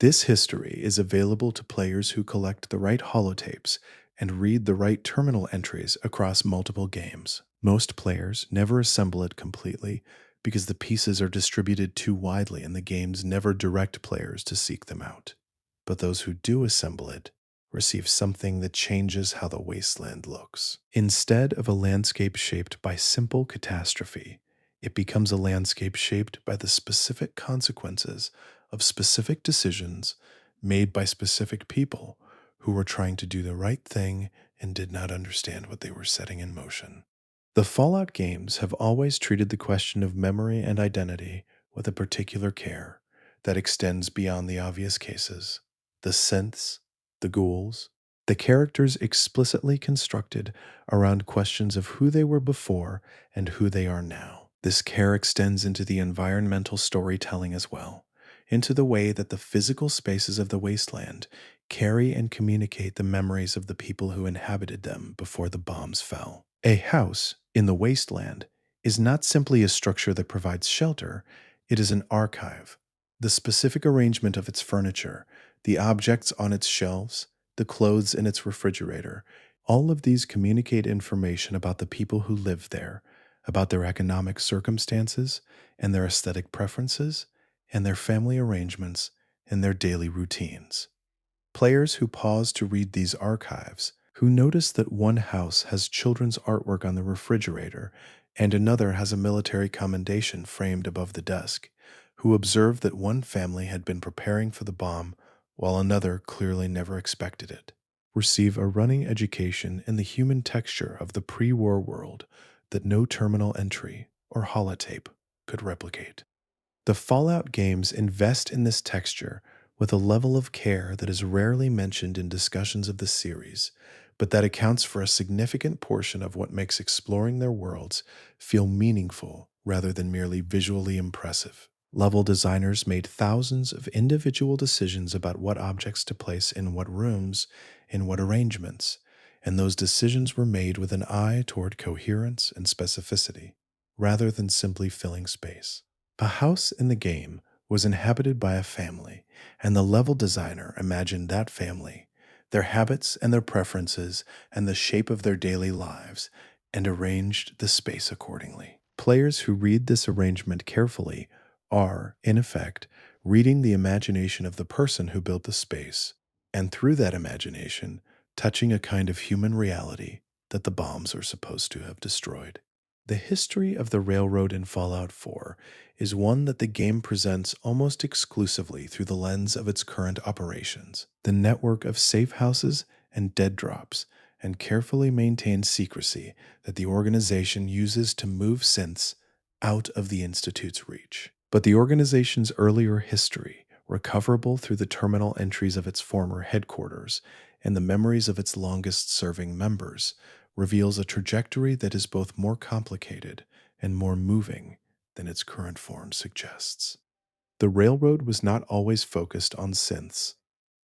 This history is available to players who collect the right holotapes and read the right terminal entries across multiple games. Most players never assemble it completely because the pieces are distributed too widely and the games never direct players to seek them out. But those who do assemble it receive something that changes how the wasteland looks. Instead of a landscape shaped by simple catastrophe, it becomes a landscape shaped by the specific consequences of specific decisions made by specific people who were trying to do the right thing and did not understand what they were setting in motion. The Fallout games have always treated the question of memory and identity with a particular care that extends beyond the obvious cases. The synths, the ghouls, the characters explicitly constructed around questions of who they were before and who they are now. This care extends into the environmental storytelling as well, into the way that the physical spaces of the wasteland carry and communicate the memories of the people who inhabited them before the bombs fell. A house in the wasteland is not simply a structure that provides shelter, it is an archive. The specific arrangement of its furniture, the objects on its shelves, the clothes in its refrigerator, all of these communicate information about the people who live there, about their economic circumstances and their aesthetic preferences, and their family arrangements and their daily routines. Players who pause to read these archives, who notice that one house has children's artwork on the refrigerator and another has a military commendation framed above the desk, who observe that one family had been preparing for the bomb while another clearly never expected it, receive a running education in the human texture of the pre-war world that no terminal entry or holotape could replicate. The Fallout games invest in this texture with a level of care that is rarely mentioned in discussions of the series, but that accounts for a significant portion of what makes exploring their worlds feel meaningful rather than merely visually impressive. Level designers made thousands of individual decisions about what objects to place in what rooms, in what arrangements, and those decisions were made with an eye toward coherence and specificity, rather than simply filling space. A house in the game was inhabited by a family, and the level designer imagined that family, their habits and their preferences, and the shape of their daily lives, and arranged the space accordingly. Players who read this arrangement carefully are, in effect, reading the imagination of the person who built the space, and through that imagination, touching a kind of human reality that the bombs are supposed to have destroyed. The history of the railroad in Fallout 4 is one that the game presents almost exclusively through the lens of its current operations. The network of safe houses and dead drops, and carefully maintained secrecy that the organization uses to move synths out of the Institute's reach. But the organization's earlier history, recoverable through the terminal entries of its former headquarters and the memories of its longest-serving members, reveals a trajectory that is both more complicated and more moving than its current form suggests. The railroad was not always focused on synths.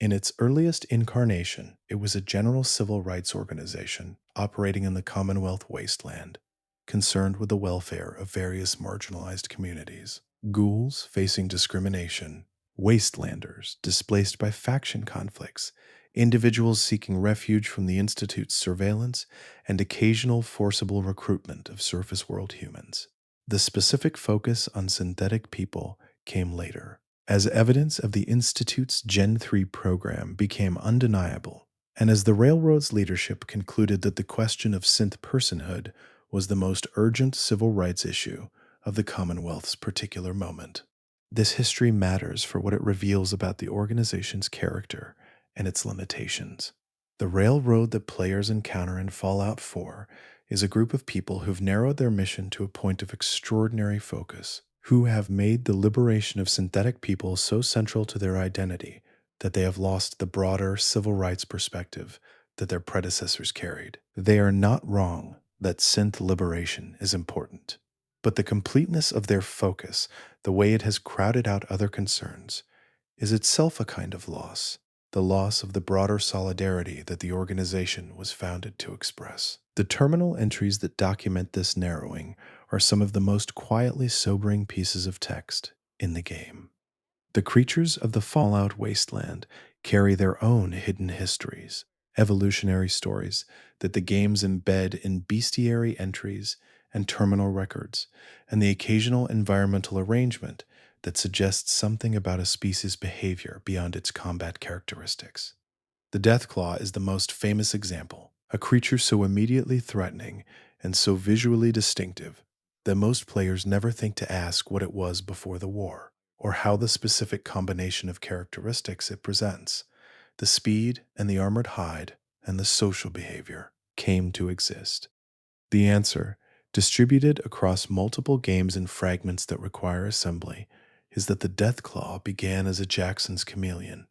In its earliest incarnation, it was a general civil rights organization operating in the Commonwealth wasteland, concerned with the welfare of various marginalized communities. Ghouls facing discrimination, wastelanders displaced by faction conflicts, individuals seeking refuge from the Institute's surveillance, and occasional forcible recruitment of surface world humans. The specific focus on synthetic people came later, as evidence of the Institute's Gen 3 program became undeniable, and as the Railroad's leadership concluded that the question of synth personhood was the most urgent civil rights issue of the Commonwealth's particular moment. This history matters for what it reveals about the organization's character and its limitations. The railroad that players encounter in Fallout 4 is a group of people who've narrowed their mission to a point of extraordinary focus, who have made the liberation of synthetic people so central to their identity that they have lost the broader civil rights perspective that their predecessors carried. They are not wrong that synth liberation is important, but the completeness of their focus, the way it has crowded out other concerns, is itself a kind of loss, the loss of the broader solidarity that the organization was founded to express. The terminal entries that document this narrowing are some of the most quietly sobering pieces of text in the game. The creatures of the Fallout wasteland carry their own hidden histories, evolutionary stories that the games embed in bestiary entries and terminal records, and the occasional environmental arrangement that suggests something about a species' behavior beyond its combat characteristics. The Deathclaw is the most famous example, a creature so immediately threatening and so visually distinctive that most players never think to ask what it was before the war, or how the specific combination of characteristics it presents, the speed and the armored hide and the social behavior, came to exist. The answer, distributed across multiple games and fragments that require assembly, is that the Deathclaw began as a Jackson's chameleon.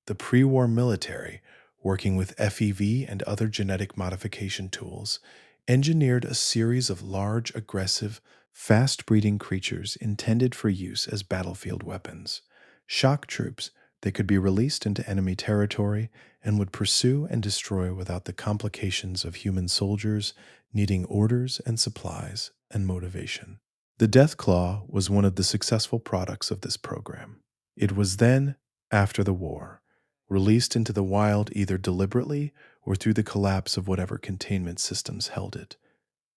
The pre-war military, working with FEV and other genetic modification tools, engineered a series of large, aggressive, fast-breeding creatures intended for use as battlefield weapons. Shock troops They could be released into enemy territory and would pursue and destroy without the complications of human soldiers needing orders and supplies and motivation. The Death Claw was one of the successful products of this program. It was then, after the war, released into the wild either deliberately or through the collapse of whatever containment systems held it,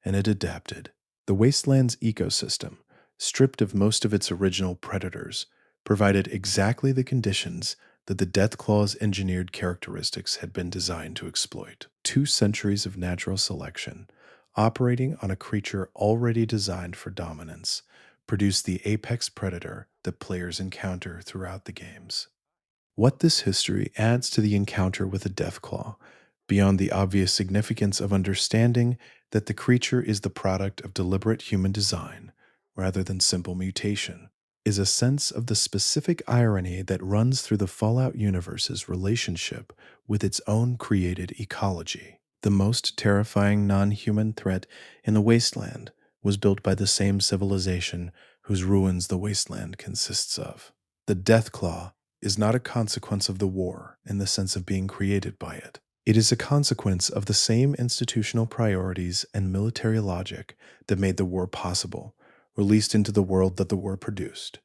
and it adapted. The wasteland's ecosystem, stripped of most of its original predators, provided exactly the conditions that the Deathclaw's engineered characteristics had been designed to exploit. 2 centuries of natural selection, operating on a creature already designed for dominance, produced the apex predator that players encounter throughout the games. What this history adds to the encounter with a Deathclaw, beyond the obvious significance of understanding that the creature is the product of deliberate human design, rather than simple mutation, is a sense of the specific irony that runs through the Fallout universe's relationship with its own created ecology. The most terrifying non-human threat in the wasteland was built by the same civilization whose ruins the wasteland consists of. The Deathclaw is not a consequence of the war in the sense of being created by it. It is a consequence of the same institutional priorities and military logic that made the war possible, released into the world that the war produced,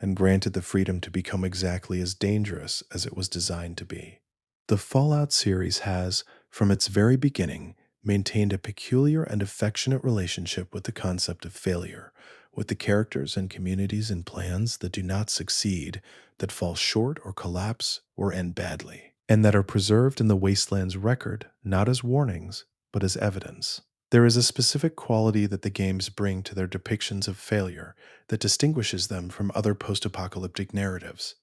and granted the freedom to become exactly as dangerous as it was designed to be. The Fallout series has, from its very beginning, maintained a peculiar and affectionate relationship with the concept of failure, with the characters and communities and plans that do not succeed, that fall short or collapse or end badly, and that are preserved in the Wasteland's record not as warnings, but as evidence. There is a specific quality that the games bring to their depictions of failure that distinguishes them from other post-apocalyptic narratives.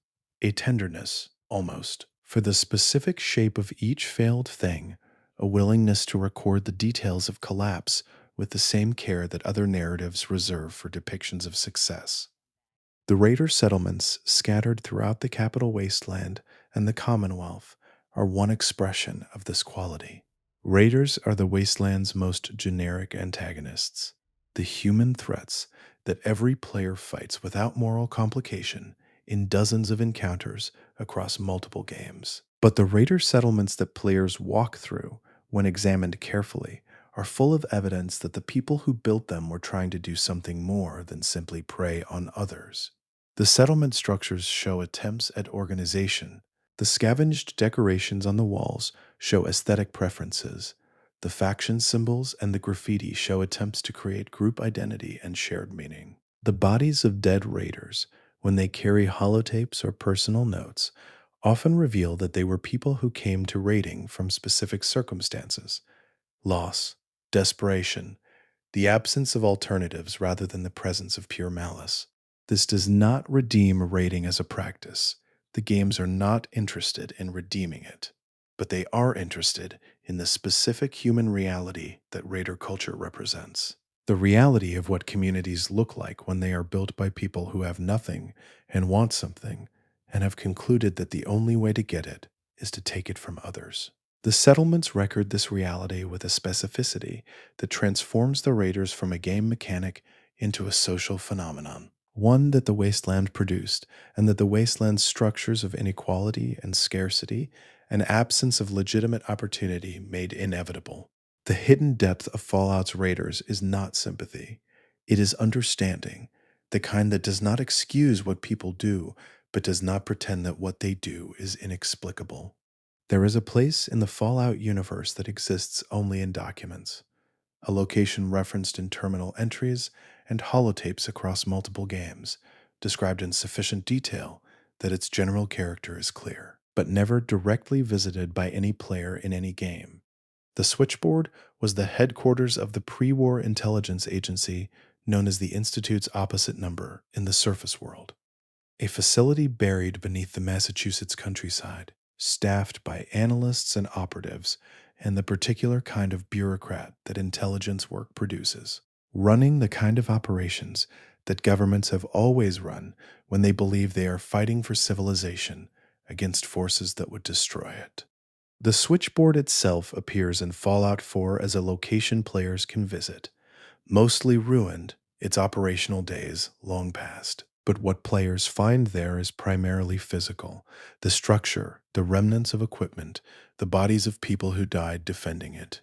A tenderness, almost, for the specific shape of each failed thing, a willingness to record the details of collapse with the same care that other narratives reserve for depictions of success. The raider settlements scattered throughout the capital wasteland and the Commonwealth are one expression of this quality. Raiders are the wasteland's most generic antagonists, the human threats that every player fights without moral complication in dozens of encounters across multiple games. But the raider settlements that players walk through, when examined carefully, are full of evidence that the people who built them were trying to do something more than simply prey on others. The settlement structures show attempts at organization. The scavenged decorations on the walls show aesthetic preferences. The faction symbols and the graffiti show attempts to create group identity and shared meaning. The bodies of dead raiders, when they carry holotapes or personal notes, often reveal that they were people who came to raiding from specific circumstances: loss, desperation, the absence of alternatives rather than the presence of pure malice. This does not redeem raiding as a practice. The games are not interested in redeeming it, but they are interested in the specific human reality that raider culture represents. The reality of what communities look like when they are built by people who have nothing and want something, and have concluded that the only way to get it is to take it from others. The settlements record this reality with a specificity that transforms the raiders from a game mechanic into a social phenomenon, one that the wasteland produced, and that the wasteland's structures of inequality and scarcity and absence of legitimate opportunity made inevitable. The hidden depth of Fallout's raiders is not sympathy. It is understanding, the kind that does not excuse what people do, but does not pretend that what they do is inexplicable. There is a place in the Fallout universe that exists only in documents, a location referenced in terminal entries and holotapes across multiple games, described in sufficient detail that its general character is clear, but never directly visited by any player in any game. The switchboard was the headquarters of the pre-war intelligence agency known as the Institute's opposite number in the surface world, a facility buried beneath the Massachusetts countryside, staffed by analysts and operatives and the particular kind of bureaucrat that intelligence work produces, running the kind of operations that governments have always run when they believe they are fighting for civilization against forces that would destroy it. The switchboard itself appears in Fallout 4 as a location players can visit, mostly ruined, its operational days long past. But what players find there is primarily physical: the structure, the remnants of equipment, the bodies of people who died defending it.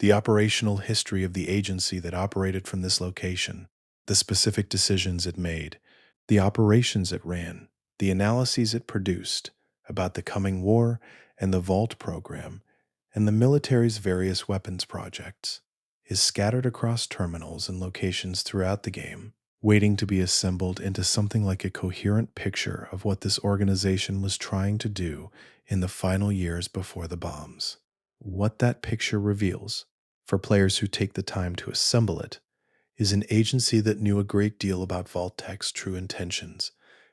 The operational history of the agency that operated from this location, the specific decisions it made, the operations it ran, the analyses it produced about the coming war and the Vault program, and the military's various weapons projects, is scattered across terminals and locations throughout the game, waiting to be assembled into something like a coherent picture of what this organization was trying to do in the final years before the bombs. What that picture reveals, for players who take the time to assemble it, is an agency that knew a great deal about Vault-Tech's true intentions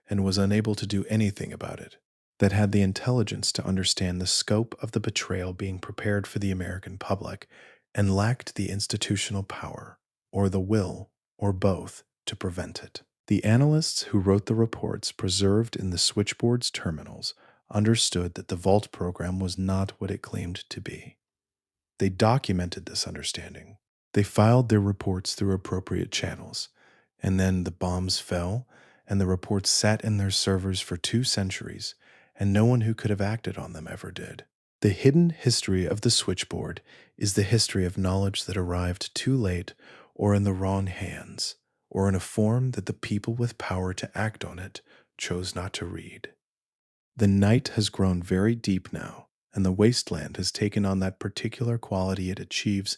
and was unable to do anything about it, that had the intelligence to understand the scope of the betrayal being prepared for the American public and lacked the institutional power, or the will, or both, to prevent it. The analysts who wrote the reports preserved in the switchboard's terminals understood that the Vault program was not what it claimed to be. They documented this understanding. They filed their reports through appropriate channels, and then the bombs fell, and the reports sat in their servers for 2 centuries, and no one who could have acted on them ever did. The hidden history of the switchboard is the history of knowledge that arrived too late, or in the wrong hands, or in a form that the people with power to act on it chose not to read. The night has grown very deep now, and the wasteland has taken on that particular quality it achieves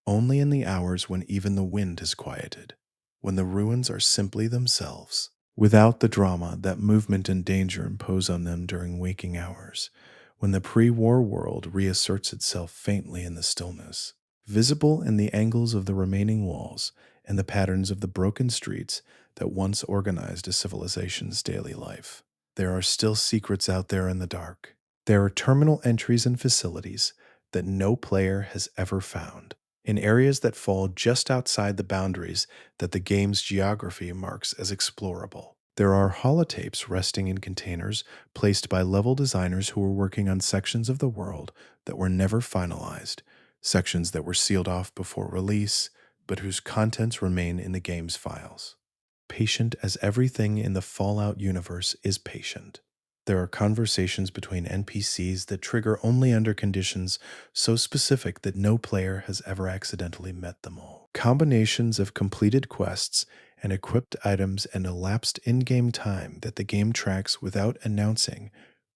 only in the hours when even the wind is quieted, when the ruins are simply themselves, without the drama that movement and danger impose on them during waking hours, when the pre-war world reasserts itself faintly in the stillness, visible in the angles of the remaining walls and the patterns of the broken streets that once organized a civilization's daily life. There are still secrets out there in the dark. There are terminal entries and facilities that no player has ever found, in areas that fall just outside the boundaries that the game's geography marks as explorable. There are holotapes resting in containers placed by level designers who were working on sections of the world that were never finalized, sections that were sealed off before release, but whose contents remain in the game's files. Patient as everything in the Fallout universe is patient. There are conversations between NPCs that trigger only under conditions so specific that no player has ever accidentally met them all. Combinations of completed quests and equipped items and elapsed in-game time that the game tracks without announcing,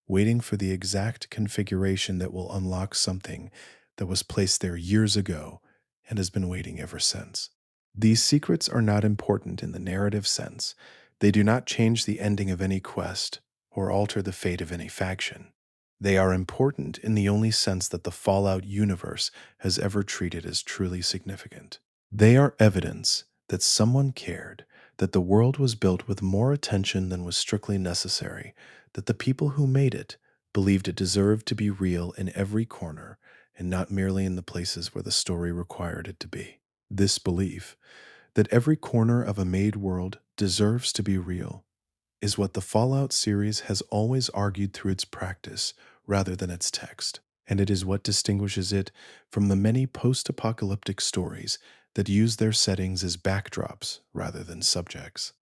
waiting for the exact configuration that will unlock something that was placed there years ago and has been waiting ever since. These secrets are not important in the narrative sense. They do not change the ending of any quest or alter the fate of any faction. They are important in the only sense that the Fallout universe has ever treated as truly significant. They are evidence that someone cared, that the world was built with more attention than was strictly necessary, that the people who made it believed it deserved to be real in every corner and not merely in the places where the story required it to be. This belief, that every corner of a made world deserves to be real, is what the Fallout series has always argued through its practice rather than its text, and it is what distinguishes it from the many post-apocalyptic stories that use their settings as backdrops rather than subjects.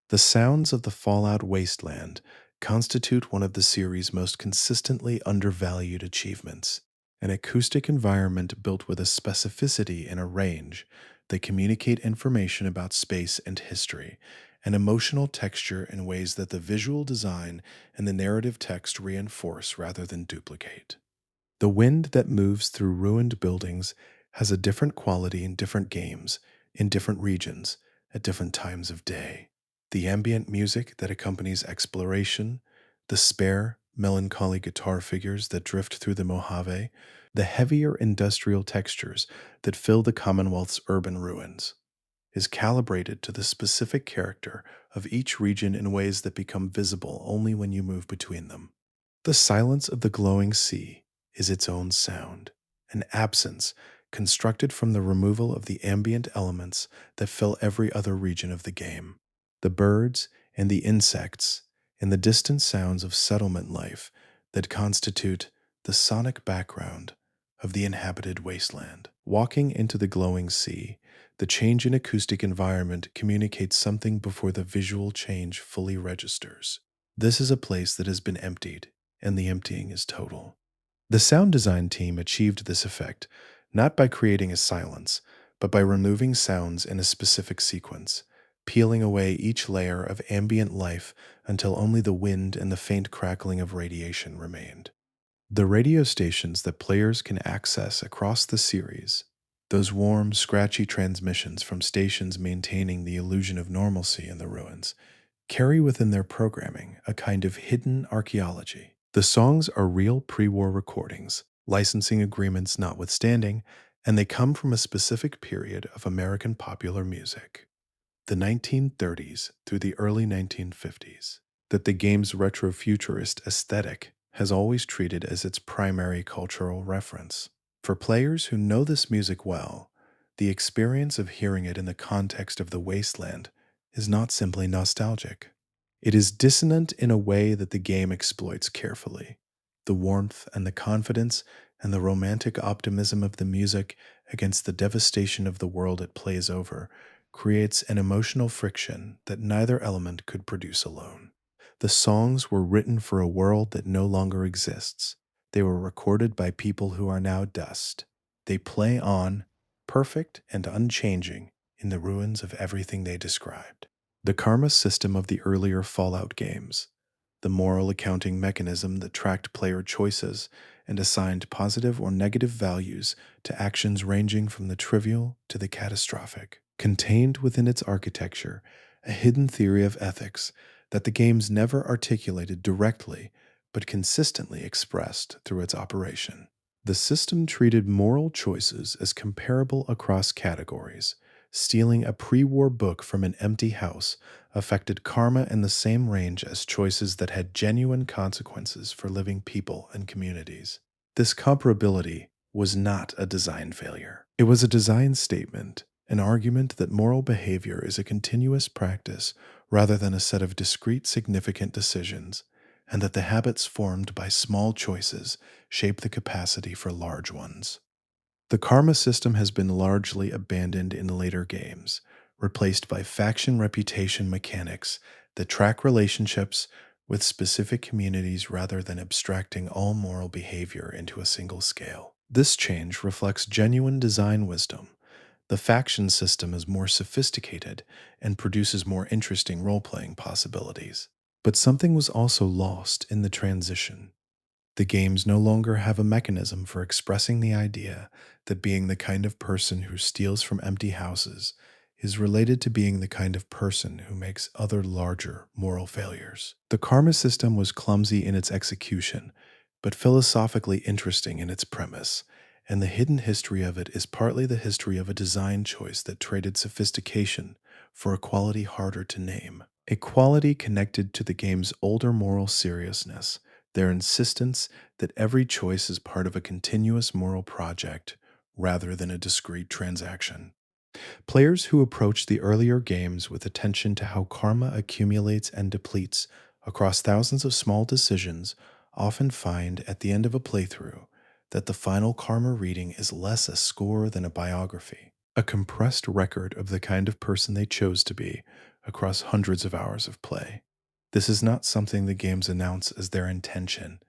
The sounds of the Fallout wasteland constitute one of the series' most consistently undervalued achievements, an acoustic environment built with a specificity and a range that communicate information about space and history, and emotional texture in ways that the visual design and the narrative text reinforce rather than duplicate. The wind that moves through ruined buildings has a different quality in different games, in different regions, at different times of day. The ambient music that accompanies exploration, the spare, melancholy guitar figures that drift through the Mojave, the heavier industrial textures that fill the Commonwealth's urban ruins, is calibrated to the specific character of each region in ways that become visible only when you move between them. The silence of the glowing sea is its own sound, an absence constructed from the removal of the ambient elements that fill every other region of the game. The birds and the insects and the distant sounds of settlement life that constitute the sonic background of the inhabited wasteland. Walking into the glowing sea, the change in acoustic environment communicates something before the visual change fully registers. This is a place that has been emptied, and the emptying is total. The sound design team achieved this effect not by creating a silence, but by removing sounds in a specific sequence, peeling away each layer of ambient life until only the wind and the faint crackling of radiation remained. The radio stations that players can access across the series, those warm, scratchy transmissions from stations maintaining the illusion of normalcy in the ruins, carry within their programming a kind of hidden archaeology. The songs are real pre war recordings, licensing agreements notwithstanding, and they come from a specific period of American popular music, the 1930s through the early 1950s, that the game's retrofuturist aesthetic has always treated as its primary cultural reference. For players who know this music well, the experience of hearing it in the context of the wasteland is not simply nostalgic. It is dissonant in a way that the game exploits carefully. The warmth and the confidence and the romantic optimism of the music against the devastation of the world it plays over creates an emotional friction that neither element could produce alone. The songs were written for a world that no longer exists. They were recorded by people who are now dust. They play on, perfect and unchanging, in the ruins of everything they described. The karma system of the earlier Fallout games, the moral accounting mechanism that tracked player choices and assigned positive or negative values to actions ranging from the trivial to the catastrophic, contained within its architecture a hidden theory of ethics that the games never articulated directly but consistently expressed through its operation. The system treated moral choices as comparable across categories. Stealing a pre war book from an empty house affected karma in the same range as choices that had genuine consequences for living people and communities. This comparability was not a design failure. It was a design statement, an argument that moral behavior is a continuous practice rather than a set of discrete significant decisions, and that the habits formed by small choices shape the capacity for large ones. The karma system has been largely abandoned in later games, replaced by faction reputation mechanics that track relationships with specific communities rather than abstracting all moral behavior into a single scale. This change reflects genuine design wisdom. The faction system is more sophisticated and produces more interesting role playing possibilities. But something was also lost in the transition. The games no longer have a mechanism for expressing the idea that being the kind of person who steals from empty houses is related to being the kind of person who makes other larger moral failures. The karma system was clumsy in its execution, but philosophically interesting in its premise, and the hidden history of it is partly the history of a design choice that traded sophistication for a quality harder to name. A quality connected to the game's older moral seriousness, their insistence that every choice is part of a continuous moral project rather than a discrete transaction. Players who approach the earlier games with attention to how karma accumulates and depletes across thousands of small decisions often find at the end of a playthrough that the final karma reading is less a score than a biography, a compressed record of the kind of person they chose to be across hundreds of hours of play. This is not something the games announce as their intention.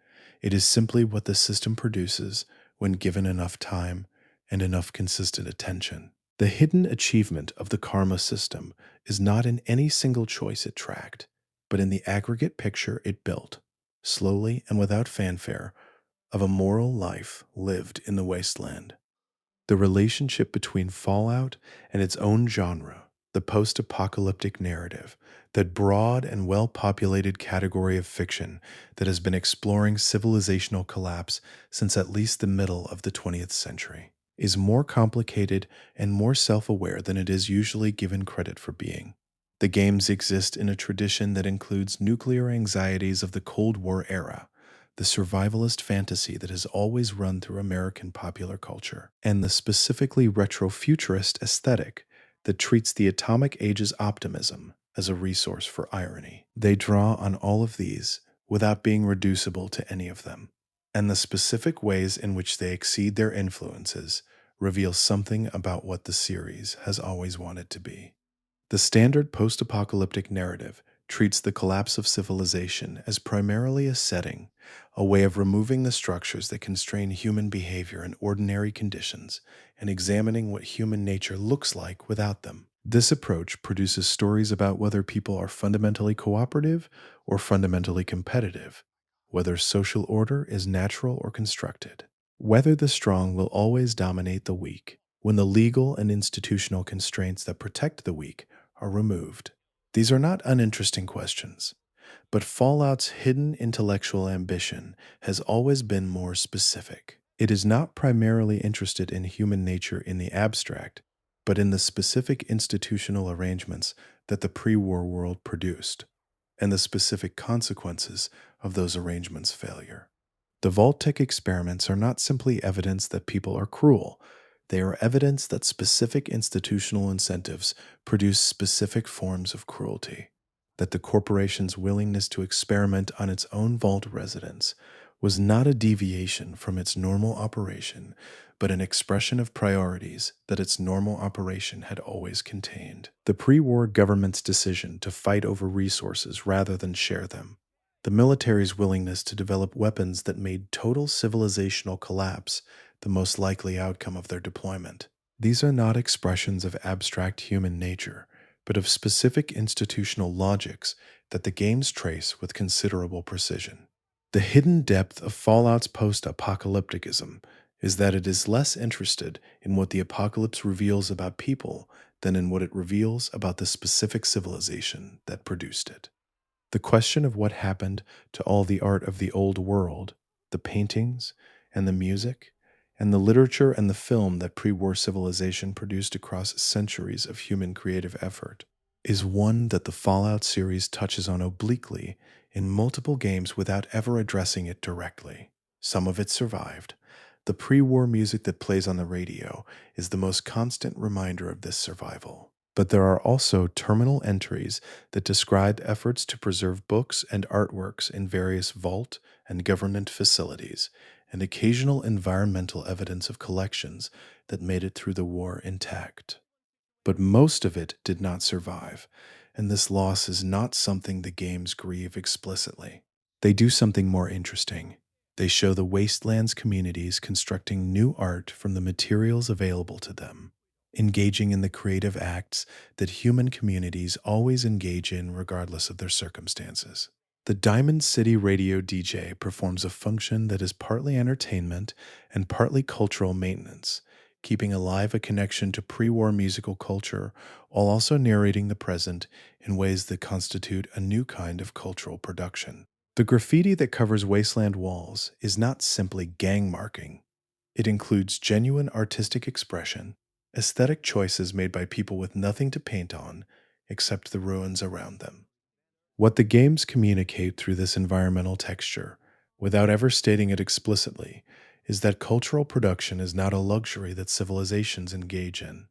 It is simply what the system produces when given enough time and enough consistent attention. The hidden achievement of the karma system is not in any single choice it tracked, but in the aggregate picture it built, slowly and without fanfare, of a moral life lived in the wasteland. The relationship between Fallout and its own genre, the post apocalyptic narrative, that broad and well populated category of fiction that has been exploring civilizational collapse since at least the middle of the 20th century, is more complicated and more self aware than it is usually given credit for being. The games exist in a tradition that includes nuclear anxieties of the Cold War era, the survivalist fantasy that has always run through American popular culture, and the specifically retrofuturist aesthetic that treats the atomic age's optimism as a resource for irony. They draw on all of these without being reducible to any of them. and the specific ways in which they exceed their influences reveal something about what the series has always wanted to be. The standard post apocalyptic narrative treats the collapse of civilization as primarily a setting, a way of removing the structures that constrain human behavior in ordinary conditions and examining what human nature looks like without them. This approach produces stories about whether people are fundamentally cooperative or fundamentally competitive, whether social order is natural or constructed, whether the strong will always dominate the weak when the legal and institutional constraints that protect the weak are removed. These are not uninteresting questions, but Fallout's hidden intellectual ambition has always been more specific. It is not primarily interested in human nature in the abstract, but in the specific institutional arrangements that the pre war world produced, and the specific consequences of those arrangements' failure. The Vault-Tec experiments are not simply evidence that people are cruel. They are evidence that specific institutional incentives produce specific forms of cruelty, that the corporation's willingness to experiment on its own vault residents was not a deviation from its normal operation, but an expression of priorities that its normal operation had always contained. The pre-war government's decision to fight over resources rather than share them, the military's willingness to develop weapons that made total civilizational collapse the most likely outcome of their deployment. These are not expressions of abstract human nature, but of specific institutional logics that the games trace with considerable precision. The hidden depth of Fallout's post-apocalypticism is that it is less interested in what the apocalypse reveals about people than in what it reveals about the specific civilization that produced it. The question of what happened to all the art of the old world, the paintings and the music, and the literature and the film that pre-war civilization produced across centuries of human creative effort, is one that the Fallout series touches on obliquely in multiple games without ever addressing it directly. Some of it survived. The pre-war music that plays on the radio is the most constant reminder of this survival. But there are also terminal entries that describe efforts to preserve books and artworks in various vault and government facilities, and occasional environmental evidence of collections that made it through the war intact. But most of it did not survive, and this loss is not something the games grieve explicitly. They do something more interesting. They show the wastelands communities constructing new art from the materials available to them, engaging in the creative acts that human communities always engage in regardless of their circumstances. The Diamond City radio DJ performs a function that is partly entertainment and partly cultural maintenance, keeping alive a connection to pre-war musical culture while also narrating the present in ways that constitute a new kind of cultural production. The graffiti that covers wasteland walls is not simply gang marking. It includes genuine artistic expression, aesthetic choices made by people with nothing to paint on except the ruins around them. What the games communicate through this environmental texture, without ever stating it explicitly, is that cultural production is not a luxury that civilizations engage in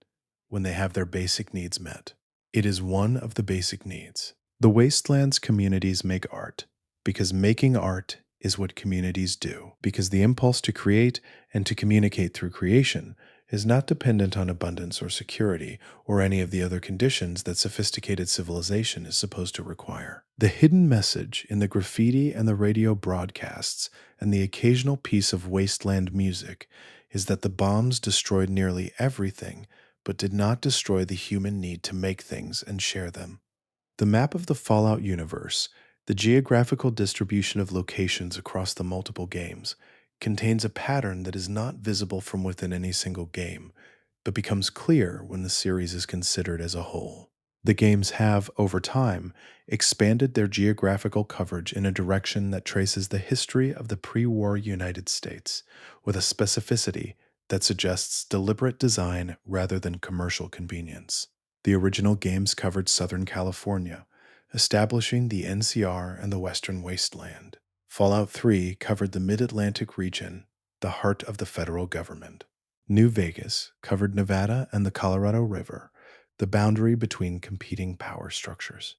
when they have their basic needs met. It is one of the basic needs. The Wastelands communities make art because making art is what communities do, because the impulse to create and to communicate through creation is not dependent on abundance or security or any of the other conditions that sophisticated civilization is supposed to require. The hidden message in the graffiti and the radio broadcasts and the occasional piece of wasteland music is that the bombs destroyed nearly everything but did not destroy the human need to make things and share them. The map of the Fallout universe, the geographical distribution of locations across the multiple games, contains a pattern that is not visible from within any single game, but becomes clear when the series is considered as a whole. The games have, over time, expanded their geographical coverage in a direction that traces the history of the pre-war United States, with a specificity that suggests deliberate design rather than commercial convenience. The original games covered Southern California, establishing the NCR and the Western Wasteland. Fallout 3 covered the Mid-Atlantic region, the heart of the federal government. New Vegas covered Nevada and the Colorado River, the boundary between competing power structures.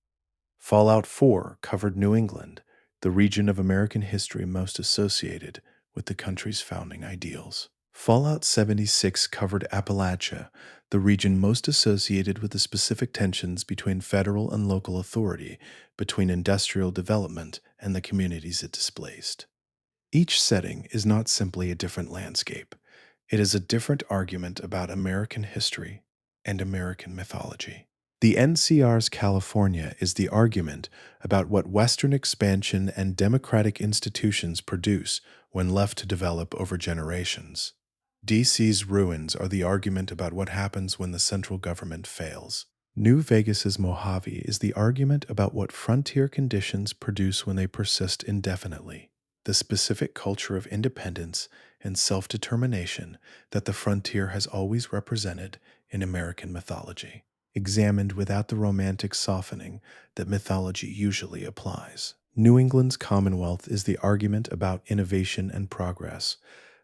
Fallout 4 covered New England, the region of American history most associated with the country's founding ideals. Fallout 76 covered Appalachia, the region most associated with the specific tensions between federal and local authority, between industrial development and the communities it displaced. Each setting is not simply a different landscape, it is a different argument about American history and American mythology. The NCR's California is the argument about what Western expansion and democratic institutions produce when left to develop over generations. DC's ruins are the argument about what happens when the central government fails. New Vegas's Mojave is the argument about what frontier conditions produce when they persist indefinitely. The specific culture of independence and self-determination that the frontier has always represented in American mythology, examined without the romantic softening that mythology usually applies. New England's Commonwealth is the argument about innovation and progress,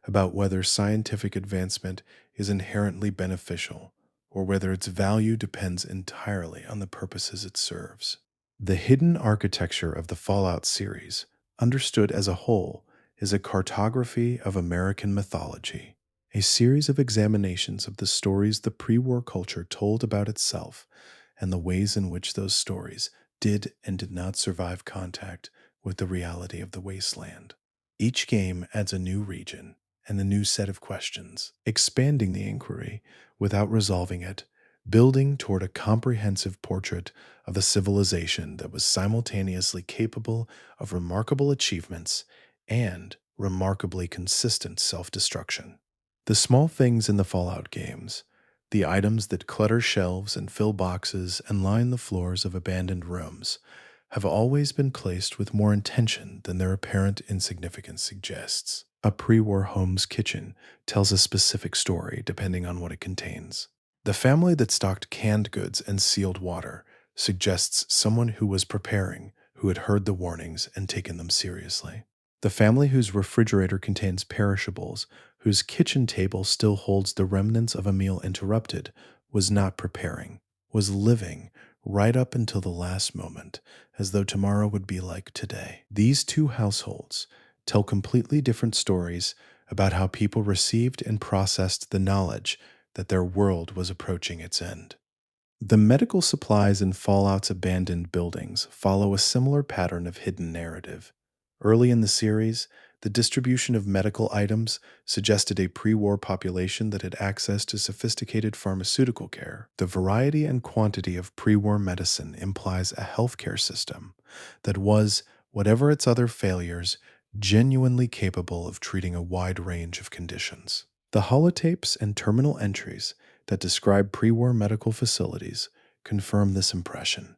about whether scientific advancement is inherently beneficial or whether its value depends entirely on the purposes it serves. The hidden architecture of the Fallout series, understood as a whole, is a cartography of American mythology, a series of examinations of the stories the pre-war culture told about itself and the ways in which those stories did and did not survive contact with the reality of the wasteland. Each game adds a new region and a new set of questions, expanding the inquiry without resolving it, building toward a comprehensive portrait of a civilization that was simultaneously capable of remarkable achievements and remarkably consistent self-destruction. The small things in the Fallout games, the items that clutter shelves and fill boxes and line the floors of abandoned rooms, have always been placed with more intention than their apparent insignificance suggests. A pre-war home's kitchen tells a specific story depending on what it contains. The family that stocked canned goods and sealed water suggests someone who was preparing, who had heard the warnings and taken them seriously. The family whose refrigerator contains perishables, whose kitchen table still holds the remnants of a meal interrupted, was not preparing, was living right up until the last moment, as though tomorrow would be like today. These two households tell completely different stories about how people received and processed the knowledge that their world was approaching its end. The medical supplies in Fallout's abandoned buildings follow a similar pattern of hidden narrative. Early in the series, the distribution of medical items suggested a pre-war population that had access to sophisticated pharmaceutical care. The variety and quantity of pre-war medicine implies a healthcare system that was, whatever its other failures, genuinely capable of treating a wide range of conditions. The holotapes and terminal entries that describe pre-war medical facilities confirm this impression.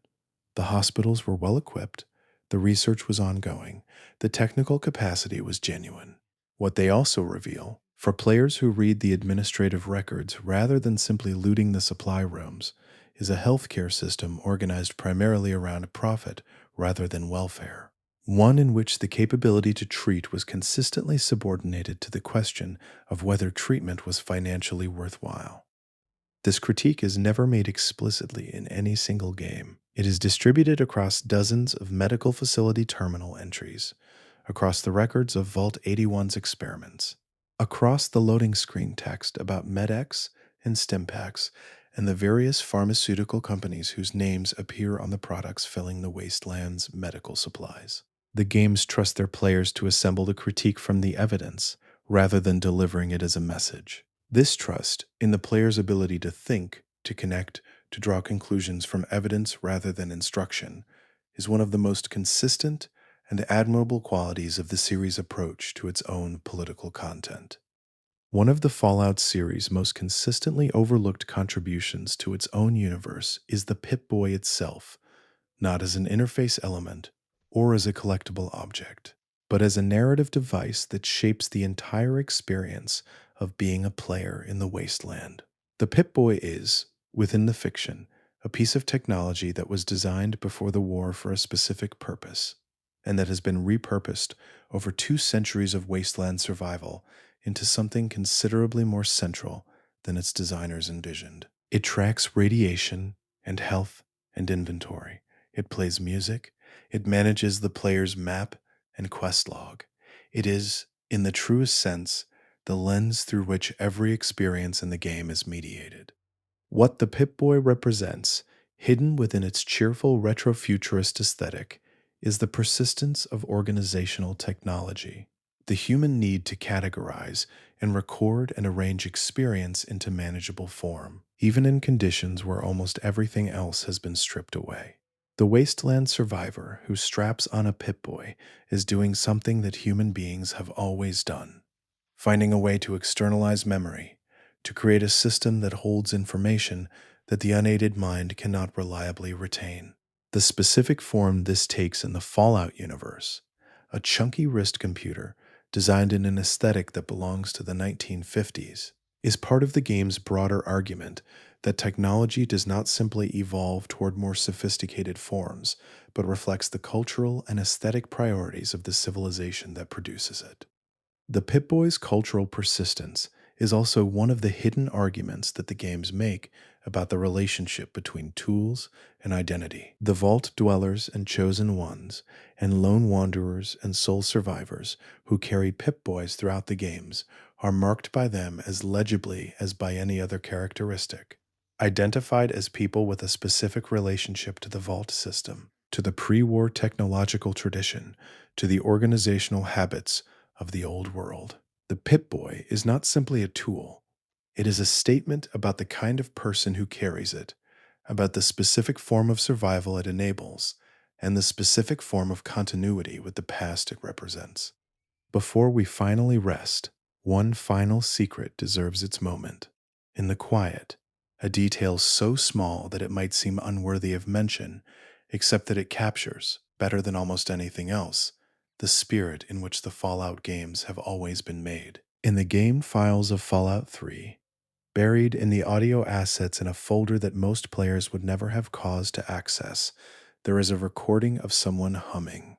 The hospitals were well equipped, the research was ongoing, the technical capacity was genuine. What they also reveal, for players who read the administrative records rather than simply looting the supply rooms, is a healthcare system organized primarily around profit rather than welfare. One in which the capability to treat was consistently subordinated to the question of whether treatment was financially worthwhile. This critique is never made explicitly in any single game. It is distributed across dozens of medical facility terminal entries, across the records of Vault 81's experiments, across the loading screen text about MedX and Stimpaks and the various pharmaceutical companies whose names appear on the products filling the wasteland's medical supplies. The games trust their players to assemble the critique from the evidence, rather than delivering it as a message. This trust in the player's ability to think, to connect, to draw conclusions from evidence rather than instruction is one of the most consistent and admirable qualities of the series' approach to its own political content. One of the Fallout series' most consistently overlooked contributions to its own universe is the Pip-Boy itself, not as an interface element or as a collectible object, but as a narrative device that shapes the entire experience of being a player in the wasteland. The Pip-Boy is, within the fiction, a piece of technology that was designed before the war for a specific purpose, and that has been repurposed over 2 centuries of wasteland survival into something considerably more central than its designers envisioned. It tracks radiation and health and inventory. It plays music. It manages the player's map and quest log. It is, In the truest sense, the lens through which every experience in the game is mediated. What the Pip-Boy represents, hidden within its cheerful retrofuturist aesthetic, is the persistence of organizational technology, the human need to categorize and record and arrange experience into manageable form, even in conditions where almost everything else has been stripped away. The wasteland survivor who straps on a Pip-Boy is doing something that human beings have always done, finding a way to externalize memory, to create a system that holds information that the unaided mind cannot reliably retain. The specific form this takes in the Fallout universe, a chunky wrist computer designed in an aesthetic that belongs to the 1950s, is part of the game's broader argument that technology does not simply evolve toward more sophisticated forms, but reflects the cultural and aesthetic priorities of the civilization that produces it. The Pip-Boy's cultural persistence is also one of the hidden arguments that the games make about the relationship between tools and identity. The Vault Dwellers and Chosen Ones, and lone wanderers and soul survivors who carry Pip-Boys throughout the games are marked by them as legibly as by any other characteristic, identified as people with a specific relationship to the Vault system, to the pre-war technological tradition, to the organizational habits of the old world. The Pip-Boy is not simply a tool. It is a statement about the kind of person who carries it, about the specific form of survival it enables, and the specific form of continuity with the past it represents. Before we finally rest, one final secret deserves its moment. In the quiet, a detail so small that it might seem unworthy of mention, except that it captures, better than almost anything else, the spirit in which the Fallout games have always been made. In the game files of Fallout 3, buried in the audio assets in a folder that most players would never have cause to access, there is a recording of someone humming.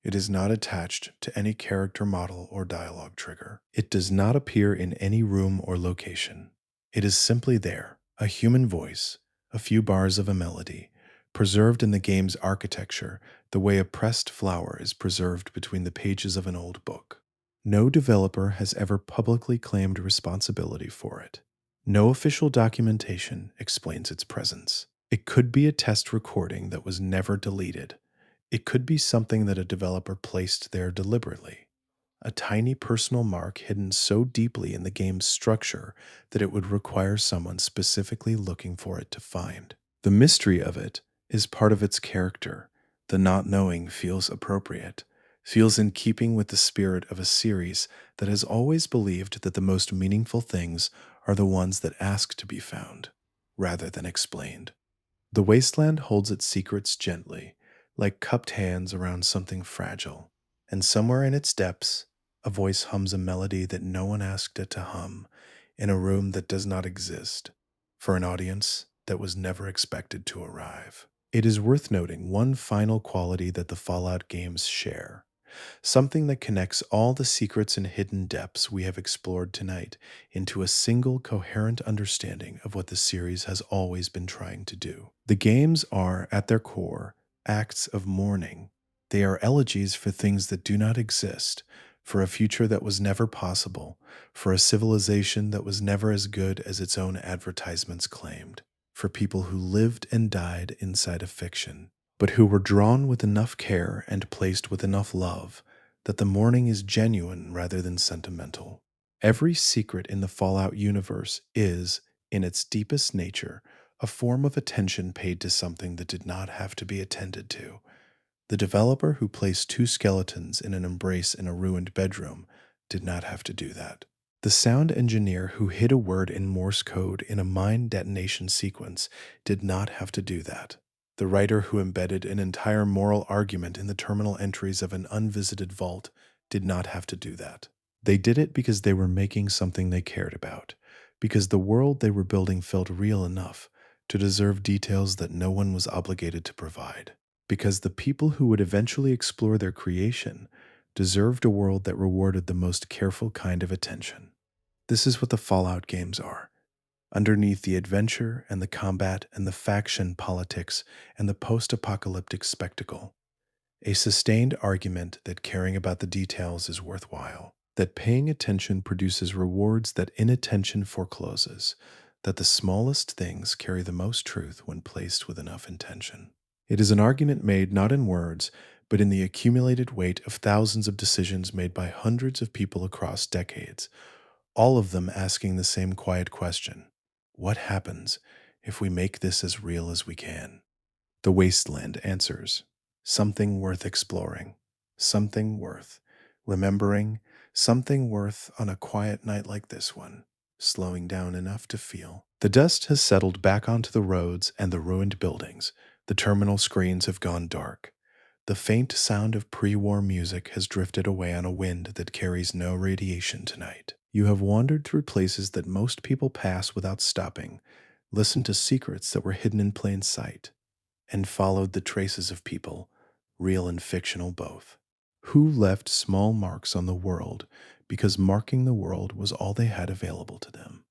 It is not attached to any character model or dialogue trigger. It does not appear in any room or location. It is simply there, a human voice, a few bars of a melody, preserved in the game's architecture the way a pressed flower is preserved between the pages of an old book. No developer has ever publicly claimed responsibility for it. No official documentation explains its presence. It could be a test recording that was never deleted. It could be something that a developer placed there deliberately, a tiny personal mark hidden so deeply in the game's structure that it would require someone specifically looking for it to find. The mystery of it is part of its character. The not knowing feels appropriate, feels in keeping with the spirit of a series that has always believed that the most meaningful things are the ones that ask to be found, rather than explained. The wasteland holds its secrets gently, like cupped hands around something fragile, and somewhere in its depths, a voice hums a melody that no one asked it to hum, in a room that does not exist, for an audience that was never expected to arrive. It is worth noting one final quality that the Fallout games share, something that connects all the secrets and hidden depths we have explored tonight into a single coherent understanding of what the series has always been trying to do. The games are, at their core, acts of mourning. They are elegies for things that do not exist, for a future that was never possible, for a civilization that was never as good as its own advertisements claimed, for people who lived and died inside a fiction, but who were drawn with enough care and placed with enough love that the mourning is genuine rather than sentimental. Every secret in the Fallout universe is, in its deepest nature, a form of attention paid to something that did not have to be attended to. The developer who placed two skeletons in an embrace in a ruined bedroom did not have to do that. The sound engineer who hid a word in Morse code in a mine detonation sequence did not have to do that. The writer who embedded an entire moral argument in the terminal entries of an unvisited vault did not have to do that. They did it because they were making something they cared about, because the world they were building felt real enough to deserve details that no one was obligated to provide, because the people who would eventually explore their creation deserved a world that rewarded the most careful kind of attention. This is what the Fallout games are. Underneath the adventure and the combat and the faction politics and the post-apocalyptic spectacle, a sustained argument that caring about the details is worthwhile, that paying attention produces rewards that inattention forecloses, that the smallest things carry the most truth when placed with enough intention. It is an argument made not in words, but in the accumulated weight of thousands of decisions made by hundreds of people across decades, all of them asking the same quiet question: what happens if we make this as real as we can? The wasteland answers: something worth exploring, something worth remembering, something worth on a quiet night like this one, slowing down enough to feel. The dust has settled back onto the roads and the ruined buildings. The terminal screens have gone dark. The faint sound of pre-war music has drifted away on a wind that carries no radiation tonight. You have wandered through places that most people pass without stopping, listened to secrets that were hidden in plain sight, and followed the traces of people, real and fictional both, who left small marks on the world because marking the world was all they had available to them.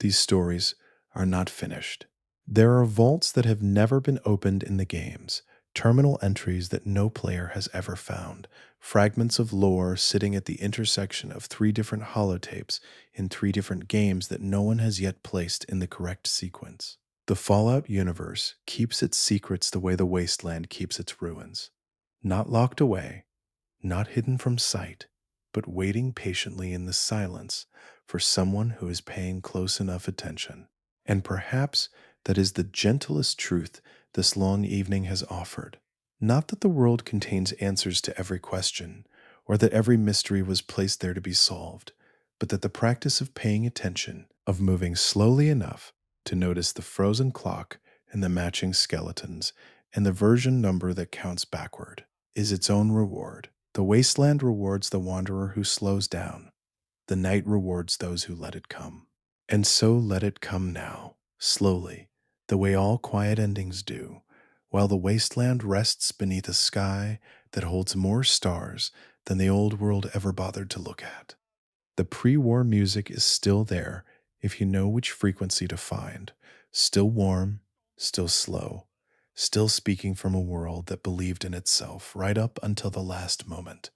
These stories are not finished. There are vaults that have never been opened in the games, terminal entries that no player has ever found, fragments of lore sitting at the intersection of three different holotapes in three different games that no one has yet placed in the correct sequence. The Fallout universe keeps its secrets the way the wasteland keeps its ruins. Not locked away, not hidden from sight, but waiting patiently in the silence for someone who is paying close enough attention. And perhaps that is the gentlest truth this long evening has offered. Not that the world contains answers to every question, or that every mystery was placed there to be solved, but that the practice of paying attention, of moving slowly enough to notice the frozen clock and the matching skeletons and the version number that counts backward, is its own reward. The wasteland rewards the wanderer who slows down. The night rewards those who let it come. And so let it come now, slowly, the way all quiet endings do, while the wasteland rests beneath a sky that holds more stars than the old world ever bothered to look at. The pre-war music is still there if you know which frequency to find, still warm, still slow, still speaking from a world that believed in itself right up until the last moment.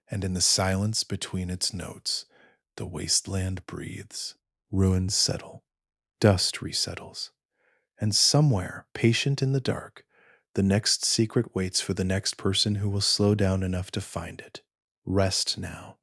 And in the silence between its notes, the wasteland breathes, ruins settle, dust resettles, and somewhere, patient in the dark, the next secret waits for the next person who will slow down enough to find it. Rest now.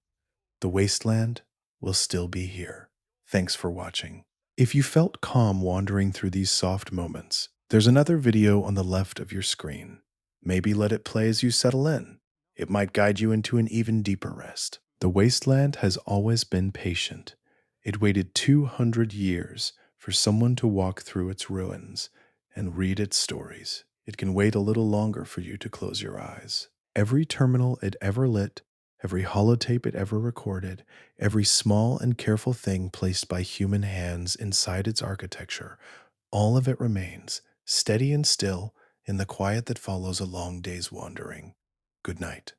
The wasteland will still be here. Thanks for watching. If you felt calm wandering through these soft moments, there's another video on the left of your screen. Maybe let it play as you settle in. It might guide you into an even deeper rest. The wasteland has always been patient. It waited 200 years for someone to walk through its ruins and read its stories. It can wait a little longer for you to close your eyes. Every terminal it ever lit, every holotape it ever recorded, every small and careful thing placed by human hands inside its architecture, all of it remains, steady and still, in the quiet that follows a long day's wandering. Good night.